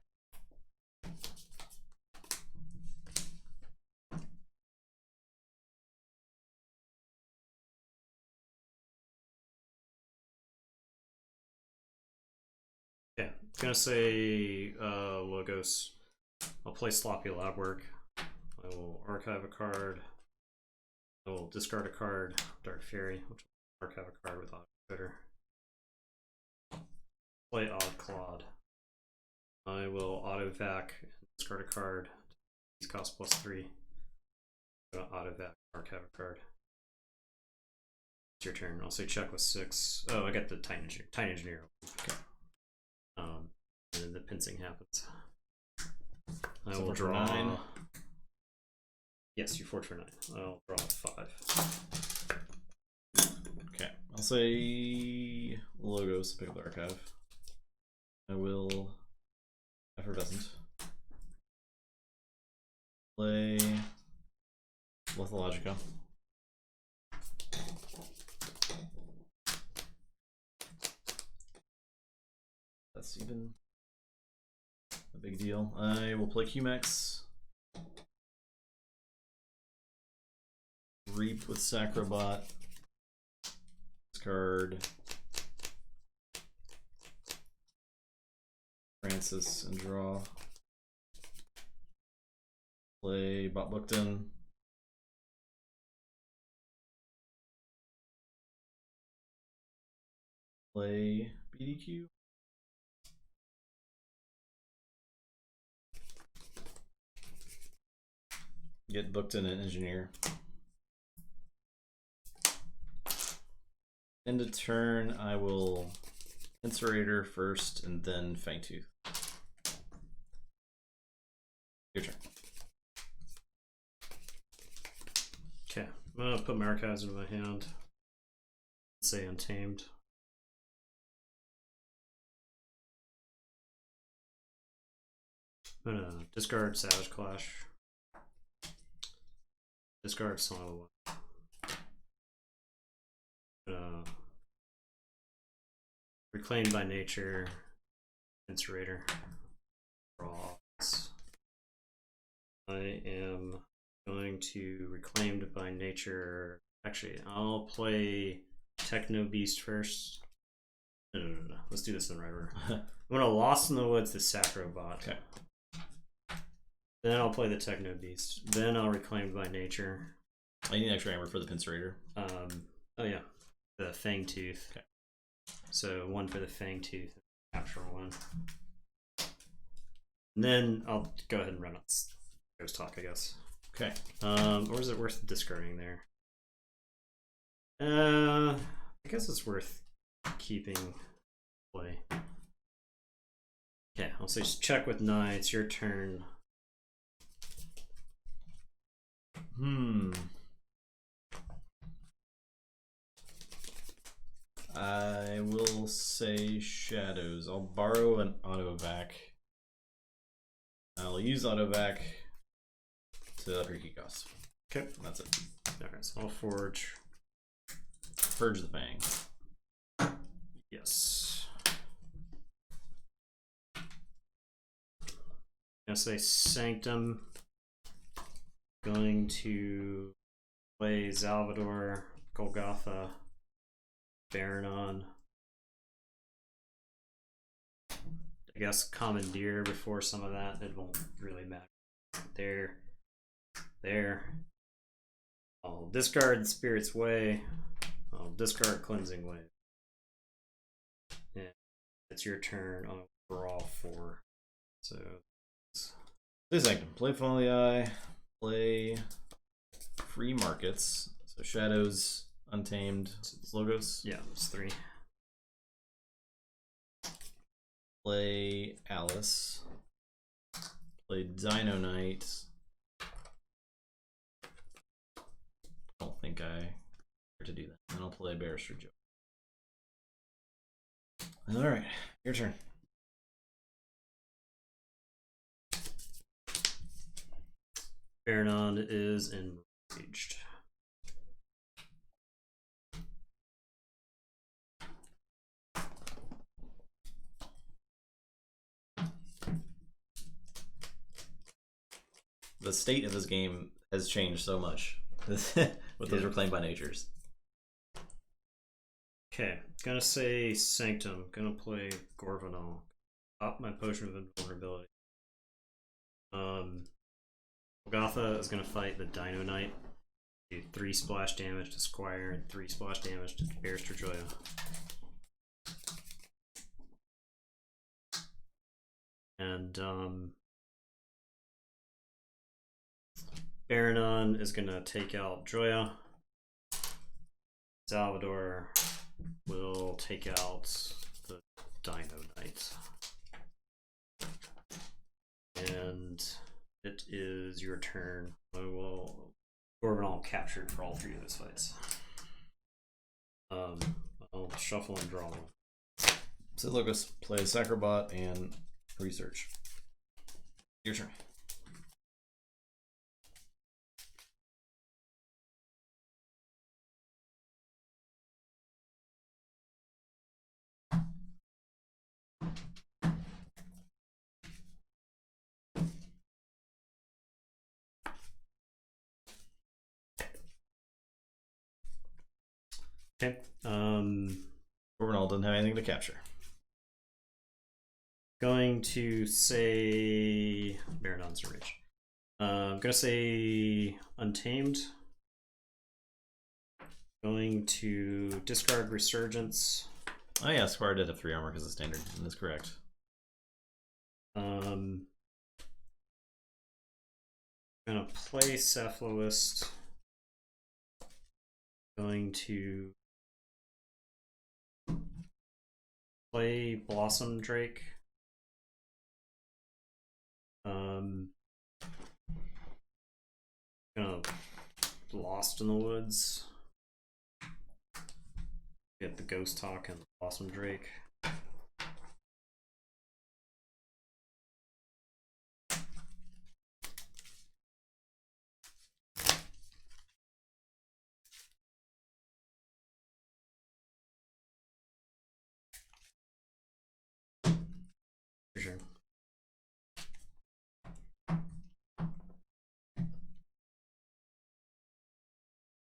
Yeah, I'm gonna say Logos. I'll play Sloppy Lab Work. I will archive a card. I will discard a card, Dark Fury, which will archive a card with Auto Encoder. Play Odd Clawed. I will auto vac and discard a card. These cost +3. Auto vac, archive a card. It's your turn. I'll say check with 6. Oh, I got the Titan Engineer. Titan Engineer. Okay. And then the pincing happens. I will draw 9. Yes, you forge for 9. I'll draw 5. Okay, I'll say Logos, pick up the archive. I will Effervescent. Play Lethologica. That's even a big deal. I will play Qmex. Reap with Sacrobot. Discard Francis and draw. Play Bot Bookton. Play BDQ. Get booked in an engineer. End of turn, I will Incerator first and then Fangtooth. Your turn. Okay, I'm gonna put Maracas into my hand. Say Untamed. I'm gonna discard Savage Clash. Discard Song of One. Reclaimed by Nature. Incerator. Draw. I am going to Reclaimed by Nature. Actually, I'll play Techno Beast first. No. Let's do this in the right order. I'm gonna Lost in the Woods the Sacrobot. Okay. Then I'll play the Techno Beast. Then I'll Reclaimed by Nature. I need an extra hammer for the Pincerator. Oh yeah, the Fangtooth. Okay. So 1 for the Fangtooth. Capture 1. And then I'll go ahead and run out Ghost Talk, I guess. Okay. Or is it worth discarding there? I guess it's worth keeping play. Okay, I'll say just check with 9. It's your turn. I will say shadows. I'll borrow an autovac. I'll use autovac to up your key cost. Okay. That's it. Alright, so I'll forge. Purge the Fang. Yes. Gonna say Sanctum. Going to play Salvador, Golgotha, Baronon. I guess Commandeer before some of that. It won't really matter. There. I'll discard Spirit's Way. I'll discard Cleansing Way. And it's your turn on overall 4. So Say Sanctum. Play Folii. Play Free Markets. So Shadows, Untamed, Logos. yeah, it's 3. Play Alice. Play Dino Knight. I don't think I care to do that. Then I'll play Barrister Joe. Alright, your turn. Baronon is enraged. The state of this game has changed so much with those reclaimed by natures. Okay, gonna say Sanctum. Gonna play Gorvanal. Up my potion of invulnerability. Golgotha is gonna fight the Dino Knight. Do 3 splash damage to Squire and 3 splash damage to Barrister Joya. And Baronon is gonna take out Joya. Salvador will take out the Dino Knight. And it is your turn. I will Gorvanal captured for all 3 of those fights. I'll shuffle and draw one. So Logos, play Sacrobot and Research. Your turn. Okay. Gorvanal doesn't have anything to capture. Going to say Baronon's Rage. I'm gonna say Untamed. Going to discard Resurgence. Oh yeah, Squire did have 3 armor because it's standard, and that's correct. Gonna play Cephalist. Going to play Blossom Drake. Gonna Lost in the Woods. Get the Ghost Talk and the Blossom Drake. For sure.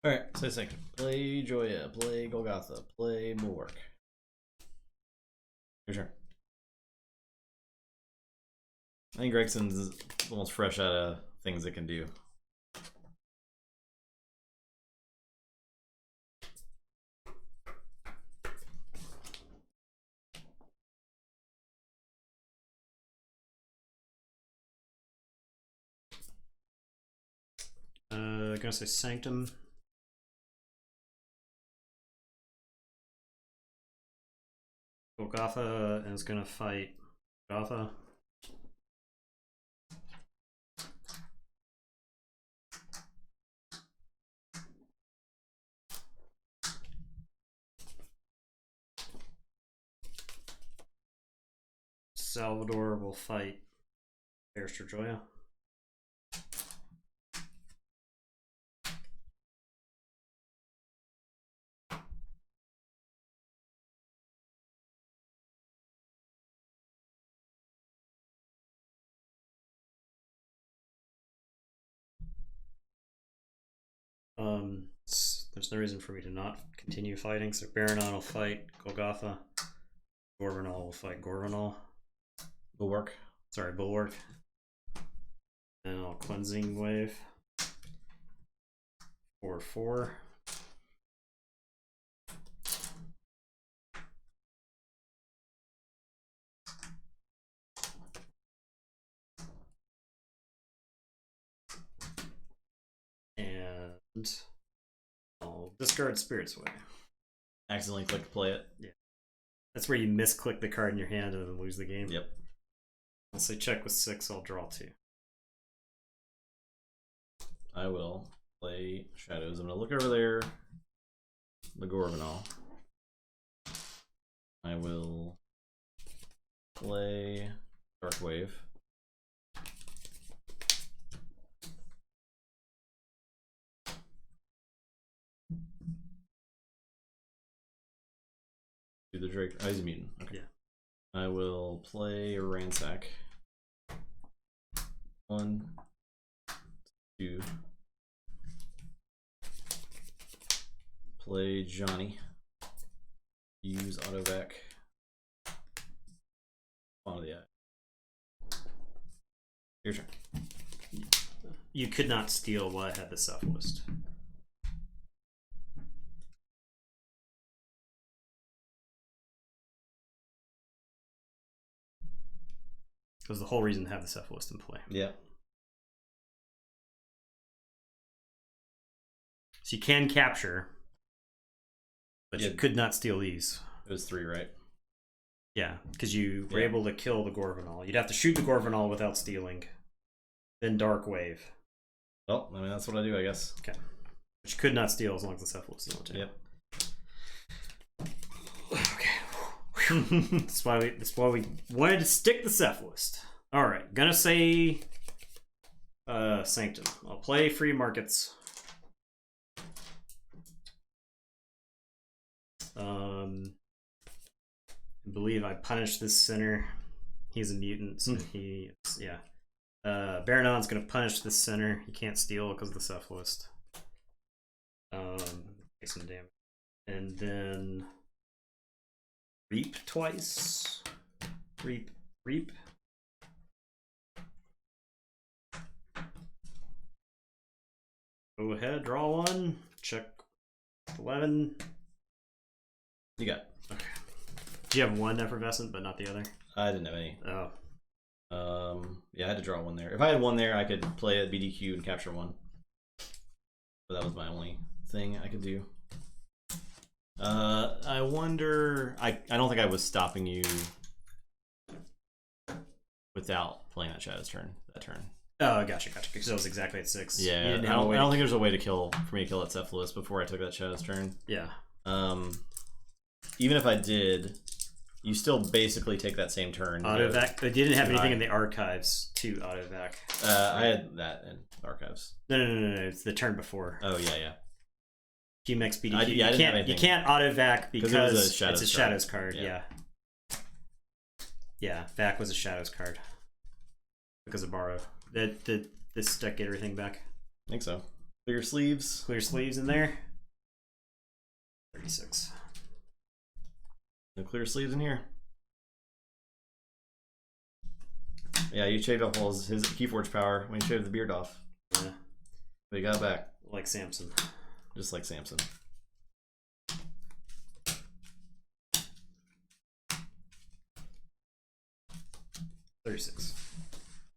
Alright, say Sanctum. Play Joya, play Golgotha, play Bulwark. Your turn. I think Gregson's almost fresh out of things it can do. Gonna say Sanctum. Golgotha is gonna fight Golgotha. Salvador will fight Barrister Joya. There's no reason for me to not continue fighting. So Baranon will fight Golgotha. Gorbanal will fight Gorbanal. Bulwark. Sorry, Bulwark. And I'll Cleansing Wave. 4/4. And I'll discard Spirit's Way. Accidentally click to play it. Yeah. That's where you misclick the card in your hand and then lose the game. Yep. I'll say check with 6, I'll draw 2. I will play Shadows. I'm going to look over there. The Gorbanal. I will play Dark Wave. Do the Drake. Oh, he's a mutant. Okay. Yeah. I will play Ransack. 1, 2. Play Johnny. Use Autovac. On the eye. Your turn. You could not steal while I had the Ceph list. It was the whole reason to have the Ceph list in play. Yeah. So you can capture, but Yeah. you could not steal these. It was 3, right? Yeah, because you were Yeah. able to kill the Gorbanal. You'd have to shoot the Gorbanal without stealing. Then Dark Wave. Well, I mean, that's what I do, I guess. Okay. But you could not steal as long as the Ceph list is on the table. Yep. Okay. that's why we wanted to stick the Ceph list. Alright, gonna say Sanctum. I'll play Free Markets. I believe I punished this center. He's a mutant, so yeah. Baranon's gonna punish this center. He can't steal because of the Ceph list. Take some damage. And then Reap twice. Reap. Go ahead, draw 1. Check 11. You got it. Okay. Do you have 1 effervescent, but not the other? I didn't have any. Oh. Yeah, I had to draw 1 there. If I had 1 there, I could play a BDQ and capture 1. But that was my only thing I could do. I wonder. I don't think I was stopping you without playing that Shadow's turn. That turn. Oh, gotcha. Because I was exactly at 6. Yeah, I don't think there's a way to kill for me to kill that Cephalus before I took that Shadow's turn. Yeah. Even if I did, you still basically take that same turn. Autovac. They didn't have anything in the archives to autovac. I had that in archives. No. It's the turn before. Oh yeah. QMX BDQ. I didn't have anything. You can't autovac because it's a Shadows card. Yeah. Yeah, Vac was a Shadows card because of borrow. This deck get everything back. I think so. Clear sleeves. Clear sleeves in there. 36. No clear sleeves in here. Yeah, you shaved off all his Keyforge power when you shaved the beard off. Yeah. But he got it back. Like Samson. Just like Samson. $36.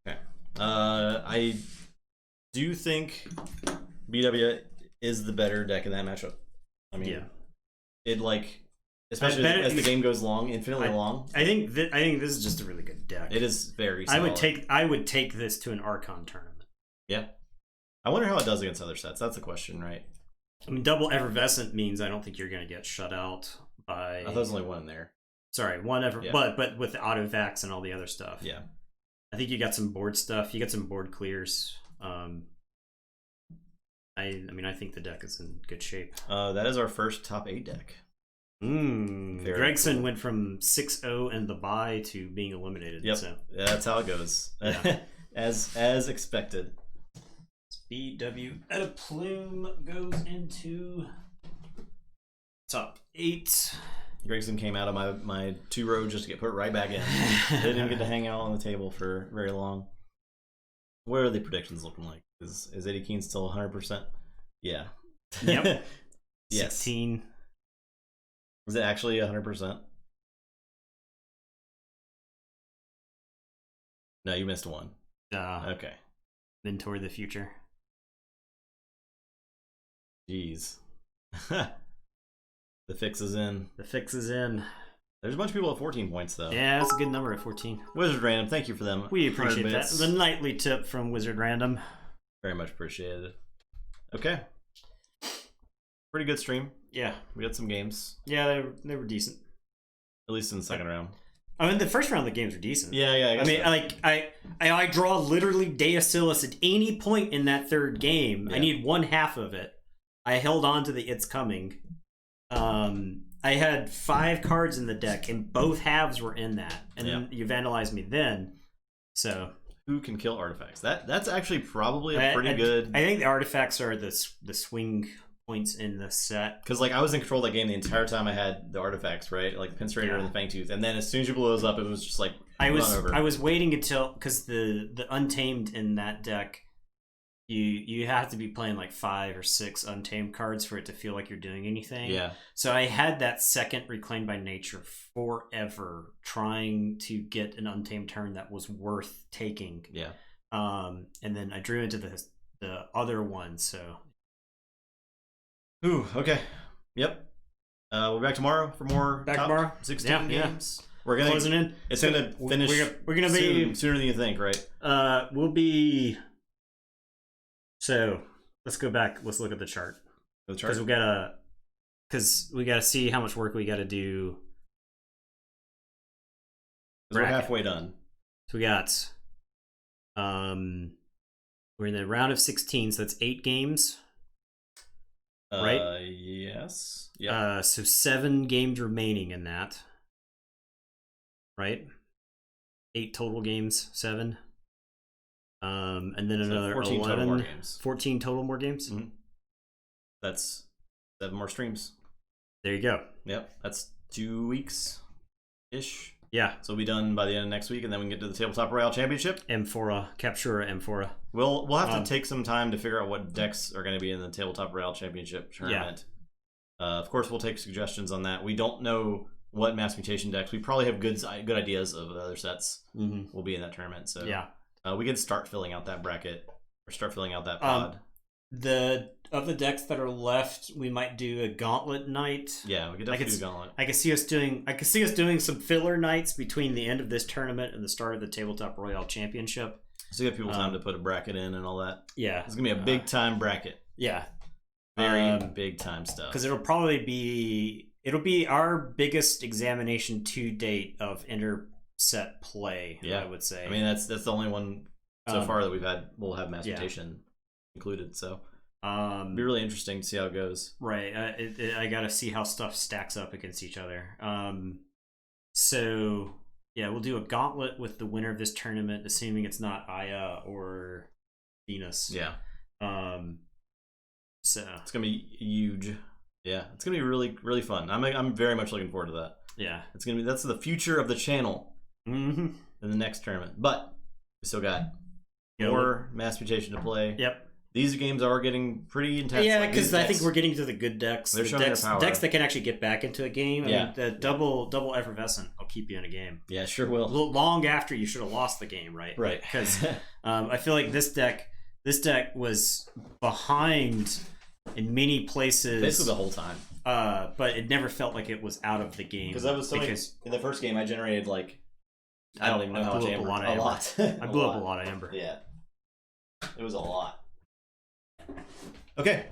Okay. I do think BW is the better deck in that matchup. I mean, yeah. It especially as the game goes long, infinitely long. I think this is just a really good deck. It is very solid. I would take this to an Archon tournament. Yeah. I wonder how it does against other sets. That's the question, right? I mean, double Effervescent means I don't think you're going to get shut out by... I thought there's only 1 in there. Sorry, one ever, Yeah. but with the auto vax and all the other stuff. Yeah. I think you got some board stuff. You got some board clears. I mean, I think the deck is in good shape. That is our first top 8 deck. Gregson went from 6-0 in the bye to being eliminated. Yep. So. Yeah, that's how it goes. Yeah. as expected. BW at a plume goes into top 8. Gregson came out of my 2-row just to get put right back in. They didn't even get to hang out on the table for very long. What are the predictions looking like? Is Eddie Keene still 100%? Yeah. Yep. Yes. 16. Is it actually 100%? No, you missed one. Okay. Mentor the future. Jeez. The fix is in. The fix is in. There's a bunch of people at 14 points, though. Yeah, that's a good number at 14. Wizard Random, thank you for them. We appreciate that. The nightly tip from Wizard Random. Very much appreciated. Okay. Pretty good stream. Yeah. We had some games. Yeah, they were decent. At least in the second round. I mean, the first round of the games were decent. Yeah. I mean, I draw literally Deosilus at any point in that third game. Yeah. I need one half of it. I held on to the It's Coming. I had 5 cards in the deck, and both halves were in that. And then you vandalized me then. So who can kill artifacts? That's actually probably a pretty good. I think the artifacts are the swing points in the set. Because like I was in control of that game the entire time I had the artifacts, right? Like the Pinstrader and the Fangtooth, and then as soon as you blew those up, it was just like I was waiting until because the Untamed in that deck. You have to be playing like 5 or 6 Untamed cards for it to feel like you're doing anything. Yeah. So I had that second Reclaimed by Nature forever, trying to get an Untamed turn that was worth taking. Yeah. And then I drew into the other one. So. Ooh. Okay. Yep. We'll be back tomorrow for more. Back tomorrow. 16 games. Yeah. We're gonna closing in. It's gonna finish. We're gonna be sooner than you think, right? We'll be. So let's go back. Let's look at the chart. Because we gotta see how much work we gotta do. We're halfway done. So we got we're in the round of 16, so that's 8 games. Right? Yes. Yeah. So 7 games remaining in that. Right? 8 total games, 7. And then another 14 11, total more games. 14 total more games. Mm-hmm. That's 7 more streams. There you go. Yep, that's 2 weeks ish. Yeah. So we'll be done by the end of next week, and then we can get to the Tabletop Royale Championship. Amphora, Captura Amphora. We'll have to take some time to figure out what decks are going to be in the Tabletop Royale Championship tournament. Yeah. Of course, we'll take suggestions on that. We don't know what Mass Mutation decks. We probably have good ideas of other sets will be in that tournament. So yeah. We can start filling out that bracket or start filling out that pod. Of the decks that are left, we might do a gauntlet night. Yeah, we could definitely do a gauntlet. I could see us doing some filler nights between the end of this tournament and the start of the Tabletop Royale Championship. So give people time to put a bracket in and all that. Yeah, it's gonna be a big time bracket. Yeah, very big time stuff. Because it'll be our biggest examination to date of inter-set play. Yeah, I would say. I mean that's the only one so far that we've had. We'll have Mass Mutation included, so. It'll be really interesting to see how it goes. Right. I got to see how stuff stacks up against each other. So, yeah, we'll do a gauntlet with the winner of this tournament, assuming it's not Aya or Venus. Yeah. So it's going to be huge. Yeah. It's going to be really, really fun. I'm very much looking forward to that. Yeah. That's the future of the channel in the next tournament. But we still got more Mass Mutation to play. Yep. These games are getting pretty intense. Yeah, because I think we're getting to the good decks. They're showing their power. Decks that can actually get back into a game. I mean, the double effervescent will keep you in a game. Yeah, sure will. Long after you should have lost the game, right? Right. Because I feel like this deck was behind in many places. Basically the whole time. But it never felt like it was out of the game. Because I was in the first game I generated like I don't even know how much amber. A lot. I blew up a lot of amber. Yeah. It was a lot. Okay.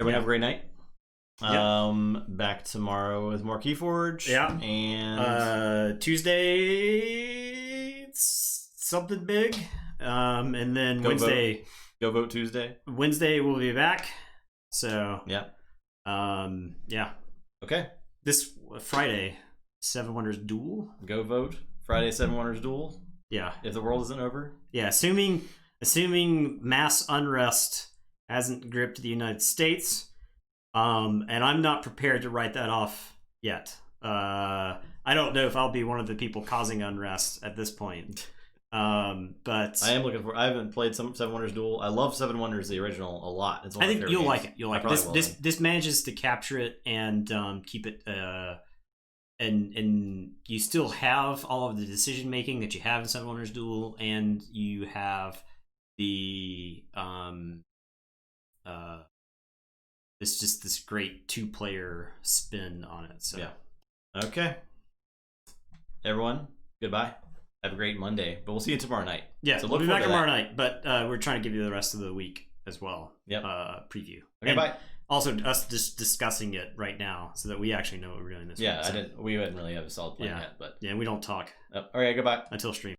Everyone have a great night. Back tomorrow with more Keyforge. Yeah. And Tuesday, it's something big. And then Wednesday. Go vote Tuesday. Wednesday we'll be back. So yeah. Yeah. Okay. This Friday, Seven Wonders Duel. Go vote. Friday, Seven Wonders Duel. Yeah. If the world isn't over. Yeah, assuming mass unrest hasn't gripped the United States. And I'm not prepared to write that off yet. I don't know if I'll be one of the people causing unrest at this point. But I am looking for. I haven't played Seven Wonders Duel. I love Seven Wonders, the original, a lot. It's one I of my think favorite you'll games. like it. You'll like it. This manages to capture it and keep it. And you still have all of the decision making that you have in Seven Wonders Duel, and you have the this great 2-player spin on it. So yeah. Okay. Everyone, goodbye. Have a great Monday, but we'll see you tomorrow night. Yeah, so we'll be back tomorrow night, but we're trying to give you the rest of the week as well. Yep. Preview. Okay, and bye. Also, us just discussing it right now so that we actually know what we're doing this week. Yeah, we didn't really have a solid plan yet, but yeah, we don't talk. all right, goodbye. Until stream.